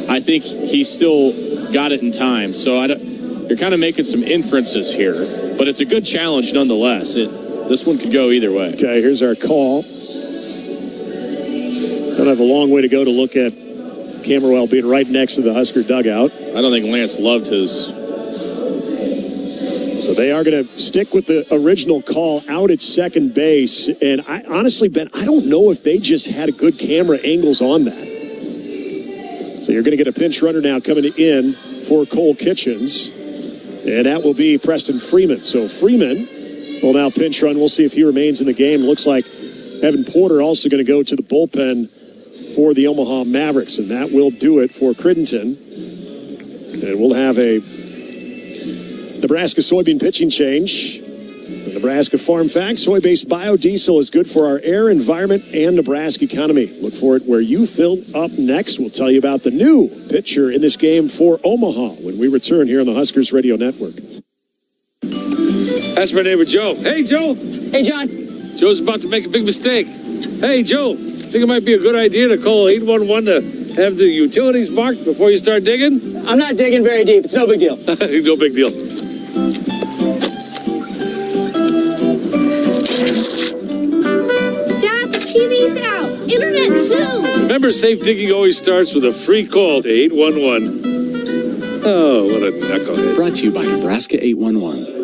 I think he still got it in time. So you're kind of making some inferences here, but it's a good challenge nonetheless. This one could go either way. Okay, here's our call. Don't have a long way to go to look at Camberwell being right next to the Husker dugout. I don't think Lance loved his. So they are going to stick with the original call out at second base. And I honestly, Ben, I don't know if they just had good camera angles on that. So you're going to get a pinch runner now coming in for Cole Kitchens. And that will be Preston Freeman. So Freeman will now pinch run. We'll see if he remains in the game. Looks like Evan Porter also going to go to the bullpen for the Omaha Mavericks. And that will do it for Crittenton. And we'll have a Nebraska soybean pitching change. The Nebraska Farm Facts, soy-based biodiesel is good for our air, environment, and Nebraska economy. Look for it where you fill up next. We'll tell you about the new pitcher in this game for Omaha when we return here on the Huskers Radio Network. That's my neighbor, Joe. Hey, Joe. Hey, John. Joe's about to make a big mistake. Hey, Joe, think it might be a good idea to call 811 to have the utilities marked before you start digging? I'm not digging very deep. It's no big deal. No big deal. Dad, the TV's out. Internet, too. Remember, safe digging always starts with a free call to 811. Oh, what a knucklehead. Brought to you by Nebraska 811.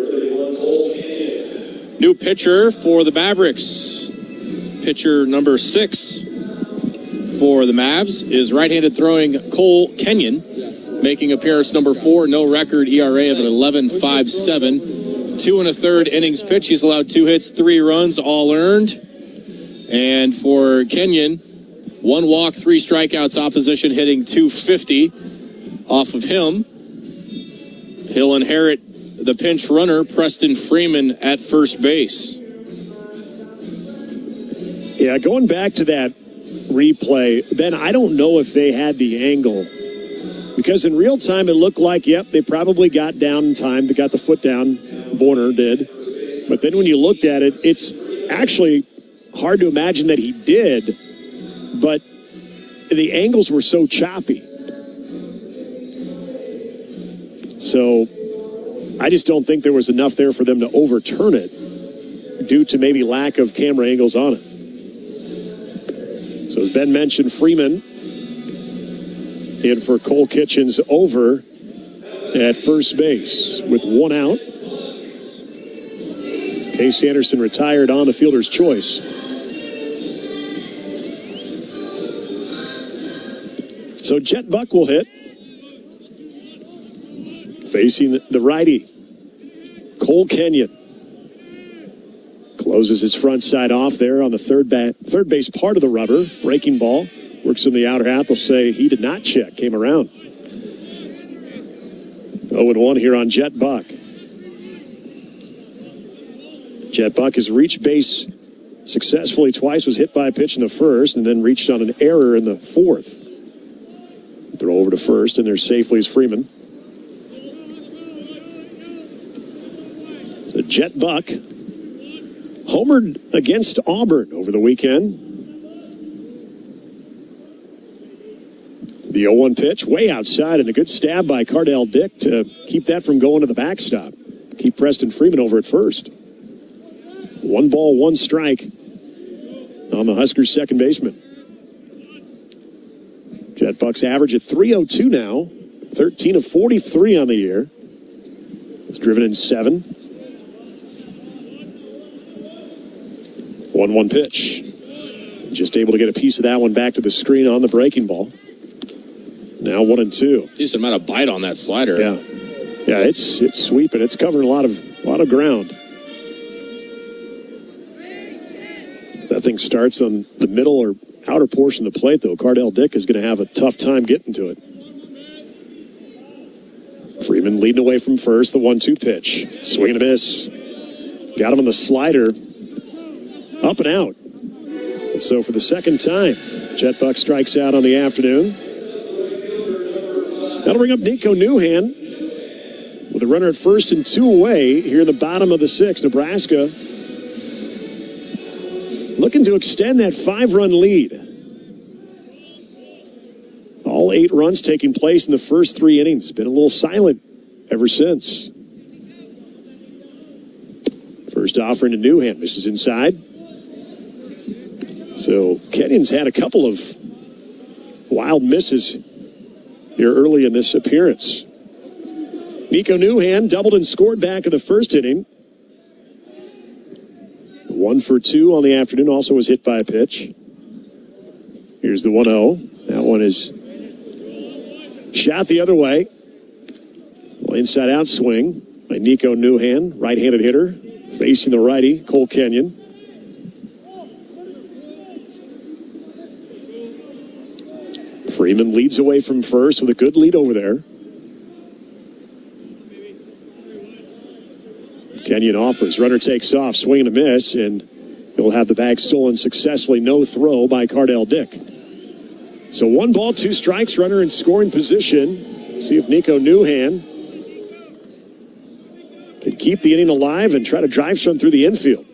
New pitcher for the Mavericks. Pitcher number 6 for the Mavs is right-handed throwing Cole Kenyon, making appearance number 4. No record ERA of an 11.57. 2 1/3 innings pitch. He's allowed 2 hits, 3 runs, all earned. And for Kenyon, 1 walk, 3 strikeouts, opposition hitting .250 off of him. He'll inherit the pinch runner, Preston Freeman, at first base. Yeah, going back to that replay, Ben, I don't know if they had the angle. Because in real time, it looked like, yep, they probably got down in time. They got the foot down. Borner did. But then when you looked at it, it's actually hard to imagine that he did. But the angles were so choppy. So I just don't think there was enough there for them to overturn it due to maybe lack of camera angles on it. So as Ben mentioned, Freeman in for Cole Kitchens over at first base with 1 out. Case Anderson retired on the fielder's choice. So Jet Buck will hit. Facing the righty, Cole Kenyon. Closes his front side off there on the third base part of the rubber. Breaking ball. Works in the outer half. They'll say he did not check. Came around. 0-1 here on Jet Buck. Jet Buck has reached base successfully twice. Was hit by a pitch in the first and then reached on an error in the fourth. Throw over to first, and there safely is Freeman. So Jet Buck homered against Auburn over the weekend. The 0-1 pitch, way outside, and a good stab by Cardell Dick to keep that from going to the backstop. Keep Preston Freeman over at first. 1 ball, 1 strike on the Huskers' second baseman. Jet Buck's average at .302 now, 13 of 43 on the year. He's driven in 7. 1-1 pitch. Just able to get a piece of that one back to the screen on the breaking ball. Now 1-2. Decent amount of bite on that slider. Yeah, it's sweeping. It's covering a lot of ground. That thing starts on the middle or outer portion of the plate, though. Cardell Dick is going to have a tough time getting to it. Freeman leading away from first. The 1-2 pitch. Swing and a miss. Got him on the slider. Up and out. And so for the second time, Jet Buck strikes out on the afternoon. That'll bring up Nico Newhand with a runner at first and 2 away here in the bottom of the 6th. Nebraska looking to extend that 5-run lead. All 8 runs taking place in the first 3 innings. Been a little silent ever since. First offering to Newhand. Misses inside. So Kenyon's had a couple of wild misses here early in this appearance. Nico Newhand doubled and scored back in the first inning. 1 for 2 on the afternoon. Also was hit by a pitch. Here's the 1-0. That one is shot the other way. Well, inside out swing by Nico Newhand, right-handed hitter, facing the righty, Cole Kenyon. Freeman leads away from first with a good lead over there. Kenyon offers. Runner takes off, swing and a miss, and he'll have the bag stolen successfully. No throw by Cardell Dick. So 1 ball, 2 strikes, runner in scoring position. See if Nico Newhand can keep the inning alive and try to drive some through the infield.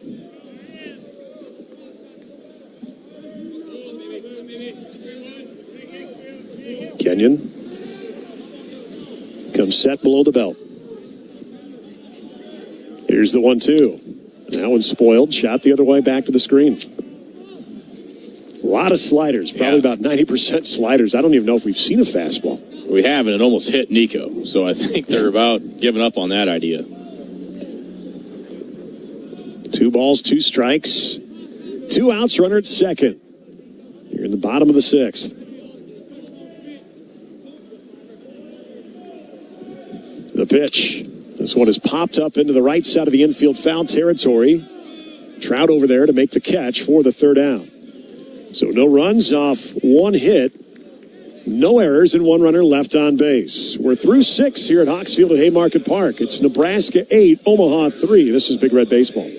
Kenyon comes set below the belt. Here's the 1-2. That one's spoiled. Shot the other way back to the screen. A lot of sliders. Probably about 90% sliders. I don't even know if we've seen a fastball. We have, and it almost hit Nico. So I think they're about giving up on that idea. 2 balls, 2 strikes, 2 outs, runner at second. You're in the bottom of the 6th. The pitch. This one is popped up into the right side of the infield foul territory. Trout over there to make the catch for the 3rd out. So no runs off 1 hit. No errors and 1 runner left on base. We're through 6 here at Hawks Field at Haymarket Park. It's Nebraska 8, Omaha 3. This is Big Red Baseball.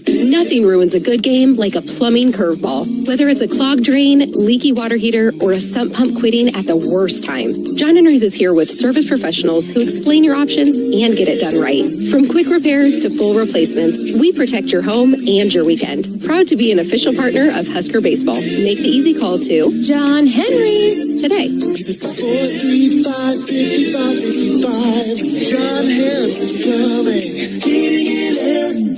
Nothing ruins a good game like a plumbing curveball. Whether it's a clogged drain, leaky water heater, or a sump pump quitting at the worst time, John Henry's is here with service professionals who explain your options and get it done right. From quick repairs to full replacements, we protect your home and your weekend. Proud to be an official partner of Husker Baseball. Make the easy call to John Henry's today. 435-5555. John Henry's Plumbing.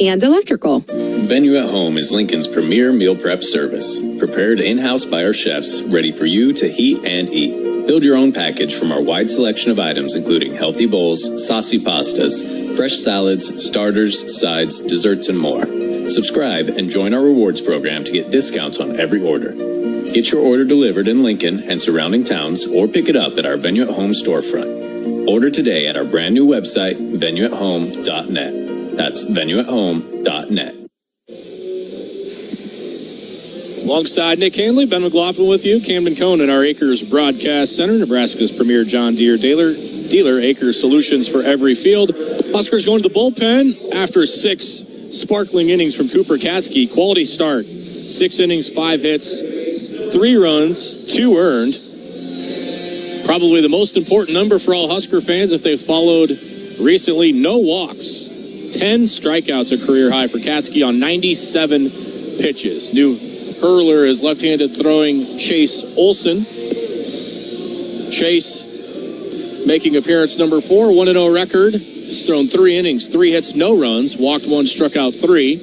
And electrical. Venue at Home is Lincoln's premier meal prep service. Prepared in-house by our chefs, ready for you to heat and eat. Build your own package from our wide selection of items, including healthy bowls, saucy pastas, fresh salads, starters, sides, desserts, and more. Subscribe and join our rewards program to get discounts on every order. Get your order delivered in Lincoln and surrounding towns, or pick it up at our Venue at Home storefront. Order today at our brand new website, venueathome.net. That's venueathome.net. Alongside Nick Hanley, Ben McLaughlin with you. Camden Cohn in our Acres Broadcast Center, Nebraska's premier John Deere dealer, Acres Solutions for every field. Huskers going to the bullpen after 6 sparkling innings from Cooper Katsky. Quality start. 6 innings, 5 hits, 3 runs, 2 earned. Probably the most important number for all Husker fans if they've followed recently. No walks. 10 strikeouts, a career high for Katsky on 97 pitches. New hurler is left-handed throwing Chase Olson. Chase making appearance number 4, 1-0 record. He's thrown 3 innings, 3 hits, no runs, walked 1, struck out 3.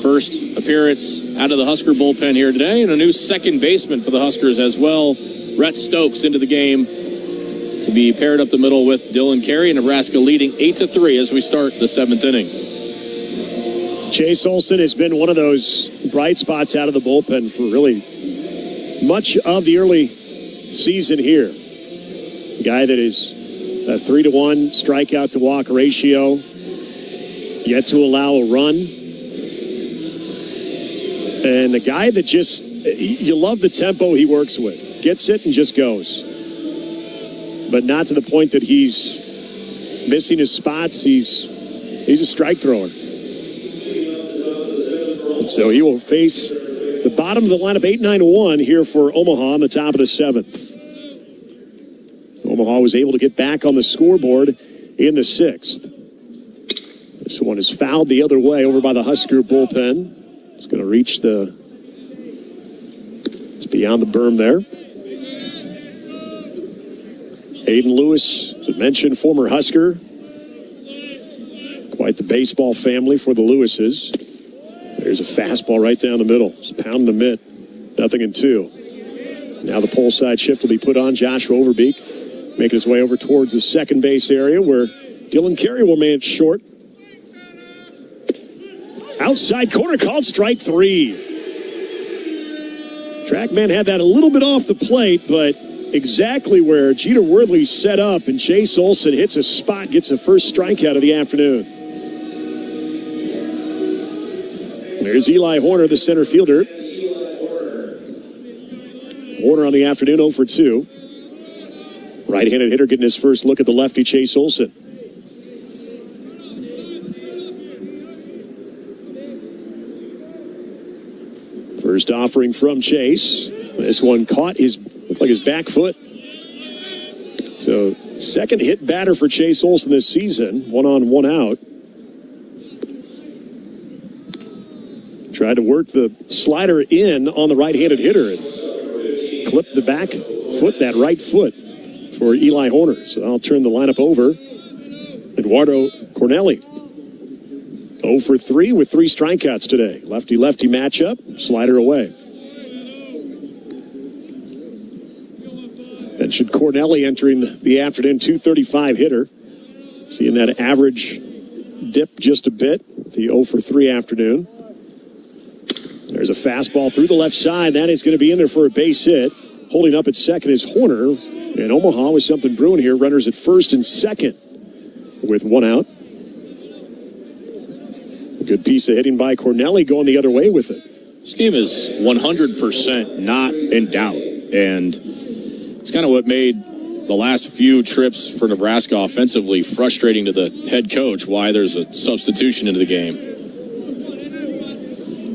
First appearance out of the Husker bullpen here today, and a new second baseman for the Huskers as well. Rhett Stokes into the game to be paired up the middle with Dylan Carey. Nebraska leading 8-3 as we start the 7th inning. Chase Olson has been one of those bright spots out of the bullpen for really much of the early season here. A guy that is a 3-to-1 strikeout to walk ratio, yet to allow a run. And a guy that just, you love the tempo he works with. Gets it and just goes. But not to the point that he's missing his spots. He's a strike thrower. And so he will face the bottom of the lineup, 8-9-1 here for Omaha on the top of the 7th. Omaha was able to get back on the scoreboard in the 6th. This one is fouled the other way over by the Husker bullpen. It's going to reach it's beyond the berm there. Hayden Lewis, as I mentioned, former Husker. Quite the baseball family for the Lewises. There's a fastball right down the middle. Just pounding the mitt. 0-2. Now the pole side shift will be put on Joshua Overbeek, making his way over towards the second base area where Dylan Carey will manage short. Outside corner called strike 3. Trackman had that a little bit off the plate, but exactly where Jeter Worthley set up, and Chase Olson hits a spot, gets a first strikeout of the afternoon. There's Eli Horner, the center fielder. Horner on the afternoon, 0-for-2. Right-handed hitter getting his first look at the lefty Chase Olson. First offering from Chase. This one caught looked like his back foot. So second hit batter for Chase Olson this season. 1 on, 1 out. Tried to work the slider in on the right-handed hitter and clipped the back foot, that right foot, for Eli Horner. So I'll turn the lineup over. Eduardo Cornelli, 0-for-3 with 3 strikeouts today. Lefty-lefty matchup, slider away. Mentioned Cornelli entering the afternoon, 235 hitter. Seeing that average dip just a bit. The 0 for 3 afternoon. There's a fastball through the left side. That is going to be in there for a base hit. Holding up at second is Horner. And Omaha with something brewing here. Runners at first and second with 1 out. Good piece of hitting by Cornelli going the other way with it. This game is 100% not in doubt. And it's kind of what made the last few trips for Nebraska offensively frustrating to the head coach, why there's a substitution into the game.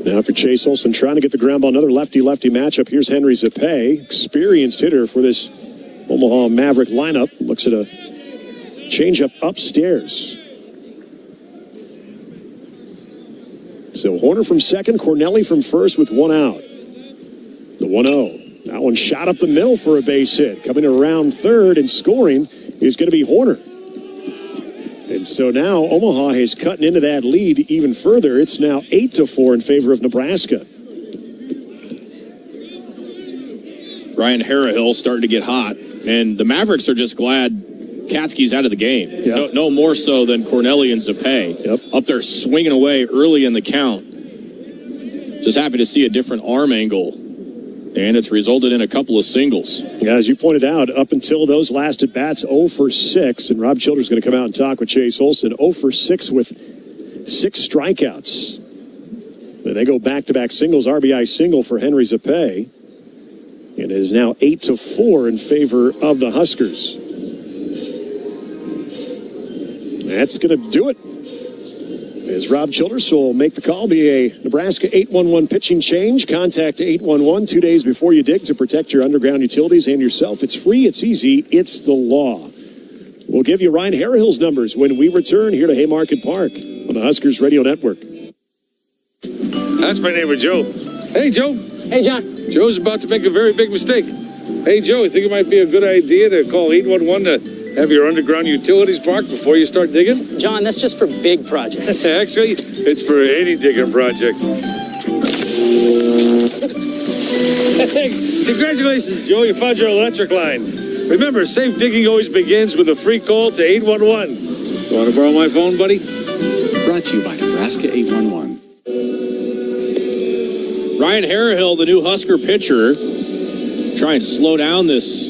Now for Chase Olson trying to get the ground ball. Another lefty-lefty matchup. Here's Henry Zapay, experienced hitter for this Omaha Maverick lineup. Looks at a changeup upstairs. So Horner from second, Cornelli from first with 1 out. The 1-0. That one shot up the middle for a base hit. Coming around third and scoring is going to be Horner. And so now Omaha has cut into that lead even further. It's now 8-4 in favor of Nebraska. Ryan Harrahill starting to get hot. And the Mavericks are just glad Katsky's out of the game. Yep. No more so than Cornelli and Zapay. Yep. Up there swinging away early in the count. Just happy to see a different arm angle. And it's resulted in a couple of singles. Yeah, as you pointed out, up until those last at-bats, 0 for 6. And Rob Childers going to come out and talk with Chase Olson. 0 for 6 with 6 strikeouts. Then they go back-to-back singles, RBI single for Henry Zapay. And it is now 8-4 in favor of the Huskers. That's going to do it. As Rob Childers will make the call, be a Nebraska 811 pitching change. Contact 811 2 days before you dig to protect your underground utilities and yourself. It's free, it's easy, it's the law. We'll give you Ryan Harrahill's numbers when we return here to Haymarket Park on the Huskers Radio Network. That's my neighbor, Joe. Hey, Joe. Hey, John. Joe's about to make a very big mistake. Hey, Joe, I think it might be a good idea to call 811 to have your underground utilities marked before you start digging? John, that's just for big projects. Actually, it's for any digging project. Hey, congratulations, Joe. You found your electric line. Remember, safe digging always begins with a free call to 811. You want to borrow my phone, buddy? Brought to you by Nebraska 811. Ryan Harrahill, the new Husker pitcher, trying to slow down this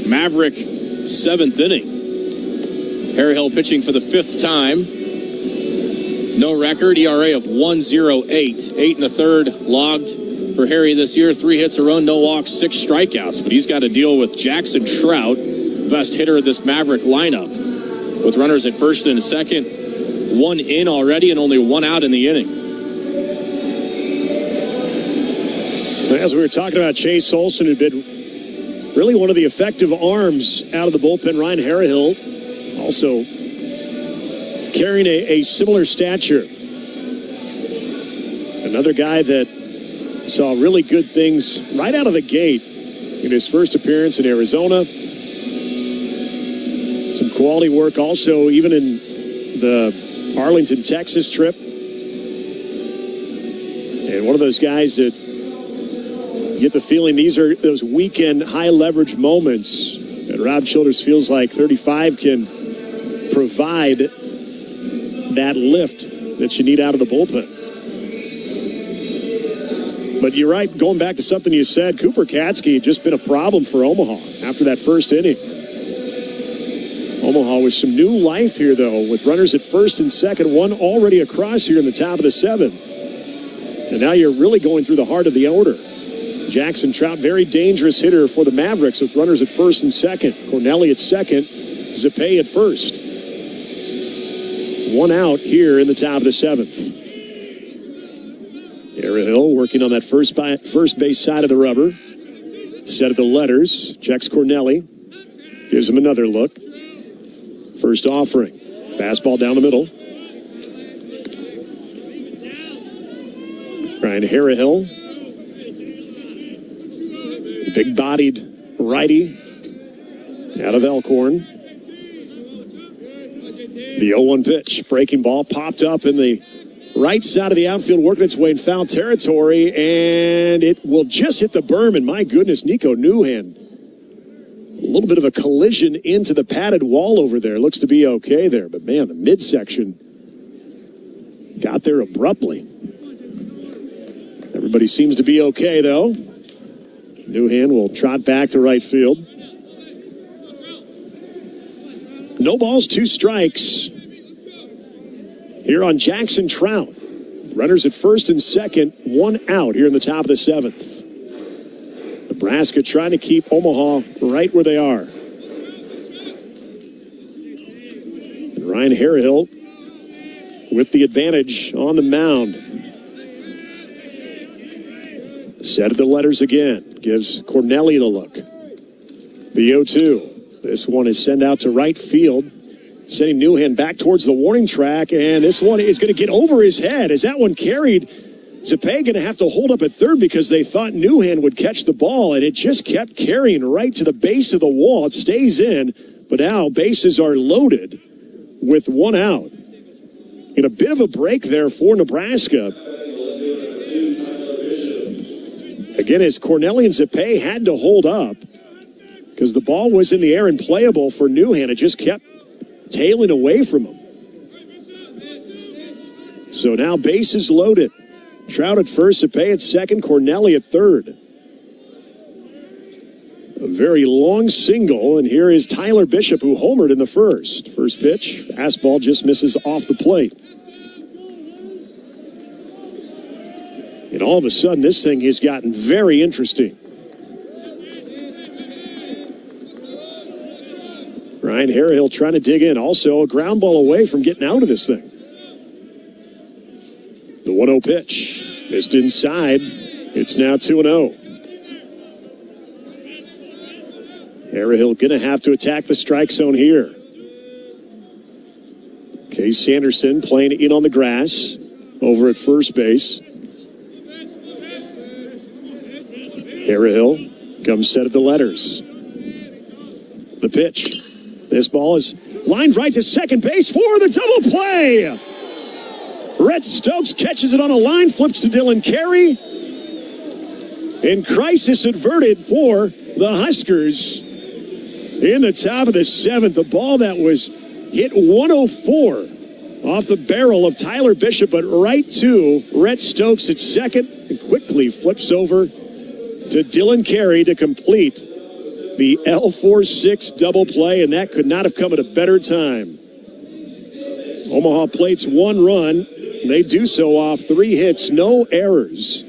Maverick 7th inning. Harrahill pitching for the 5th time. No record, ERA of 1.08. 8 1/3 logged for Harry this year. 3 hits a run, no walks, 6 strikeouts. But he's got to deal with Jackson Trout, best hitter of this Maverick lineup. With runners at first and second, 1 in already and only 1 out in the inning. As we were talking about, Chase Olson had been really one of the effective arms out of the bullpen. Ryan Harrahill also carrying a similar stature. Another guy that saw really good things right out of the gate in his first appearance in Arizona. Some quality work also even in the Arlington, Texas trip. And one of those guys that you get the feeling these are those weekend high-leverage moments that Rob Childers feels like 35 can provide that lift that you need out of the bullpen. But you're right, going back to something you said, Cooper Katsky had just been a problem for Omaha after that first inning. Omaha with some new life here, though, with runners at first and second, 1 already across here in the top of the 7th. And now you're really going through the heart of the order. Jackson Trout, very dangerous hitter for the Mavericks with runners at first and second. Cornelli at second, Zapay at first. 1 out here in the top of the 7th. Harrahill working on that first base side of the rubber. Set of the letters. Checks Cornelli. Gives him another look. First offering. Fastball down the middle. Ryan Harrahill. Big-bodied righty out of Elkhorn. The 0-1 pitch. Breaking ball popped up in the right side of the outfield, working its way in foul territory, and it will just hit the berm. And my goodness, Nico Newhan little bit of a collision into the padded wall over there. Looks to be okay there, but man, the midsection got there abruptly. Everybody seems to be okay, though. Newhan will trot back to right field. No balls, 2 strikes here on Jackson Trout. Runners at first and second, 1 out here in the top of the 7th. Nebraska trying to keep Omaha right where they are. And Ryan Harrihill with the advantage on the mound. Set of the letters again. Gives Cornelli the look. The 0-2. This one is sent out to right field. Sending Newhan back towards the warning track. And this one is going to get over his head. As that one carried, Zapay going to have to hold up at third because they thought Newhan would catch the ball. And it just kept carrying right to the base of the wall. It stays in. But now bases are loaded with 1 out. In a bit of a break there for Nebraska. Again, as Cornelli and Zapay had to hold up because the ball was in the air and playable for Newhan. It just kept tailing away from him. So now bases loaded. Trout at first, Zapay at second, Cornelli at third. A very long single, and here is Tyler Bishop, who homered in the first. First pitch, fastball just misses off the plate. And all of a sudden, this thing has gotten very interesting. Ryan Harrihill trying to dig in. Also, a ground ball away from getting out of this thing. The 1-0 pitch. Missed inside. It's now 2-0. Harrihill going to have to attack the strike zone here. Case Sanderson playing in on the grass over at first base. Harrihill comes set of the letters. The pitch. This ball is lined right to second base for the double play. Rhett Stokes catches it on a line, flips to Dylan Carey. And crisis averted for the Huskers in the top of the 7th. The ball that was hit 104 off the barrel of Tyler Bishop, but right to Rhett Stokes at second. And quickly flips over to Dylan Carey to complete the L4-6 double play, and that could not have come at a better time. Omaha plates 1 run. They do so off 3 hits, no errors.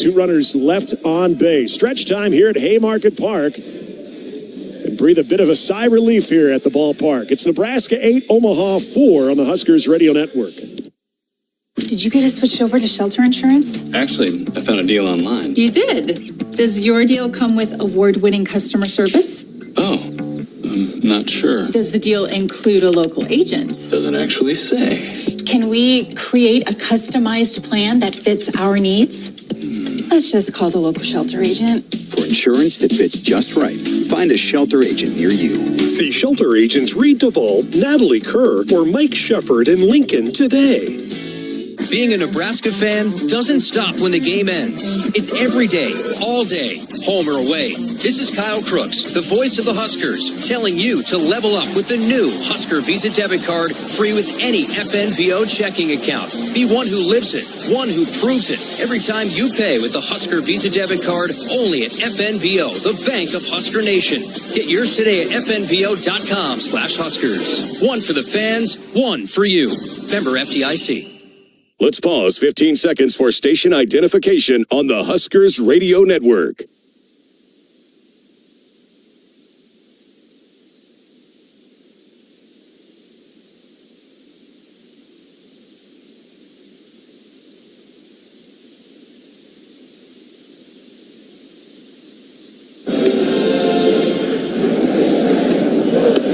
2 runners left on base. Stretch time here at Haymarket Park. And breathe a bit of a sigh of relief here at the ballpark. It's Nebraska 8, Omaha 4 on the Huskers Radio Network. Did you get us switched over to shelter insurance? Actually, I found a deal online. You did? Does your deal come with award-winning customer service? Oh, I'm not sure. Does the deal include a local agent? Doesn't actually say. Can we create a customized plan that fits our needs? Let's just call the local shelter agent. For insurance that fits just right, find a shelter agent near you. See shelter agents Reed Duvall, Natalie Kerr, or Mike Shefford in Lincoln today. Being a Nebraska fan doesn't stop when the game ends. It's every day, all day, home or away. This is Kyle Crooks, the voice of the Huskers, telling you to level up with the new Husker Visa debit card, free with any FNBO checking account. Be one who lives it, one who proves it. Every time you pay with the Husker Visa debit card, only at FNBO, the bank of Husker Nation. Get yours today at FNBO.com/Huskers. One for the fans, one for you. Member FDIC. Let's pause 15 seconds for station identification on the Huskers Radio Network.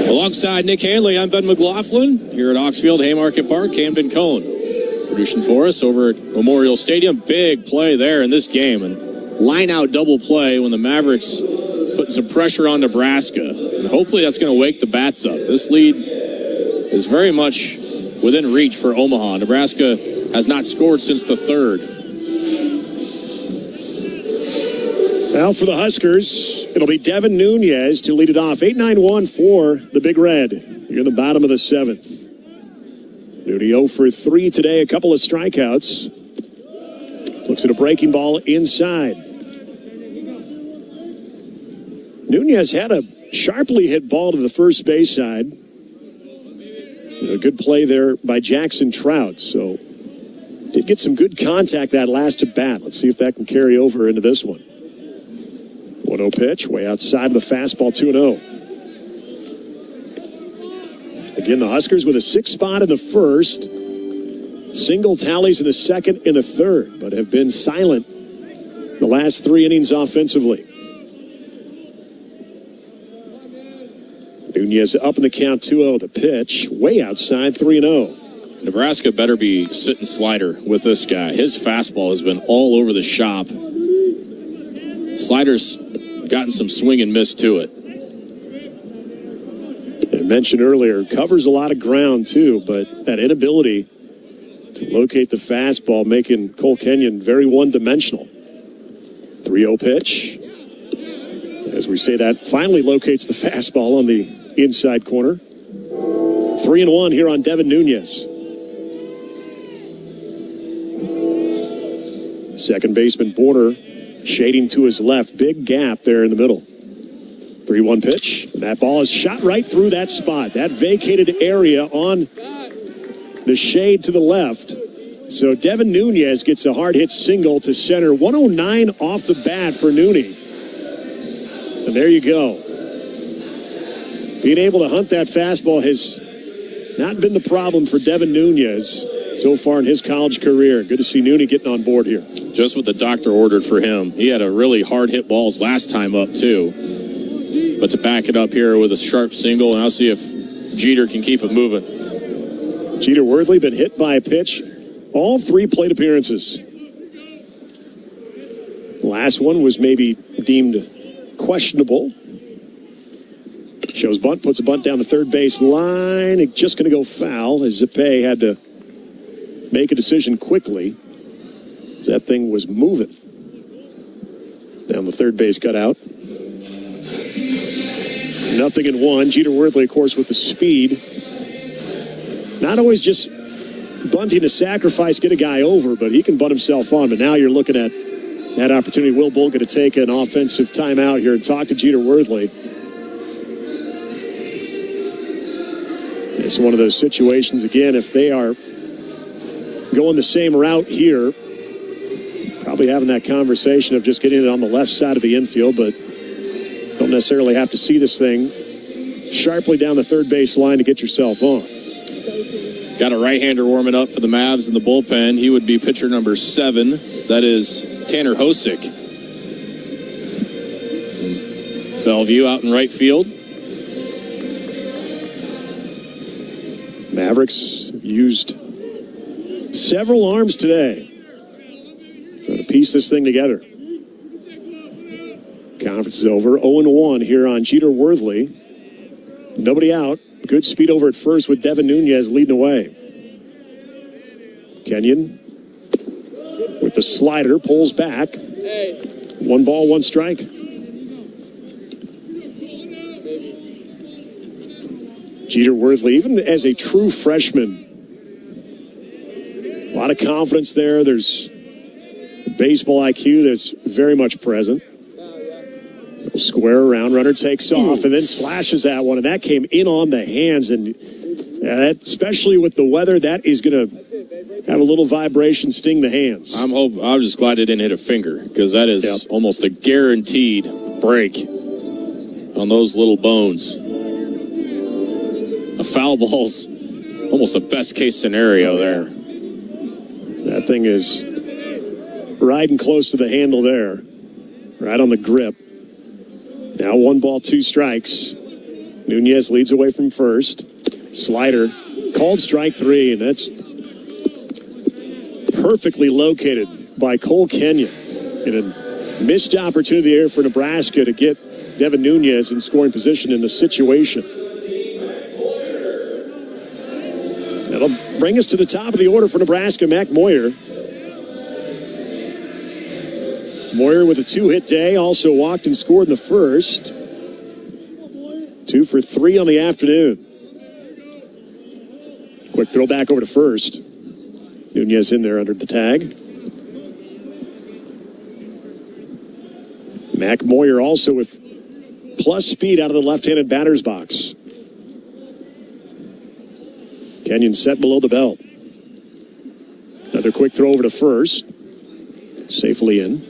Alongside Nick Hanley, I'm Ben McLaughlin here at Oxfield Haymarket Park, Camden Cone. Producing for us over at Memorial Stadium. Big play there in this game. And line-out double play when the Mavericks put some pressure on Nebraska. And hopefully that's going to wake the bats up. This lead is very much within reach for Omaha. Nebraska has not scored since the 3rd. Now for the Huskers, It'll be Devin Nunez to lead it off. 8-9-1 for the Big Red. You're in the bottom of the 7th. Nunez 0 for 3 today, a couple of strikeouts. Looks at a breaking ball inside. Nunez had a sharply hit ball to the first base side. A good play there by Jackson Trout. So did get some good contact that last at bat. Let's see if that can carry over into this one. 1-0 pitch, way outside of the fastball, 2-0. Again, the Huskers with a 6th spot in the first. Single tallies in the second and the third, but have been silent the last 3 innings offensively. Nunez up in the count, 2-0. The pitch, way outside, 3-0. Nebraska better be sitting slider with this guy. His fastball has been all over the shop. Slider's gotten some swing and miss to it. I mentioned earlier, covers a lot of ground too, but that inability to locate the fastball making Cole Kenyon very one-dimensional. 3-0 pitch. As we say that, finally locates the fastball on the inside corner. 3-1 here on Devin Nunez. Second baseman Border shading to his left. Big gap there in the middle. 3-1 pitch. And that ball is shot right through that spot. That vacated area on the shade to the left. So Devin Nunez gets a hard hit single to center. 109 off the bat for Nunez. And there you go. Being able to hunt that fastball has not been the problem for Devin Nunez so far in his college career. Good to see Nunez getting on board here. Just what the doctor ordered for him. He had a really hard hit balls last time up too. But to back it up here with a sharp single, and I'll see if Jeter can keep it moving. Jeter Worthley been hit by a pitch all 3 plate appearances. The last one was maybe deemed questionable. Shows bunt, puts a bunt down the third base line. It's just going to go foul as Zippe had to make a decision quickly. That thing was moving down the third base cutout. 0-1. Jeter Worthley, of course, with the speed. Not always just bunting to sacrifice, get a guy over, but he can bunt himself on. But now you're looking at that opportunity. Will Bull going to take an offensive timeout here and talk to Jeter Worthley. It's one of those situations, again, if they are going the same route here, probably having that conversation of just getting it on the left side of the infield, but don't necessarily have to see this thing sharply down the third base line to get yourself on. Got a right-hander warming up for the Mavs in the bullpen. He would be pitcher number 7. That is Tanner Hosick. Bellevue out in right field. Mavericks used several arms today trying to piece this thing together. Conference is over. 0-1 here on Jeter Worthley. Nobody out. Good speed over at first with Devin Nunez leading away. Kenyon with the slider pulls back. 1 ball, 1 strike. Jeter Worthley, even as a true freshman, a lot of confidence there. There's baseball IQ that's very much present. Square around, runner takes off and then slashes that one, and that came in on the hands. And that, especially with the weather, that is going to have a little vibration sting the hands. I'm just glad it didn't hit a finger, because that is almost a guaranteed break on those little bones. A foul ball's almost the best case scenario there. That thing is riding close to the handle there, right on the grip. Now 1 ball, 2 strikes. Nunez leads away from first. Slider called strike 3, and that's perfectly located by Cole Kenyon. And a missed opportunity there for Nebraska to get Devin Nunez in scoring position in the situation. That'll bring us to the top of the order for Nebraska. Mac Moyer Moyer with a 2-hit day, also walked and scored in the first. 2 for 3 on the afternoon. Quick throw back over to first. Nunez in there under the tag. Mac Moyer also with plus speed out of the left-handed batter's box. Kenyon set below the belt. Another quick throw over to first. Safely in.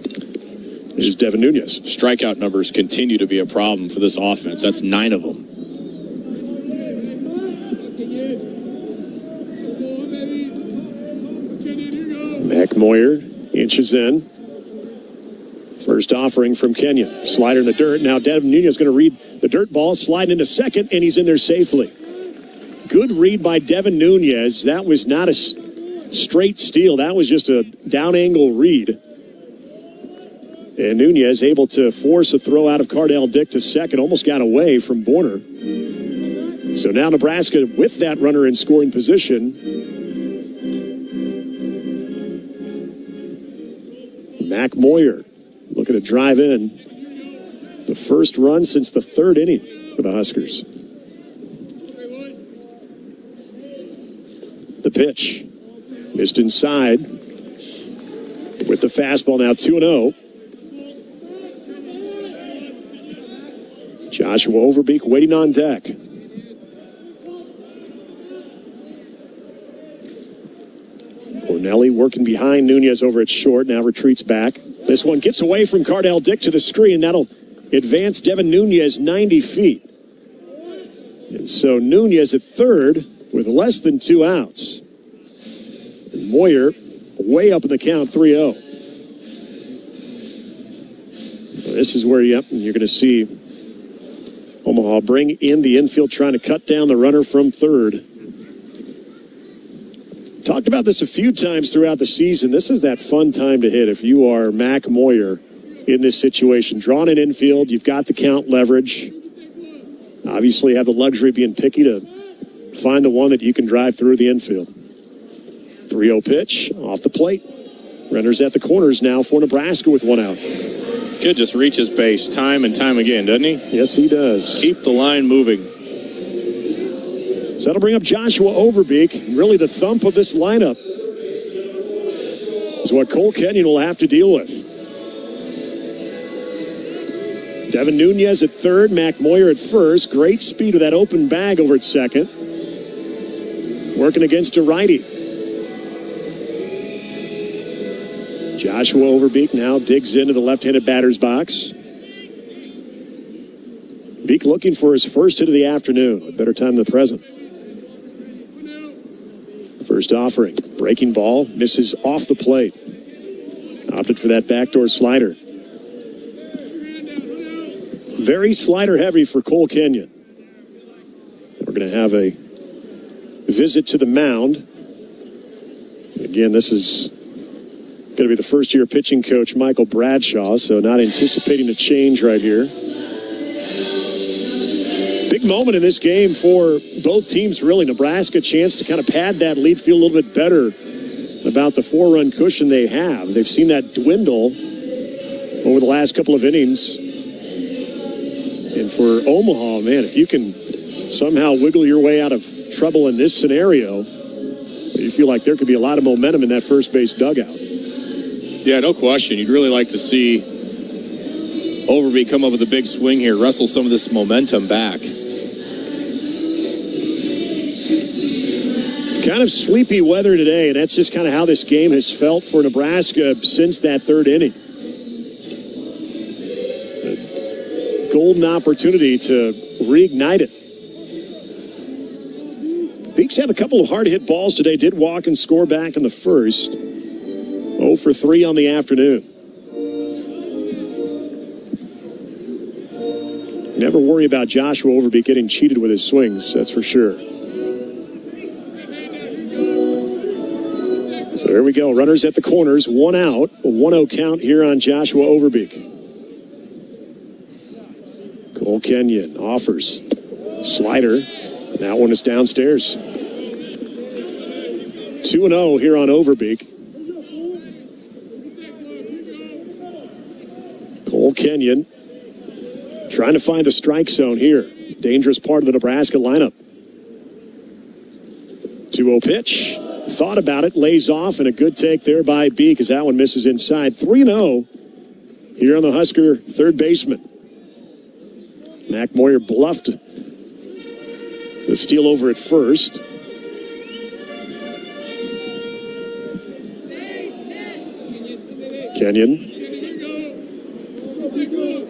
There's Devin Nunez. Strikeout numbers continue to be a problem for this offense. That's 9 of them. Mac Moyer inches in. First offering from Kenyon. Slider in the dirt. Now Devin Nunez is going to read the dirt ball, sliding into second, and he's in there safely. Good read by Devin Nunez. That was not a straight steal. That was just a down angle read. And Nunez able to force a throw out of Cardell Dick to second. Almost got away from Borner. So now Nebraska with that runner in scoring position. Mac Moyer looking to drive in. The first run since the third inning for the Huskers. The pitch. Missed inside. With the fastball now 2-0. Joshua Overbeek waiting on deck. Cornelli working behind Nunez over at short. Now retreats back. This one gets away from Cardell Dick to the screen. That'll advance Devin Nunez 90 feet. And so Nunez at third with less than 2 outs. And Moyer way up in the count, 3-0. This is where, you're going to see Omaha bring in the infield, trying to cut down the runner from third. Talked about this a few times throughout the season. This is that fun time to hit if you are Mac Moyer in this situation. Drawn in infield, you've got the count leverage. Obviously have the luxury of being picky to find the one that you can drive through the infield. 3-0 pitch off the plate. Runners at the corners now for Nebraska with 1 out. Kid just reaches base time and time again, doesn't he? Yes, he does. Keep the line moving. So that'll bring up Joshua Overbeek. Really the thump of this lineup is what Cole Kenyon will have to deal with. Devin Nunez at third, Mac Moyer at first. Great speed of that open bag over at second. Working against a righty. Joshua Overbeek now digs into the left-handed batter's box. Beek looking for his first hit of the afternoon. A better time than the present. First offering. Breaking ball. Misses off the plate. Opted for that backdoor slider. Very slider heavy for Cole Kenyon. We're going to have a visit to the mound. Again, this is going to be the first-year pitching coach, Michael Bradshaw, so not anticipating a change right here. Big moment in this game for both teams, really. Nebraska chance to kind of pad that lead, feel a little bit better about the 4-run cushion they have. They've seen that dwindle over the last couple of innings. And for Omaha, man, if you can somehow wiggle your way out of trouble in this scenario, you feel like there could be a lot of momentum in that first base dugout. Yeah, no question. You'd really like to see Overbeek come up with a big swing here, wrestle some of this momentum back. Kind of sleepy weather today, and that's just kind of how this game has felt for Nebraska since that third inning. A golden opportunity to reignite it. Beek's had a couple of hard-hit balls today, did walk and score back in the first. 0 for 3 on the afternoon. Never worry about Joshua Overbeek getting cheated with his swings, that's for sure. So here we go. Runners at the corners, 1 out. A 1-0 count here on Joshua Overbeek. Cole Kenyon offers. Slider. That one is downstairs. 2-0 here on Overbeek. Kenyon trying to find the strike zone here. Dangerous part of the Nebraska lineup. 2-0 pitch. Thought about it, lays off, and a good take there by B because that one misses inside. 3-0 here on the Husker third baseman. Mac Moyer bluffed the steal over at first. Kenyon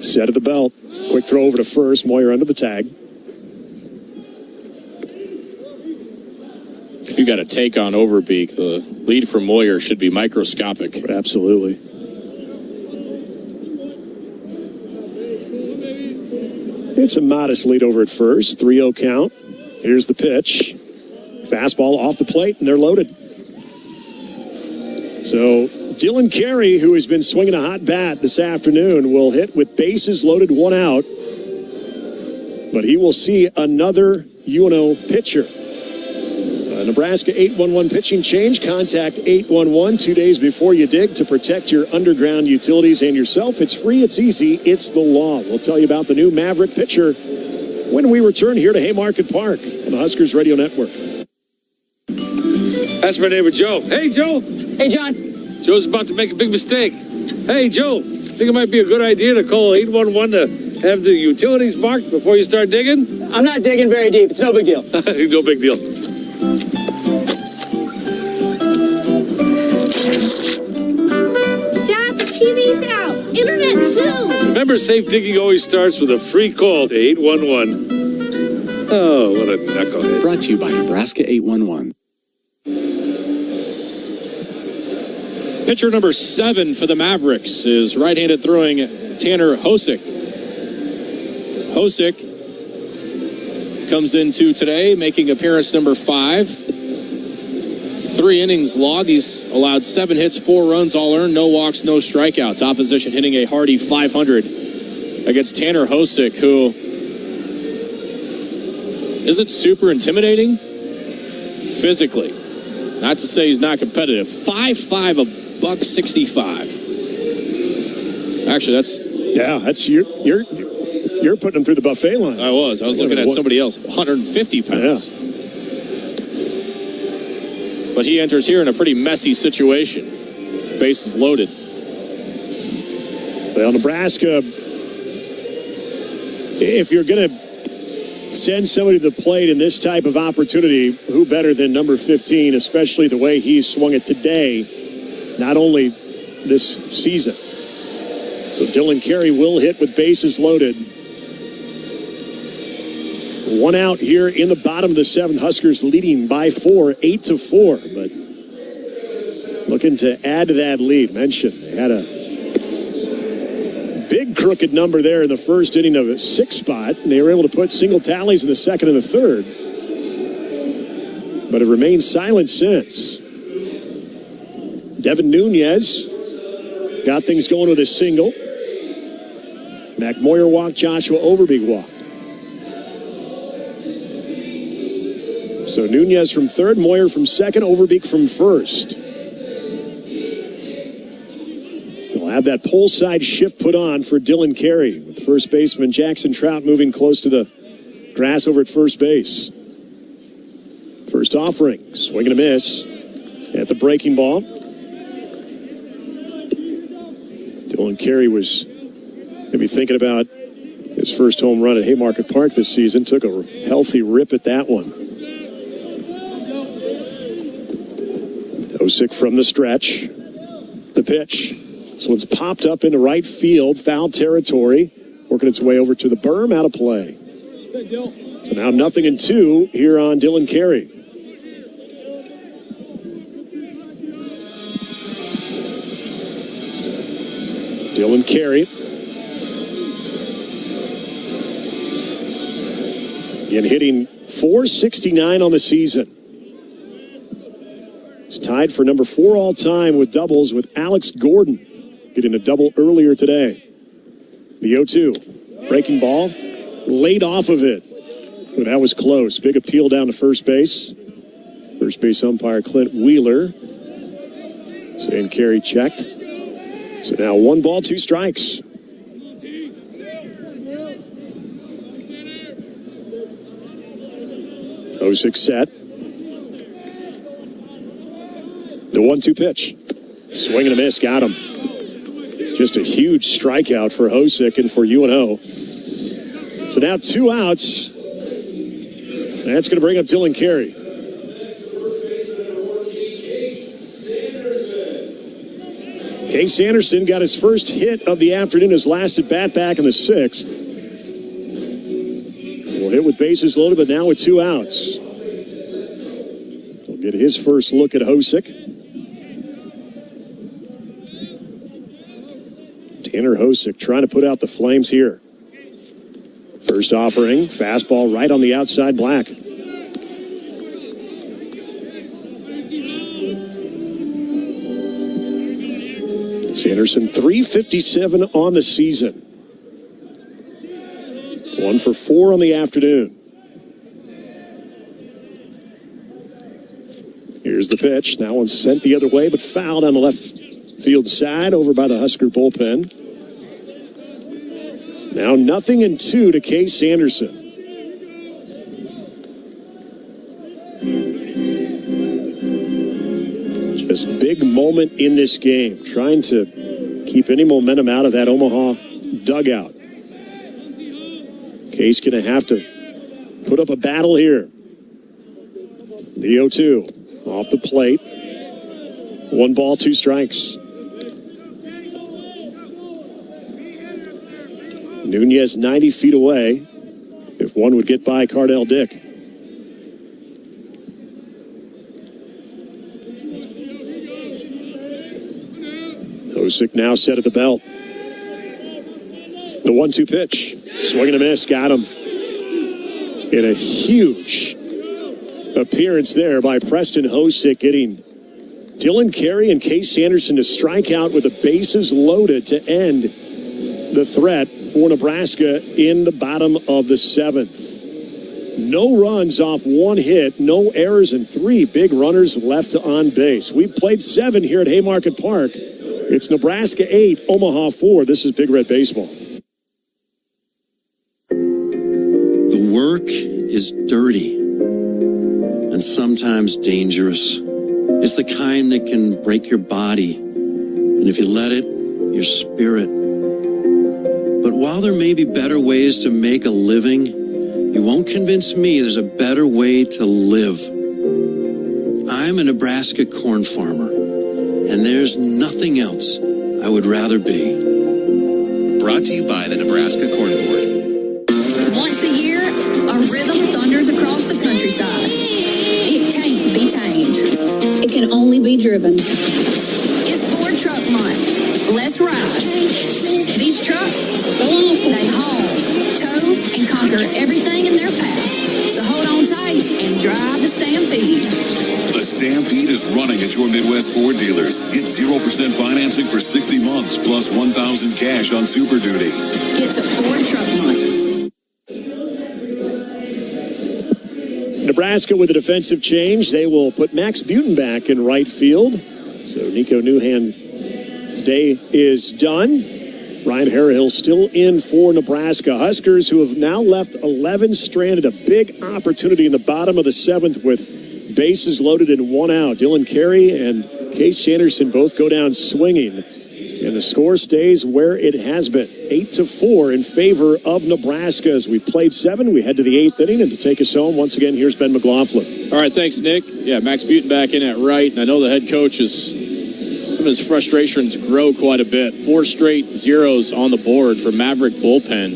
set at the belt. Quick throw over to first. Moyer under the tag. If you got a take on Overbeek, the lead from Moyer should be microscopic. Absolutely. It's a modest lead over at first. 3-0 count. Here's the pitch. Fastball off the plate, and they're loaded. So Dylan Carey, who has been swinging a hot bat this afternoon, will hit with bases loaded, 1 out. But he will see another UNO pitcher. Nebraska 811 pitching change. Contact 811 2 days before you dig to protect your underground utilities and yourself. It's free, it's easy, it's the law. We'll tell you about the new Maverick pitcher when we return here to Haymarket Park on the Huskers Radio Network. That's my neighbor Joe. Hey, Joe. Hey, John. Joe's about to make a big mistake. Hey, Joe, think it might be a good idea to call 811 to have the utilities marked before you start digging? I'm not digging very deep. It's no big deal. No big deal. Dad, the TV's out. Internet too. Remember, safe digging always starts with a free call to 811. Oh, what a knucklehead. Brought to you by Nebraska 811. Pitcher number 7 for the Mavericks is right-handed throwing Tanner Hosick. Hosick comes into today, making appearance number 5. 3 innings logged. He's allowed 7 hits, 4 runs, all earned, no walks, no strikeouts. Opposition hitting a hearty .500 against Tanner Hosick, who isn't super intimidating physically. Not to say he's not competitive. 5'5", $165. Actually, that's you're putting him through the buffet line. I was looking at somebody else, 150 pounds. Yeah. But he enters here in a pretty messy situation. Bases loaded. Well, Nebraska, if you're going to send somebody to the plate in this type of opportunity, who better than number 15, especially the way he swung it today, not only this season. So Dylan Carey will hit with bases loaded. 1 out here in the bottom of the 7th. Huskers leading by 4, 8-4. But looking to add to that lead. Mentioned they had a big crooked number there in the first inning of a 6 spot, and they were able to put single tallies in the 2nd and the 3rd. But it remained silent since. Devin Nunez got things going with a single. Mac Moyer walked, Joshua Overbeek walked. So Nunez from 3rd, Moyer from 2nd, Overbeek from 1st. They'll have that pole side shift put on for Dylan Carey, with first baseman Jackson Trout moving close to the grass over at first base. First offering, swing and a miss at the breaking ball. Dylan Carey was maybe thinking about his first home run at Haymarket Park this season. Took a healthy rip at that one. Hosick from the stretch. The pitch. This one's popped up into right field. Foul territory. Working its way over to the berm. Out of play. So now 0-2 here on Dylan Carey. Dylan Carey. Again, hitting .469 on the season. He's tied for number 4 all time with doubles with Alex Gordon, getting a double earlier today. The 0-2. Breaking ball. Laid off of it. But that was close. Big appeal down to first base. First base umpire Clint Wheeler saying Carey checked. So now 1 ball, 2 strikes. Hosick set. The 1-2 pitch. Swing and a miss. Got him. Just a huge strikeout for Hosick and for UNO. So now 2 outs. That's going to bring up Dylan Carey. Case Anderson got his first hit of the afternoon, his last at bat back in the 6th. Will hit with bases loaded, but now with 2 outs. We'll get his first look at Hosick. Tanner Hosick trying to put out the flames here. First offering, fastball right on the outside black. Sanderson, 357 on the season. 1 for 4 on the afternoon. Here's the pitch. That one's sent the other way, but fouled on the left field side over by the Husker bullpen. Now 0-2 to Case Sanderson. Just big moment in this game, trying to keep any momentum out of that Omaha dugout. Case going to have to put up a battle here. The 0-2 off the plate. 1 ball, 2 strikes. Nunez 90 feet away. If one would get by Cardell Dick. Hosick now set at the belt. The 1-2 pitch. Swing and a miss. Got him. In a huge appearance there by Preston Hosick, getting Dylan Carey and Case Sanderson to strike out with the bases loaded to end the threat for Nebraska in the bottom of the 7th. No runs off 1 hit, no errors, and 3 big runners left on base. We've played 7 here at Haymarket Park. It's Nebraska 8, Omaha 4. This is Big Red Baseball. The work is dirty and sometimes dangerous. It's the kind that can break your body, and if you let it, your spirit. But while there may be better ways to make a living, you won't convince me there's a better way to live. I'm a Nebraska corn farmer, and there's nothing else I would rather be. Brought to you by the Nebraska Corn Board. Once a year, a rhythm thunders across the countryside. It can't be tamed. It can only be driven. It's Ford Truck Month. Let's ride. These trucks, they haul, tow, and conquer everything in their path. So hold on tight and drive the Stampede. The Stampede is running at your Midwest Ford dealers. Get 0% financing for 60 months plus $1,000 cash on Super Duty. Get to Ford Truck Month. Nebraska with a defensive change. They will put Max Buten back in right field. So Nico Newhand's day is done. Ryan Harrahill still in for Nebraska. Huskers, who have now left 11 stranded, a big opportunity in the bottom of the 7th with bases loaded and 1 out. Dylan Carey and Case Sanderson both go down swinging, and the score stays where it has been, 8-4 in favor of Nebraska. As we've played 7, we head to the 8th inning, and to take us home once again, here's Ben McLaughlin. All right, thanks, Nick. Yeah, Max Buten back in at right, and I know the head coach is his frustrations grow quite a bit. 4 straight zeros on the board for Maverick bullpen,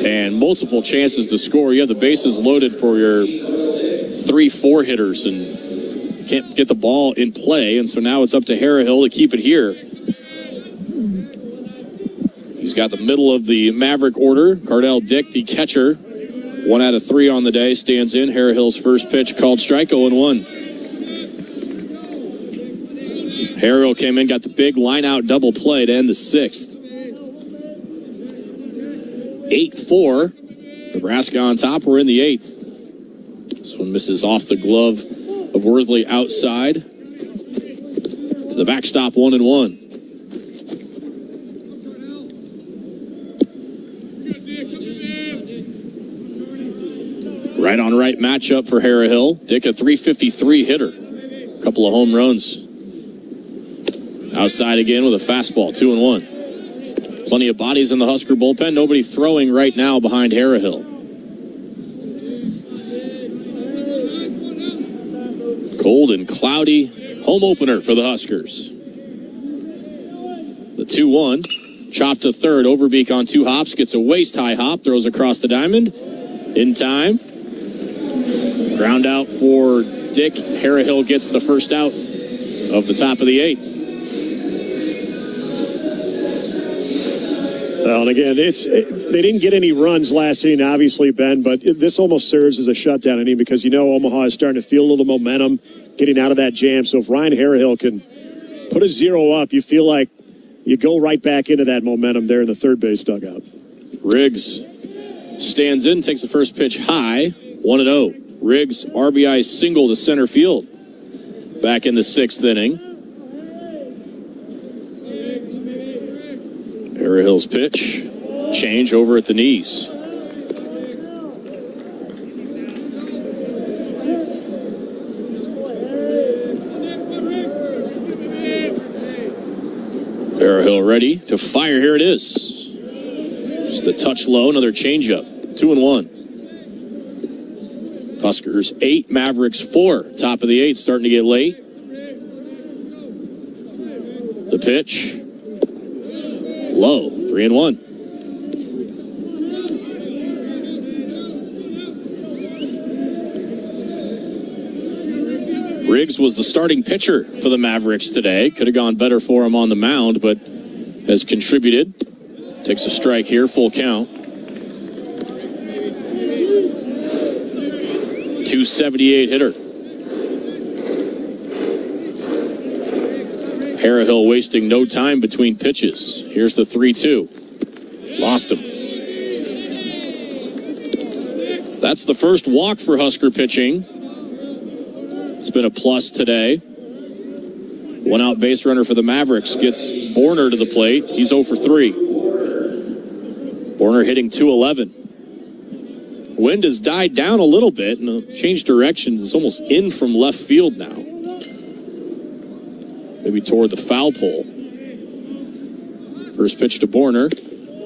and multiple chances to score. You have the bases loaded for your 3-4 hitters, and can't get the ball in play, and so now it's up to Harrahill to keep it here. He's got the middle of the Maverick order. Cardell Dick, the catcher, 1 out of 3 on the day, stands in. Harrahill's first pitch called strike, 0-1. Harrahill came in, got the big line-out double play to end the 6th. 8-4. Nebraska on top. We're in the 8th. This one misses off the glove of Worthley outside. To the backstop, 1-1. Right on right matchup for Harrah-Hill. Dick, a 353 hitter. A couple of home runs. Outside again with a fastball, 2-1. Plenty of bodies in the Husker bullpen. Nobody throwing right now behind Harrah-Hill. Cold and cloudy home opener for the Huskers. The 2-1. Chopped to third. Overbeek on 2 hops. Gets a waist-high hop. Throws across the diamond. In time. Ground out for Dick. Harrah-Hill gets the first out of the top of the 8th. Well, and again, they didn't get any runs last inning, obviously, Ben, but this almost serves as a shutdown inning because, Omaha is starting to feel a little momentum getting out of that jam. So if Ryan Harrah-Hill can put a 0 up, you feel like you go right back into that momentum there in the third base dugout. Riggs stands in, takes the first pitch high, 1-0. Riggs RBI single to center field back in the 6th inning. Harrah-Hill's pitch, change over at the knees. Harrah-Hill ready to fire. Here it is. Just a touch low, another changeup. 2-1. Huskers 8, Mavericks 4. Top of the 8th, starting to get late. The pitch. Low, 3-1. Riggs was the starting pitcher for the Mavericks today. Could have gone better for him on the mound, but has contributed. Takes a strike here, full count. 278 hitter. Harrah-Hill wasting no time between pitches. Here's the 3-2. Lost him. That's the first walk for Husker pitching. It's been a plus today. 1 out base runner for the Mavericks gets Borner to the plate. He's 0 for 3. Borner hitting .211. Wind has died down a little bit and changed directions. It's almost in from left field now. Maybe toward the foul pole. First pitch to Borner.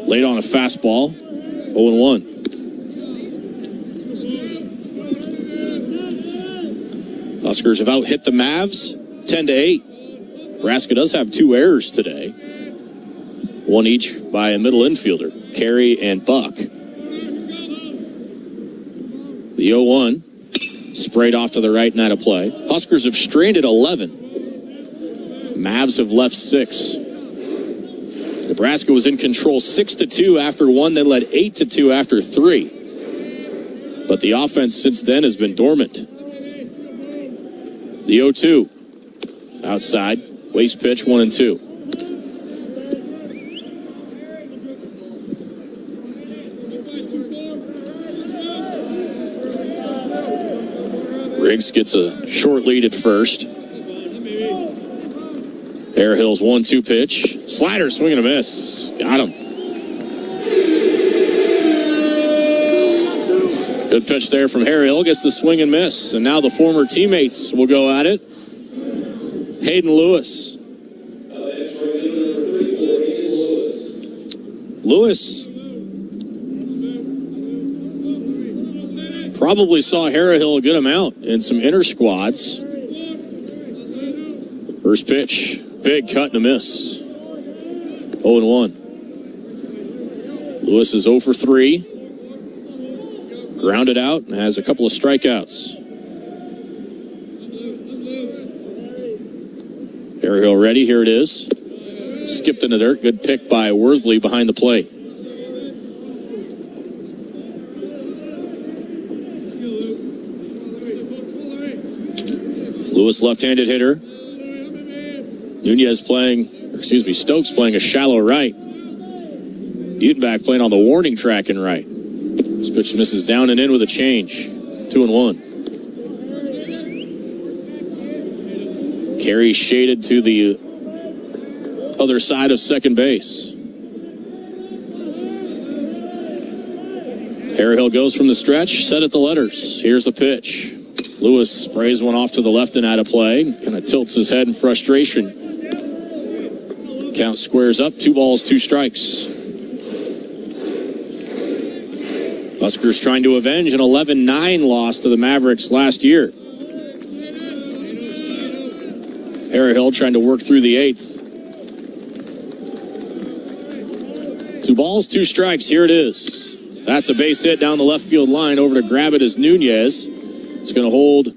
Late on a fastball. 0-1. Huskers have out-hit the Mavs 10-8. Nebraska does have 2 errors today. 1 each by a middle infielder, Carey and Buck. The 0-1 sprayed off to the right and out of play. Huskers have stranded 11. Mavs have left 6. Nebraska was in control 6-2 after 1. They led 8-2 after 3. But the offense since then has been dormant. The 0-2 outside. Waste pitch, 1-2. Riggs gets a short lead at first. Harrah-Hill's 1-2 pitch. Slider, swing and a miss. Got him. Good pitch there from Harrah-Hill. Gets the swing and miss. And now the former teammates will go at it. Hayden Lewis. Lewis probably saw Harrah-Hill a good amount in some inner squads. First pitch, big cut and a miss. 0-1. Lewis is 0 for 3. Grounded out and has a couple of strikeouts. Harrah-Hill ready, here it is. Skipped in the dirt, good pick by Worthley behind the plate. Lewis left-handed hitter. Stokes playing a shallow right. Butenbach playing on the warning track in right. This pitch misses down and in with a change. 2-1. Carey shaded to the other side of second base. Harehill goes from the stretch, set at the letters. Here's the pitch. Lewis sprays one off to the left and out of play. Kind of tilts his head in frustration. Count squares up, 2 balls, 2 strikes. Huskers trying to avenge an 11-9 loss to the Mavericks last year. Harehill trying to work through the 8th. 2 balls, 2 strikes. Here it is. That's a base hit down the left field line. Over to grab it is Nunez. It's going to hold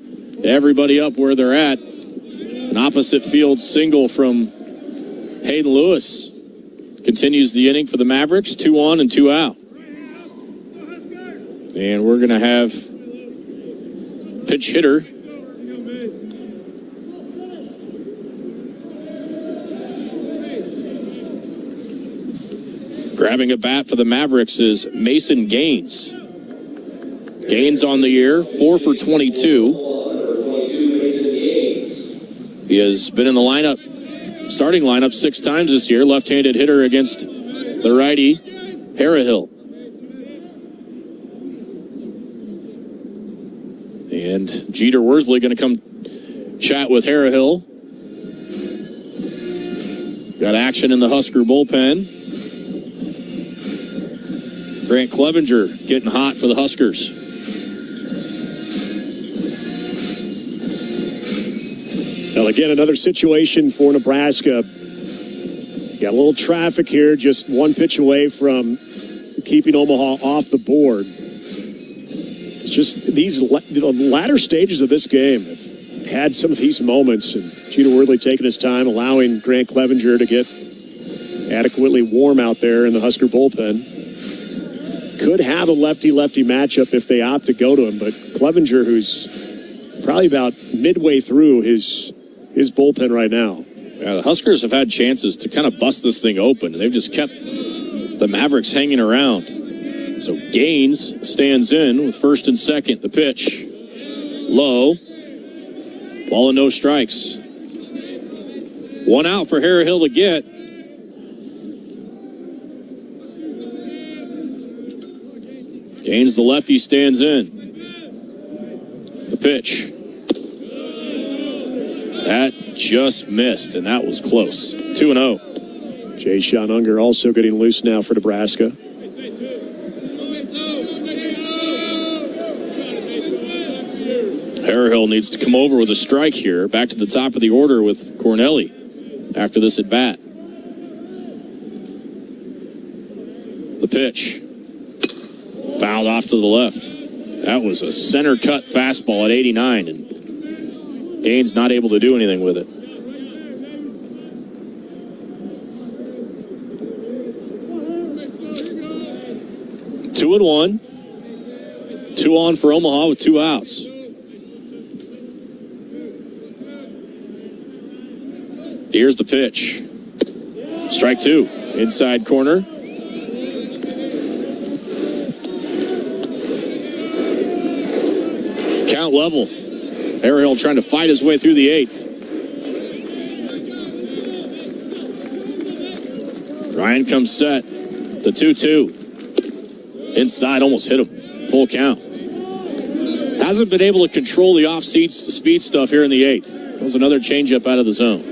everybody up where they're at. An opposite field single from Hayden Lewis. Continues the inning for the Mavericks. 2 on and 2 out. And we're going to have pitch hitter. Grabbing a bat for the Mavericks is Mason Gaines. Gaines on the year, 4 for 22. He has been in the lineup, starting lineup 6 times this year. Left-handed hitter against the righty, Harehill. And Jeter Worsley going to come chat with Harehill. Got action in the Husker bullpen. Grant Clevenger getting hot for the Huskers. Well, again, another situation for Nebraska. Got a little traffic here, just 1 pitch away from keeping Omaha off the board. It's just the latter stages of this game have had some of these moments, and Jeter Worsley taking his time, allowing Grant Clevenger to get adequately warm out there in the Husker bullpen. Could have a lefty-lefty matchup if they opt to go to him, but Clevenger, who's probably about midway through his bullpen right now. Yeah, the Huskers have had chances to kind of bust this thing open, and they've just kept the Mavericks hanging around. So Gaines stands in with first and second. The pitch. Low. Ball and no strikes. 1 out for Harehill to get. Gaines, the lefty, stands in. The pitch. That just missed, and that was close. 2-0. Jay Sean Unger also getting loose now for Nebraska. Harehill needs to come over with a strike here. Back to the top of the order with Cornelli after this at bat. The pitch. Fouled off to the left. That was a center cut fastball at 89, and Gaines not able to do anything with it. Two and 1. 2 on for Omaha with 2 outs. Here's the pitch. Strike 2. Inside corner. Count level. Harehill trying to fight his way through the 8th. Ryan comes set. The 2-2. Inside, almost hit him. Full count. Hasn't been able to control the off-speed stuff here in the 8th. That was another changeup out of the zone.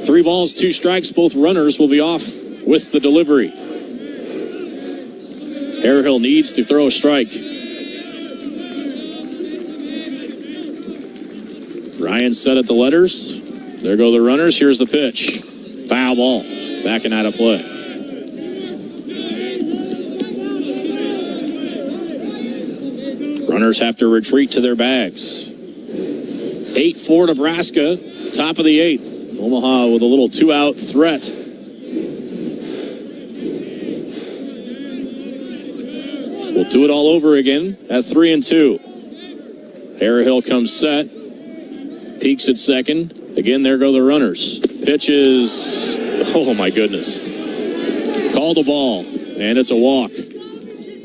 3 balls, 2 strikes. Both runners will be off with the delivery. Harehill needs to throw a strike. Ryan set at the letters. There go the runners. Here's the pitch. Foul ball. Back and out of play. Runners have to retreat to their bags. 8-4 Nebraska. Top of the 8th. Omaha with a little 2-out threat. We'll do it all over again at 3-2. Harehill comes set. Peaks at second. Again, there go the runners. Pitch is, oh my goodness. Called a ball, and it's a walk.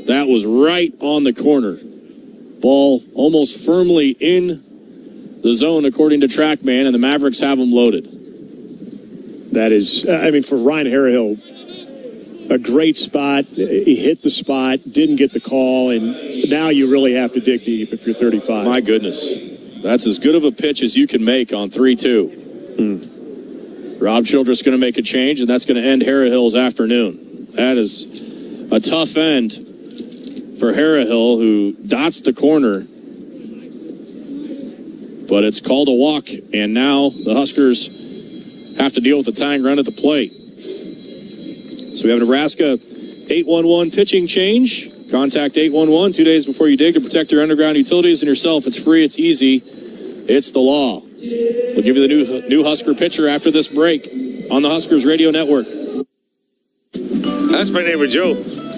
That was right on the corner. Ball almost firmly in the zone, according to TrackMan, and the Mavericks have them loaded. That is, for Ryan Harehill, a great spot. He hit the spot, didn't get the call, and now you really have to dig deep if you're 35. My goodness. That's as good of a pitch as you can make on 3-2. Rob Childress going to make a change, and that's going to end Harrahill's afternoon. That is a tough end for Harrahill, who dots the corner. But it's called a walk, and now the Huskers have to deal with the tying run at the plate. So we have Nebraska 811 pitching change. Contact 811 2 days before you dig to protect your underground utilities and yourself. It's free, it's easy, it's the law. We'll give you the new Husker pitcher after this break on the Huskers Radio Network. That's my neighbor, Joe.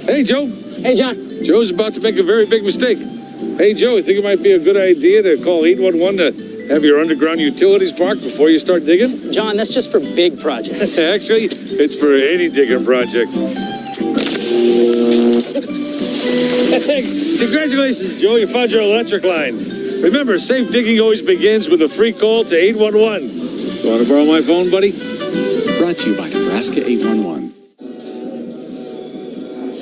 Hey, Joe. Hey, John. Joe's about to make a very big mistake. Hey, Joe, you think it might be a good idea to call 811 to have your underground utilities parked before you start digging? John, that's just for big projects. Actually, it's for any digging project. Congratulations, Joe. You found your electric line. Remember, safe digging always begins with a free call to 811. You want to borrow my phone, buddy? Brought to you by Nebraska 811.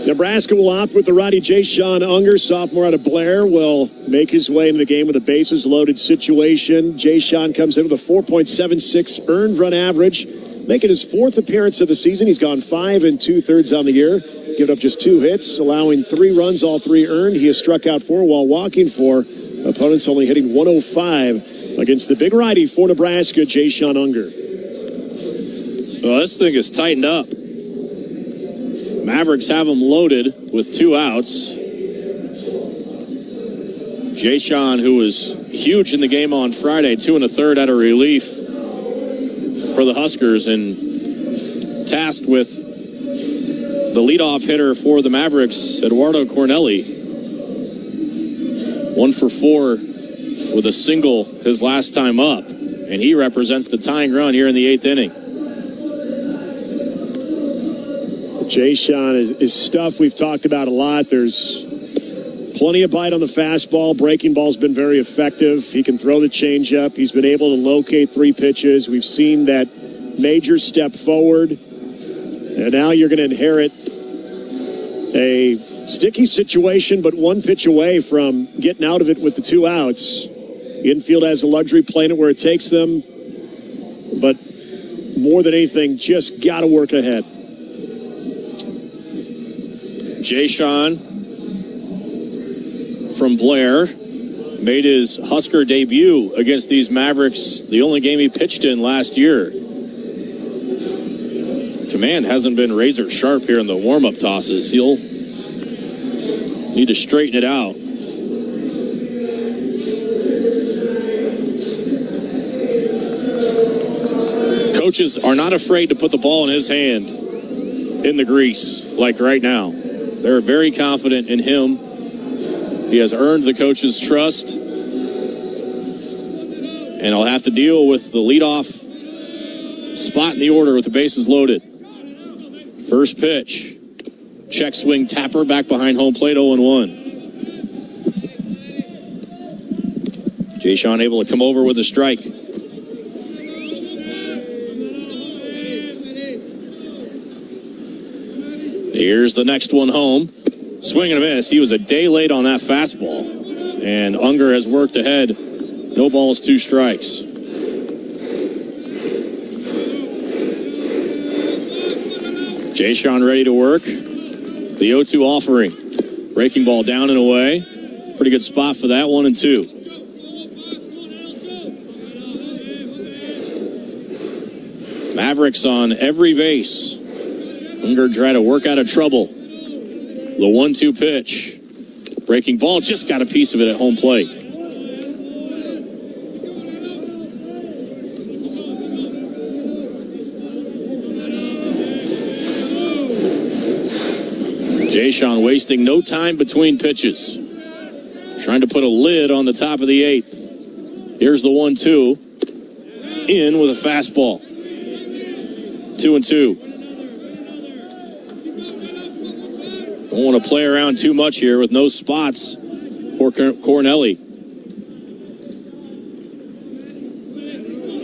Nebraska will opt with the righty Jay-Sean Unger, sophomore out of Blair, will make his way into the game with a bases-loaded situation. Jay-Sean comes in with a 4.76 earned run average, making his fourth appearance of the season. He's gone 5 2/3 on the year, giving up just 2 hits, allowing 3 runs, all 3 earned. He has struck out 4 while walking 4. Opponents only hitting 105 against the big righty for Nebraska, Jay-Sean Unger. Well, this thing is tightened up. Mavericks have him loaded with 2 outs. Jay-Sean, who was huge in the game on Friday, 2 1/3 out of relief for the Huskers, and tasked with the leadoff hitter for the Mavericks, Eduardo Cornelli. 1 for 4 with a single his last time up, and he represents the tying run here in the 8th inning. Jay-Sean is stuff we've talked about a lot. There's plenty of bite on the fastball. Breaking ball's been very effective. He can throw the changeup. He's been able to locate 3 pitches. We've seen that major step forward. And now you're going to inherit a sticky situation, but 1 pitch away from getting out of it with the 2 outs. Infield has the luxury playing it where it takes them. But more than anything, just got to work ahead. Jay-Sean from Blair made his Husker debut against these Mavericks, the only game he pitched in last year. Command hasn't been razor sharp here in the warm-up tosses. He'll need to straighten it out. Coaches are not afraid to put the ball in his hand in the grease, like right now. They're very confident in him. He has earned the coach's trust. And I'll have to deal with the leadoff spot in the order with the bases loaded. First pitch. Check swing tapper back behind home plate, 0-1. Jay-Sean able to come over with a strike. Here's the next one home. Swing and a miss. He was a day late on that fastball. And Unger has worked ahead. No balls, 2 strikes. Jay-Sean ready to work. The 0-2 offering. Breaking ball down and away. Pretty good spot for that, 1-2. Mavericks on every base. Unger trying to work out of trouble. The 1-2 pitch. Breaking ball, just got a piece of it at home plate. Jay-Sean wasting no time between pitches. Trying to put a lid on the top of the 8th. Here's the 1-2. In with a fastball. 2-2. Don't want to play around too much here with no spots for Cornelli.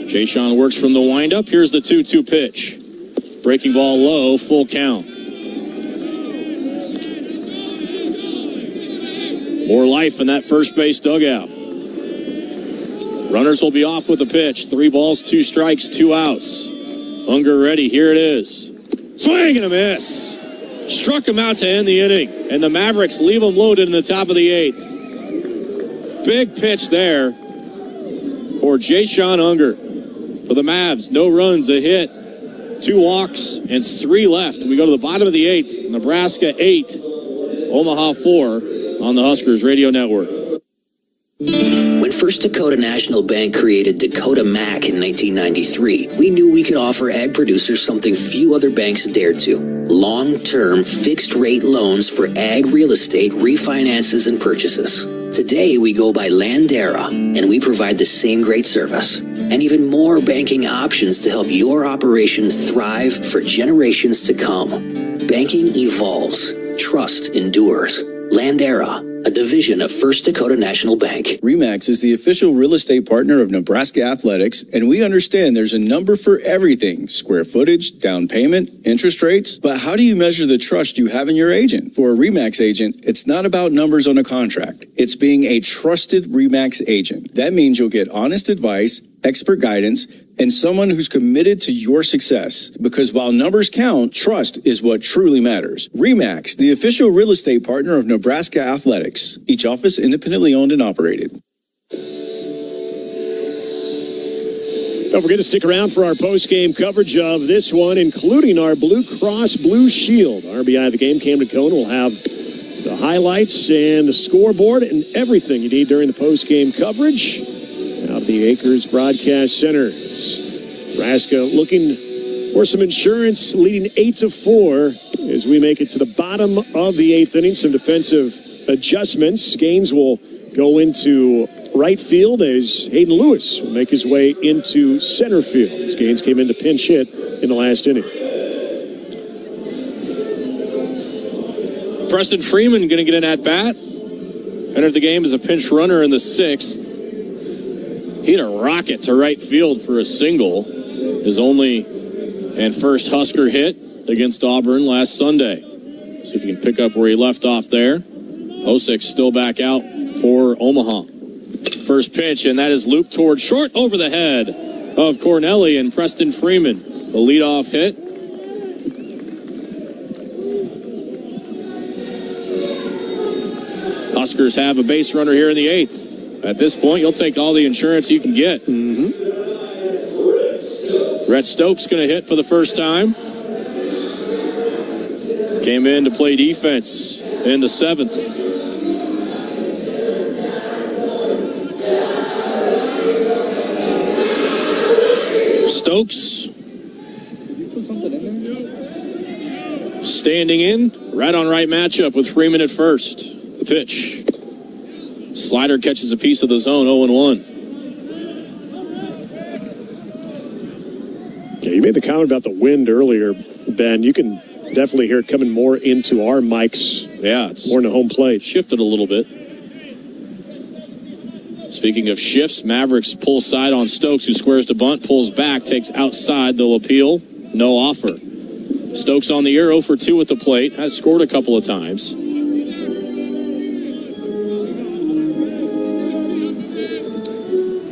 Jay-Sean works from the windup. Here's the 2-2 pitch. Breaking ball low, full count. More life in that first base dugout. Runners will be off with the pitch. 3 balls, 2 strikes, 2 outs. Unger ready. Here it is. Swing and a miss. Struck him out to end the inning. And the Mavericks leave him loaded in the top of the 8th. Big pitch there for Jay-Sean Unger. For the Mavs, no runs, a hit, 2 walks, and 3 left. We go to the bottom of the 8th. Nebraska 8, Omaha 4 on the Huskers Radio Network. When First Dakota National Bank created Dakota Mac in 1993, we knew we could offer ag producers something few other banks dared to. Long-term, fixed-rate loans for ag real estate refinances and purchases. Today, we go by Landera, and we provide the same great service and even more banking options to help your operation thrive for generations to come. Banking evolves. Trust endures. Landera, a division of First Dakota National Bank. RE/MAX is the official real estate partner of Nebraska Athletics, and we understand there's a number for everything: square footage, down payment, interest rates. But how do you measure the trust you have in your agent? For a RE/MAX agent, it's not about numbers on a contract. It's being a trusted RE/MAX agent. That means you'll get honest advice, expert guidance, and someone who's committed to your success. Because while numbers count, trust is what truly matters. RE/MAX, the official real estate partner of Nebraska Athletics. Each office independently owned and operated. Don't forget to stick around for our post-game coverage of this one, including our Blue Cross Blue Shield. RBI of the game, Camden Cohn will have the highlights and the scoreboard and everything you need during the post-game coverage out of the Acres Broadcast Centers. Nebraska looking for some insurance, leading 8-4 as we make it to the bottom of the 8th inning. Some defensive adjustments. Gaines will go into right field as Hayden Lewis will make his way into center field as Gaines came in to pinch hit in the last inning. Preston Freeman going to get an at-bat. Entered the game as a pinch runner in the 6th. He had a rocket to right field for a single. His only and first Husker hit against Auburn last Sunday. See if he can pick up where he left off there. Hosek still back out for Omaha. First pitch, and that is looped toward short over the head of Cornelli and Preston Freeman. The leadoff hit. Huskers have a base runner here in the 8th. At this point, you'll take all the insurance you can get. Rhett Stokes going to hit for the first time. Came in to play defense in the 7th. Stokes standing in, right on right matchup with Freeman at first. The pitch. Slider catches a piece of the zone, 0-1. Yeah, you made the comment about the wind earlier, Ben. You can definitely hear it coming more into our mics. Yeah, it's more in the home plate. Shifted a little bit. Speaking of shifts, Mavericks pull side on Stokes, who squares to bunt, pulls back, takes outside. They'll appeal. No offer. Stokes on the air, 0 for 2 at the plate. Has scored a couple of times.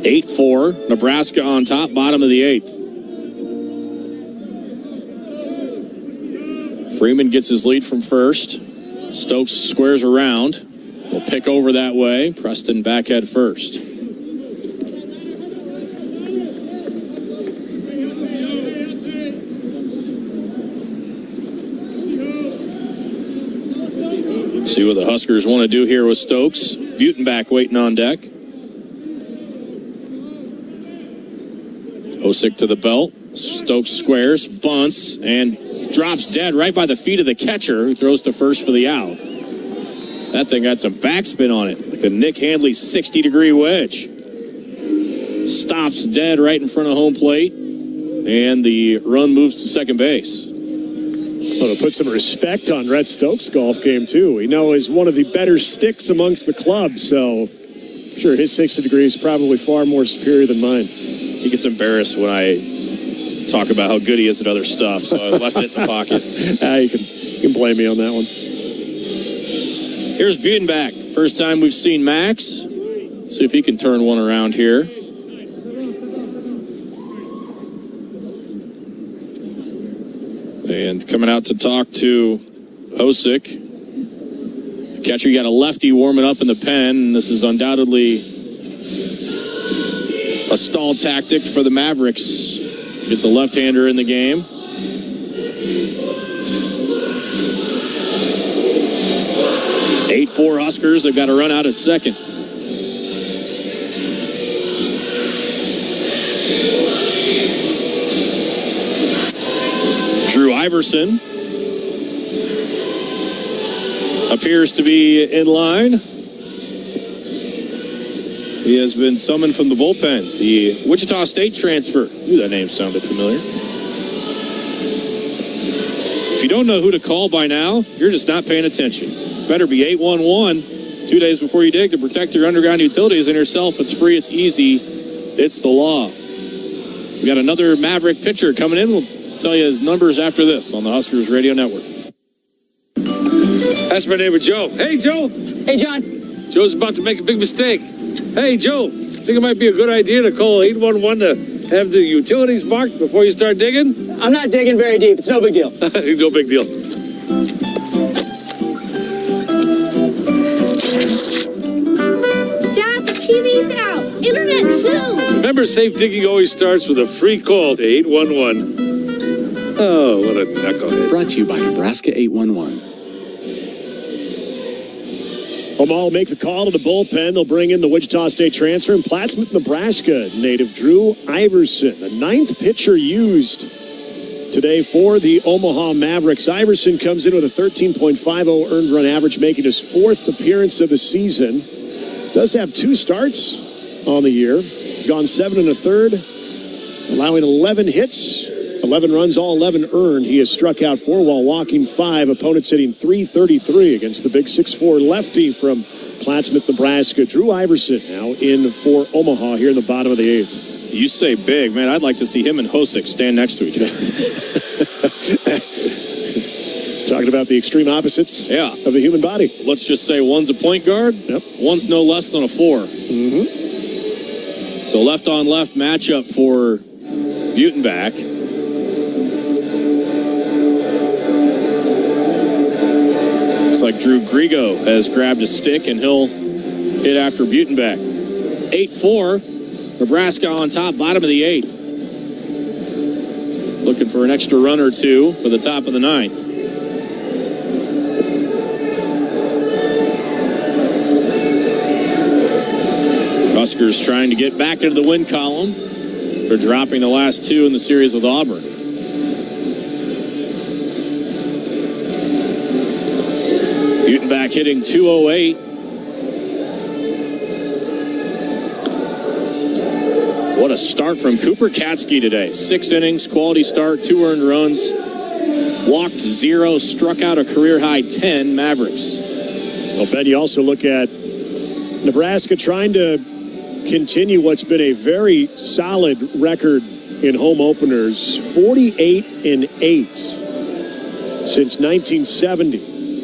8-4, Nebraska on top, bottom of the 8th. Freeman gets his lead from first. Stokes squares around. Will pick over that way. Preston back head first. See what the Huskers want to do here with Stokes. Butenbach waiting on deck. Hosek to the belt. Stokes squares, bunts, and drops dead right by the feet of the catcher, who throws to first for the out. That thing got some backspin on it, like a Nick Handley 60-degree wedge. Stops dead right in front of home plate, and the run moves to second base. Well, to put some respect on Rhett Stokes' golf game, too. We know is one of the better sticks amongst the club, so I'm sure his 60 degrees is probably far more superior than mine. He gets embarrassed when I talk about how good he is at other stuff, so I left it in the pocket. You can blame me on that one. Here's Butenbach First time we've seen Max. See if he can turn one around here. And coming out to talk to Hosick. Catcher, you got a lefty warming up in the pen. This is undoubtedly a stall tactic for the Mavericks. Get the left-hander in the game. Eight-4 Huskers. They've got a run out at second. Drew Iverson appears to be in line. He has been summoned from the bullpen. The Wichita State transfer. Ooh, that name sounded familiar. If you don't know who to call by now, you're just not paying attention. Better be 811 2 days before you dig to protect your underground utilities and yourself. It's free, it's easy, it's the law. We got another Maverick pitcher coming in. We'll tell you his numbers after this on the Huskers Radio Network. That's my neighbor Joe. Hey, Joe. Hey, John. Joe's about to make a big mistake. Hey, Joe, think it might be a good idea to call 811 to have the utilities marked before you start digging? I'm not digging very deep. It's no big deal. No big deal. Dad, the TV's out. Internet, too. Remember, safe digging always starts with a free call to 811. Oh, what a knucklehead. Brought to you by Nebraska 811. Omaha will make the call to the bullpen. They'll bring in the Wichita State transfer and Plattsmouth, Nebraska native Drew Iverson, the ninth pitcher used today for the Omaha Mavericks. Iverson comes in with a 13.50 earned run average, making his fourth appearance of the season. Does have 2 starts on the year. He's gone 7 1/3, allowing 11 hits, 11 runs, all 11 earned. He has struck out 4 while walking 5. Opponents hitting .333 against the big 6'4 lefty from Plattsmouth, Nebraska. Drew Iverson now in for Omaha here in the bottom of the 8th. You say big, man. I'd like to see him and Hosick stand next to each other. Talking about the extreme opposites of the human body. Let's just say one's a point guard. Yep. One's no less than a 4. Mm-hmm. So left-on-left matchup for Butenbach. Looks like Drew Grigo has grabbed a stick, and he'll hit after Butenbach. 8-4, Nebraska on top, bottom of the 8th. Looking for an extra run or two for the top of the 9th. Huskers trying to get back into the win column for dropping the last 2 in the series with Auburn. Butenbach hitting .208. What a start from Cooper Katsky today. 6 innings, quality start, 2 earned runs, walked 0, struck out a career-high 10 Mavericks. Well, Ben, you also look at Nebraska trying to continue what's been a very solid record in home openers, 48-8 since 1970.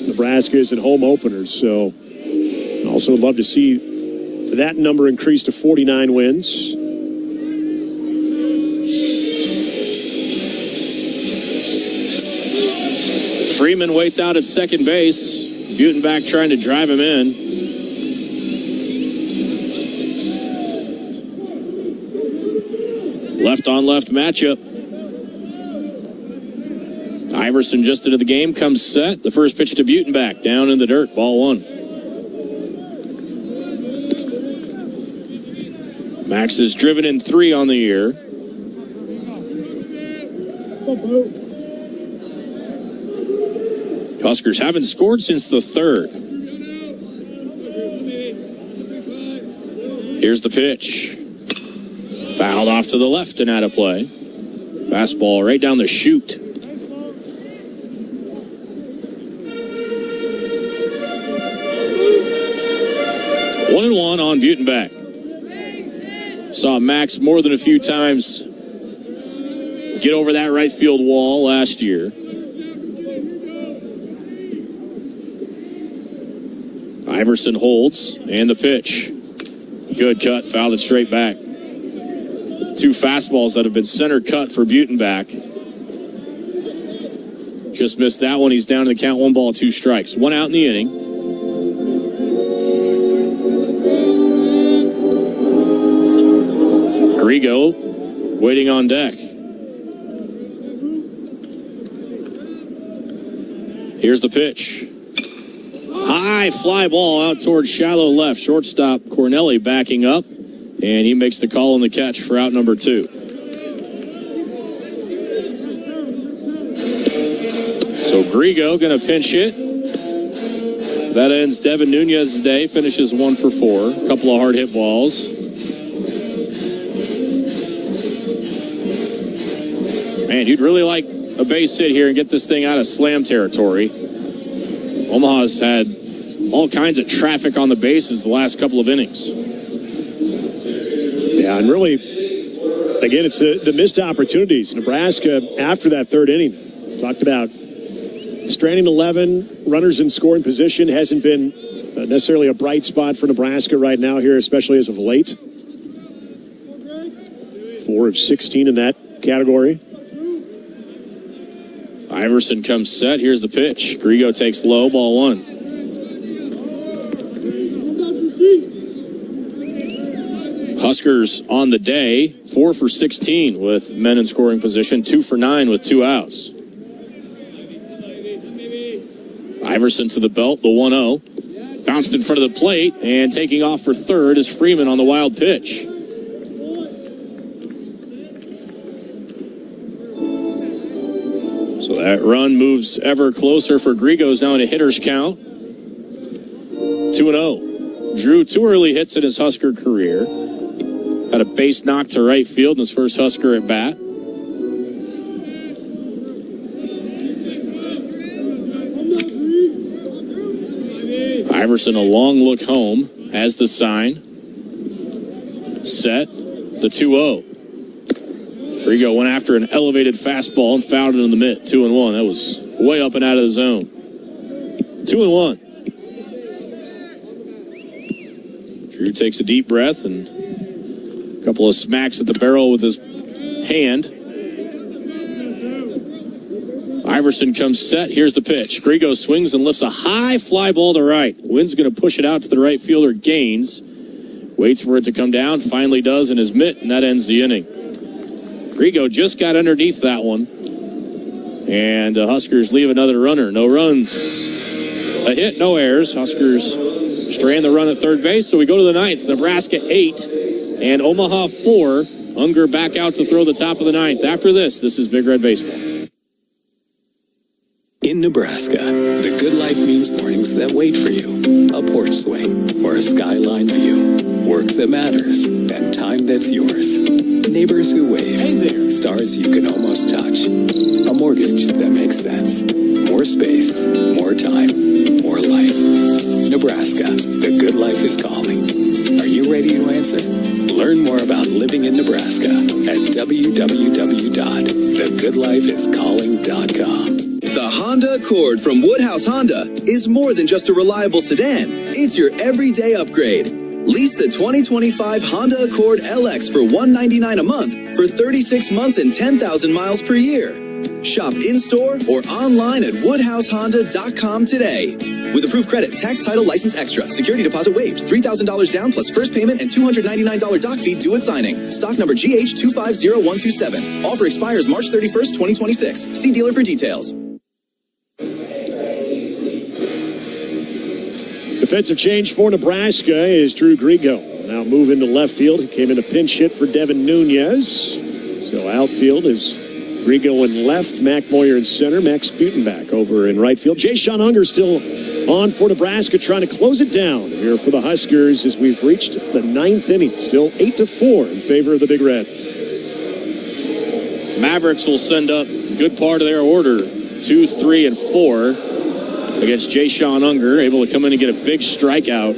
Nebraska is in home openers, so also would love to see that number increase to 49 wins. Freeman waits out at second base. Butenbach trying to drive him in. Left-on-left matchup. Iverson just into the game, comes set. The first pitch to Butenbach, down in the dirt, ball 1. Max has driven in 3 on the year. Huskers haven't scored since the 3rd. Here's the pitch. Fouled off to the left and out of play. Fastball right down the chute. 1-1 on Butenbach. Saw Max more than a few times get over that right field wall last year. Iverson holds, and the pitch. Good cut, fouled it straight back. 2 fastballs that have been center cut for Butenbach. Just missed that one. He's down in the count, 1 ball, 2 strikes. 1 out in the inning. Grigo waiting on deck. Here's the pitch. High fly ball out towards shallow left. Shortstop Cornelli backing up, and he makes the call on the catch for out number 2. So Grigo going to pinch hit. That ends Devin Nunez's day. Finishes 1 for 4. A couple of hard hit balls. Man, you'd really like a base hit here and get this thing out of slam territory. Omaha's had all kinds of traffic on the bases the last couple of innings. Yeah, and really, again, it's the missed opportunities. Nebraska, after that 3rd inning, talked about stranding 11, runners in scoring position hasn't been necessarily a bright spot for Nebraska right now here, especially as of late. 4 of 16 in that category. Iverson comes set. Here's the pitch. Grigo takes low, ball 1. Huskers on the day, 4 for 16 with men in scoring position, 2 for 9 with 2 outs. Iverson to the belt, the 1-0. Bounced in front of the plate, and taking off for third is Freeman on the wild pitch. So that run moves ever closer for Grigo's now in a hitter's count. 2-0. Drew 2 early hits in his Husker career. Had a base knock to right field in his first Husker at bat. Iverson, a long look home, has the sign. Set, the 2-0. Grigo went after an elevated fastball and fouled it in the mitt. 2-1. That was way up and out of the zone. 2-1. Drew takes a deep breath and a couple of smacks at the barrel with his hand. Iverson comes set. Here's the pitch. Grigo swings and lifts a high fly ball to right. Wynn's going to push it out to the right fielder, Gaines. Waits for it to come down. Finally does in his mitt, and that ends the inning. Grigo just got underneath that one. And the Huskers leave another runner. No runs. A hit, no errors. Huskers strand the run at third base. So we go to the 9th. Nebraska 8 and Omaha 4. Unger back out to throw the top of the 9th. After this is Big Red Baseball. In Nebraska, the good life means mornings that wait for you. A porch swing or a skyline view. Work that matters and time that's yours. Neighbors who wave. Hey there. Stars you can almost touch. A mortgage that makes sense. More space, more time, more life. Nebraska, the good life is calling. Are you ready to answer? Learn more about living in Nebraska at www.thegoodlifeiscalling.com. The Honda Accord from Woodhouse Honda is more than just a reliable sedan. It's your everyday upgrade. Lease the 2025 Honda Accord LX for $199 a month for 36 months and 10,000 miles per year. Shop in-store or online at woodhousehonda.com today. With approved credit, tax, title, license extra, security deposit waived, $3,000 down plus first payment and $299 doc fee due at signing. Stock number GH250127. Offer expires March 31st, 2026. See dealer for details. Defensive change for Nebraska is Drew Grigo. Now moving to left field. He came in a pinch hit for Devin Nunez. So outfield is Grigo in left, Mac Moyer in center, Max Butenbach over in right field. Jay-Sean Unger still on for Nebraska, trying to close it down here for the Huskers as we've reached the 9th inning. Still 8-4 in favor of the Big Red. Mavericks will send up a good part of their order, 2, 3, and 4 against Jay-Sean Unger, able to come in and get a big strikeout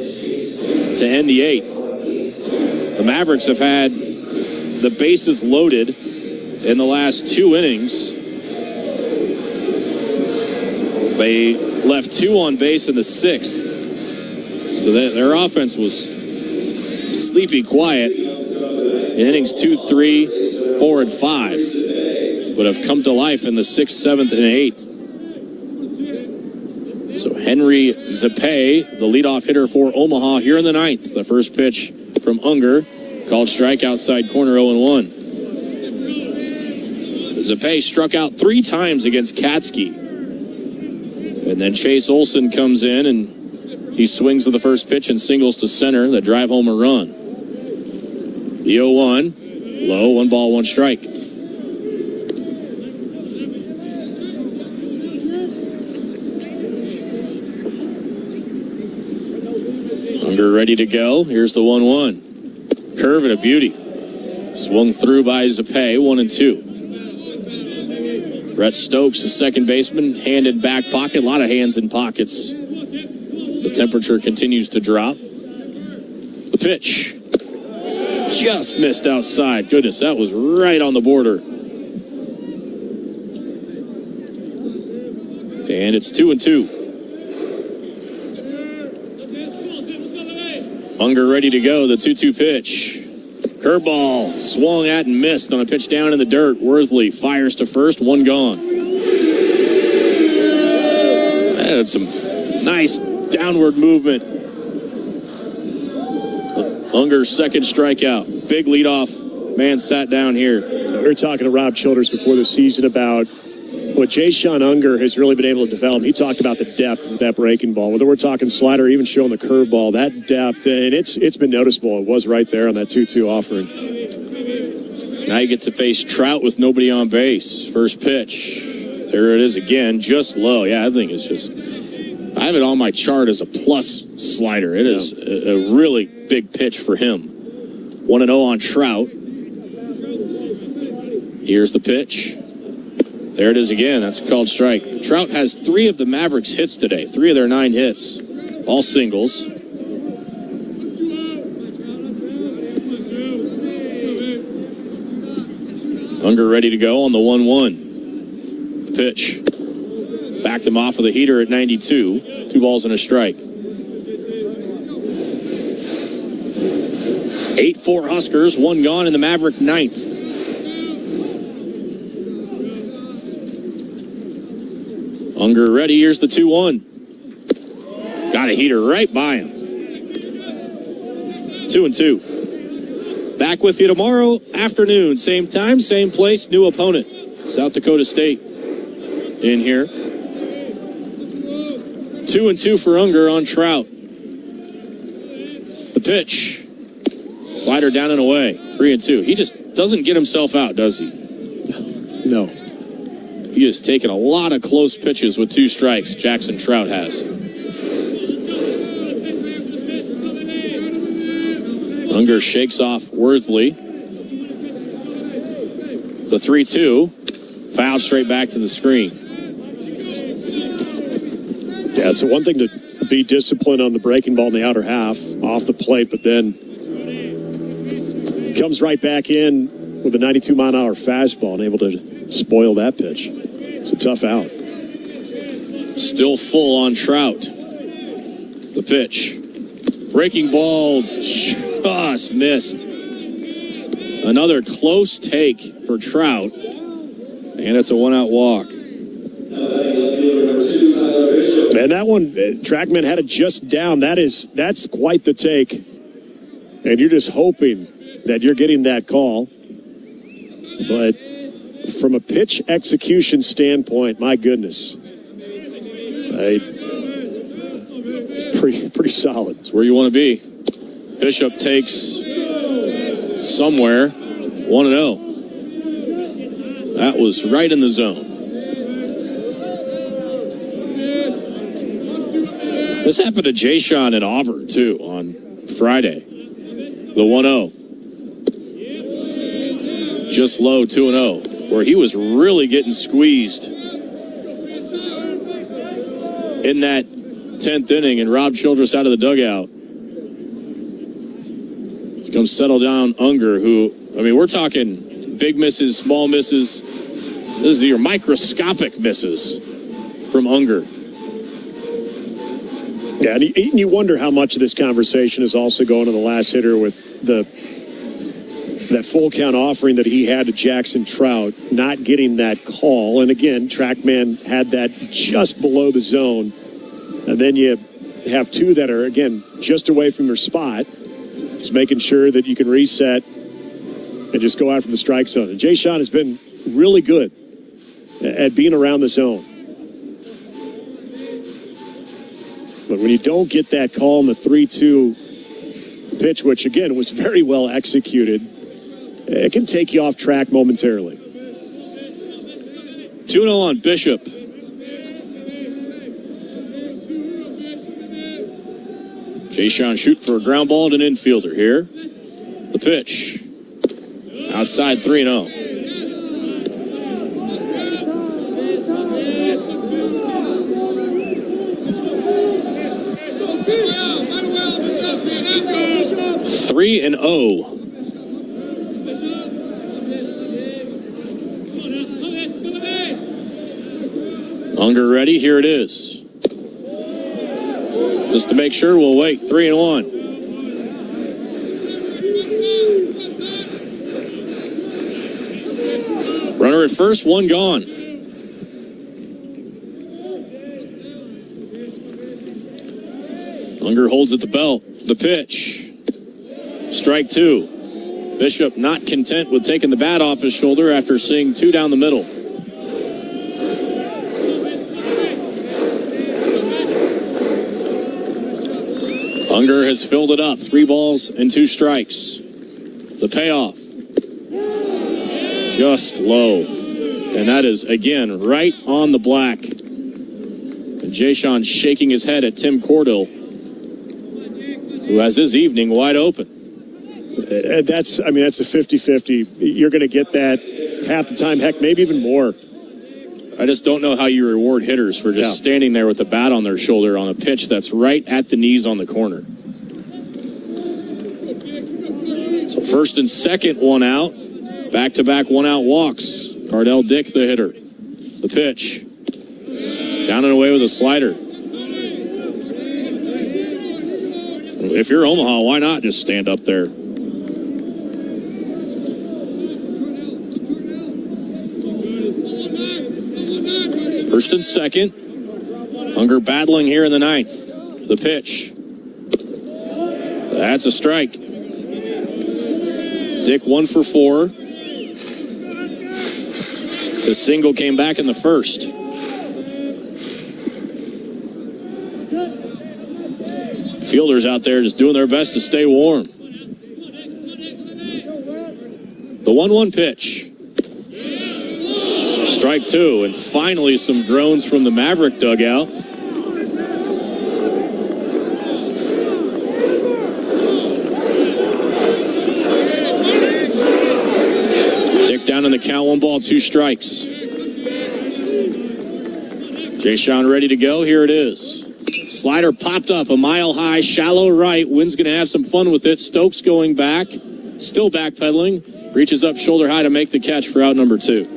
to end the 8th. The Mavericks have had the bases loaded in the last 2 innings. They left 2 on base in the 6th. So their offense was sleepy quiet in innings 2, 3, 4, and 5, but have come to life in the 6th, 7th, and 8th. So Henry Zapay, the leadoff hitter for Omaha here in the 9th. The first pitch from Unger, called strike outside corner 0-1. Zapay struck out 3 times against Katsky. And then Chase Olson comes in and he swings to the first pitch and singles to center, the drive home a run. The 0-1, low, 1 ball, 1 strike. Unger ready to go. Here's the 1-1. Curve and a beauty. Swung through by Zapay, 1-2. Brett Stokes, the second baseman, hand in back pocket. A lot of hands in pockets. The temperature continues to drop. The pitch. Just missed outside. Goodness, that was right on the border. And it's 2-2. Unger ready to go. The 2-2 pitch. Curveball swung at and missed on a pitch down in the dirt. Worthley fires to first. 1 gone. Had some nice downward movement. Unger's second strikeout. Big leadoff man sat down here. We were talking to Rob Childers before the season about what Jay-Sean Unger has really been able to develop. He talked about the depth with that breaking ball. Whether we're talking slider, even showing the curveball, that depth, and it's been noticeable. It was right there on that 2-2 offering. Now he gets to face Trout with nobody on base. First pitch. There it is again, just low. Yeah, I think it's just... I have it on my chart as a plus slider. It is a really big pitch for him. 1-0 on Trout. Here's the pitch. There it is again. That's a called strike. Trout has 3 of the Mavericks' hits today. 3 of their 9 hits. All singles. Unger ready to go on the 1-1. The pitch. Backed him off with a heater at 92. 2 balls and a strike. 8-4 Huskers. 1 gone in the Maverick 9th. Unger ready. Here's the 2-1. Got a heater right by him. 2-2. Back with you tomorrow afternoon. Same time, same place, new opponent. South Dakota State in here. 2-2 for Unger on Trout. The pitch. Slider down and away. 3-2. He just doesn't get himself out, does he? No. He has taken a lot of close pitches with 2 strikes. Jackson Trout has. Unger shakes off Worthley. The 3-2. Foul straight back to the screen. Yeah, it's one thing to be disciplined on the breaking ball in the outer half off the plate, but then comes right back in with a 92-mile-an-hour fastball and able to spoil that pitch. It's a tough out. Still full on Trout. The pitch. Breaking ball just missed. Another close take for Trout. And it's a 1-out walk. And that one, Trackman had it just down. That's quite the take. And you're just hoping that you're getting that call. But from a pitch execution standpoint, my goodness, it's pretty solid. It's where you want to be. Bishop takes somewhere 1-0. That was right in the zone. This happened to Jay-Sean in Auburn, too, on Friday. The 1-0. Just low, 2-0, where he was really getting squeezed in that 10th inning, and Rob Childress out of the dugout. Comes settle down Unger, who, I mean, we're talking big misses, small misses. This is your microscopic misses from Unger. Yeah, and you wonder how much of this conversation is also going to the last hitter with that full count offering that he had to Jackson Trout, not getting that call. And again, TrackMan had that just below the zone. And then you have two that are, again, just away from your spot, just making sure that you can reset and just go after the strike zone. And Jay Sean has been really good at being around the zone. But when you don't get that call in the 3-2 pitch, which, again, was very well executed, it can take you off track momentarily. 2-0 on Bishop. Jay Sean shoot for a ground ball to an infielder here. The pitch. Outside 3-0. Three and 0. Unger ready. Here it is. Just to make sure, we'll wait. 3-1. Runner at first, one gone. Unger holds at the belt. The pitch. Strike two. Bishop not content with taking the bat off his shoulder after seeing two down the middle. Unger has filled it up. 3 balls and 2 strikes. The payoff. Just low. And that is, again, right on the black. And Jay Sean shaking his head at Tim Cordell, who has his evening wide open. That's a 50-50. You're going to get that half the time, heck, maybe even more. I just don't know how you reward hitters for just standing there with the bat on their shoulder on a pitch that's right at the knees on the corner. So first and second, one out. Back-to-back one-out walks. Cardell Dick, the hitter. The pitch. Down and away with a slider. If you're Omaha, why not just stand up there? First and second. Unger battling here in the 9th. The pitch. That's a strike. Dick 1 for 4. The single came back in the first. Fielders out there just doing their best to stay warm. The 1-1 pitch. Strike two, and finally some groans from the Maverick dugout. Dick down in the count, 1 ball, 2 strikes. Jay Sean ready to go. Here it is. Slider popped up a mile high, shallow right. Wynn's going to have some fun with it. Stokes going back, still backpedaling. Reaches up shoulder high to make the catch for out number 2.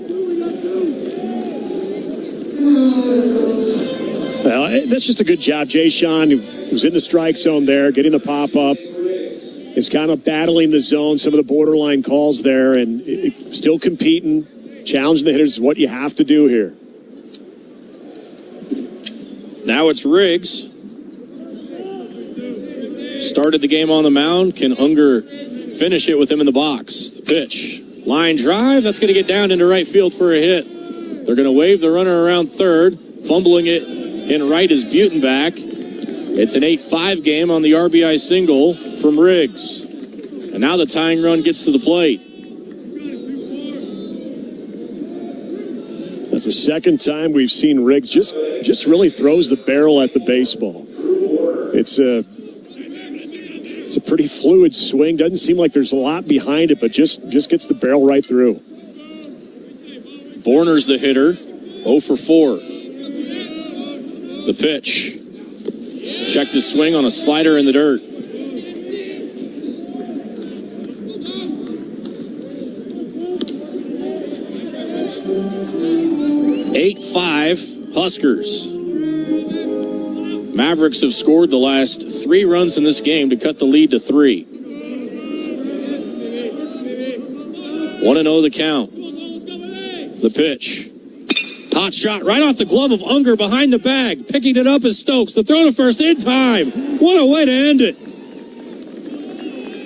Well, that's just a good job. Jay Sean, who was in the strike zone there, getting the pop-up, is kind of battling the zone, some of the borderline calls there, and still competing, challenging the hitters is what you have to do here. Now it's Riggs. Started the game on the mound. Can Unger finish it with him in the box? The pitch. Line drive. That's going to get down into right field for a hit. They're going to wave the runner around third. Fumbling it in right is Butenbach. It's an 8-5 game on the RBI single from Riggs. And now the tying run gets to the plate. That's the second time we've seen Riggs just really throws the barrel at the baseball. It's a pretty fluid swing. Doesn't seem like there's a lot behind it, but just gets the barrel right through. Borner's the hitter, 0 for 4. The pitch. Checked his swing on a slider in the dirt. (8-5) Huskers. Mavericks have scored the last 3 runs in this game to cut the lead to 3. 1-0 the count. The pitch. Hot shot right off the glove of Unger behind the bag. Picking it up is Stokes. The throw to first in time. What a way to end it.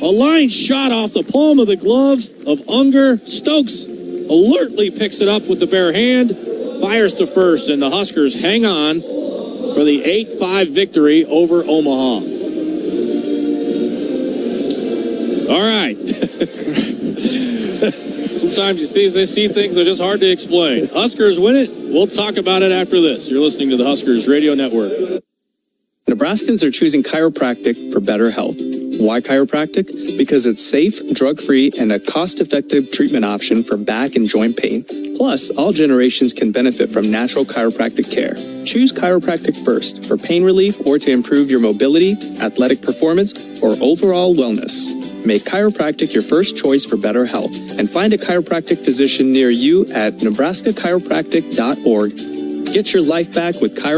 A line shot off the palm of the glove of Unger. Stokes alertly picks it up with the bare hand. Fires to first, and the Huskers hang on for the 8-5 victory over Omaha. All right. Sometimes they see things that are just hard to explain. Huskers win it. We'll talk about it after this. You're listening to the Huskers Radio Network. Nebraskans are choosing chiropractic for better health. Why chiropractic? Because it's safe, drug-free, and a cost-effective treatment option for back and joint pain. Plus, all generations can benefit from natural chiropractic care. Choose chiropractic first for pain relief or to improve your mobility, athletic performance, or overall wellness. Make chiropractic your first choice for better health and find a chiropractic physician near you at nebraskachiropractic.org. Get your life back with chiropractic.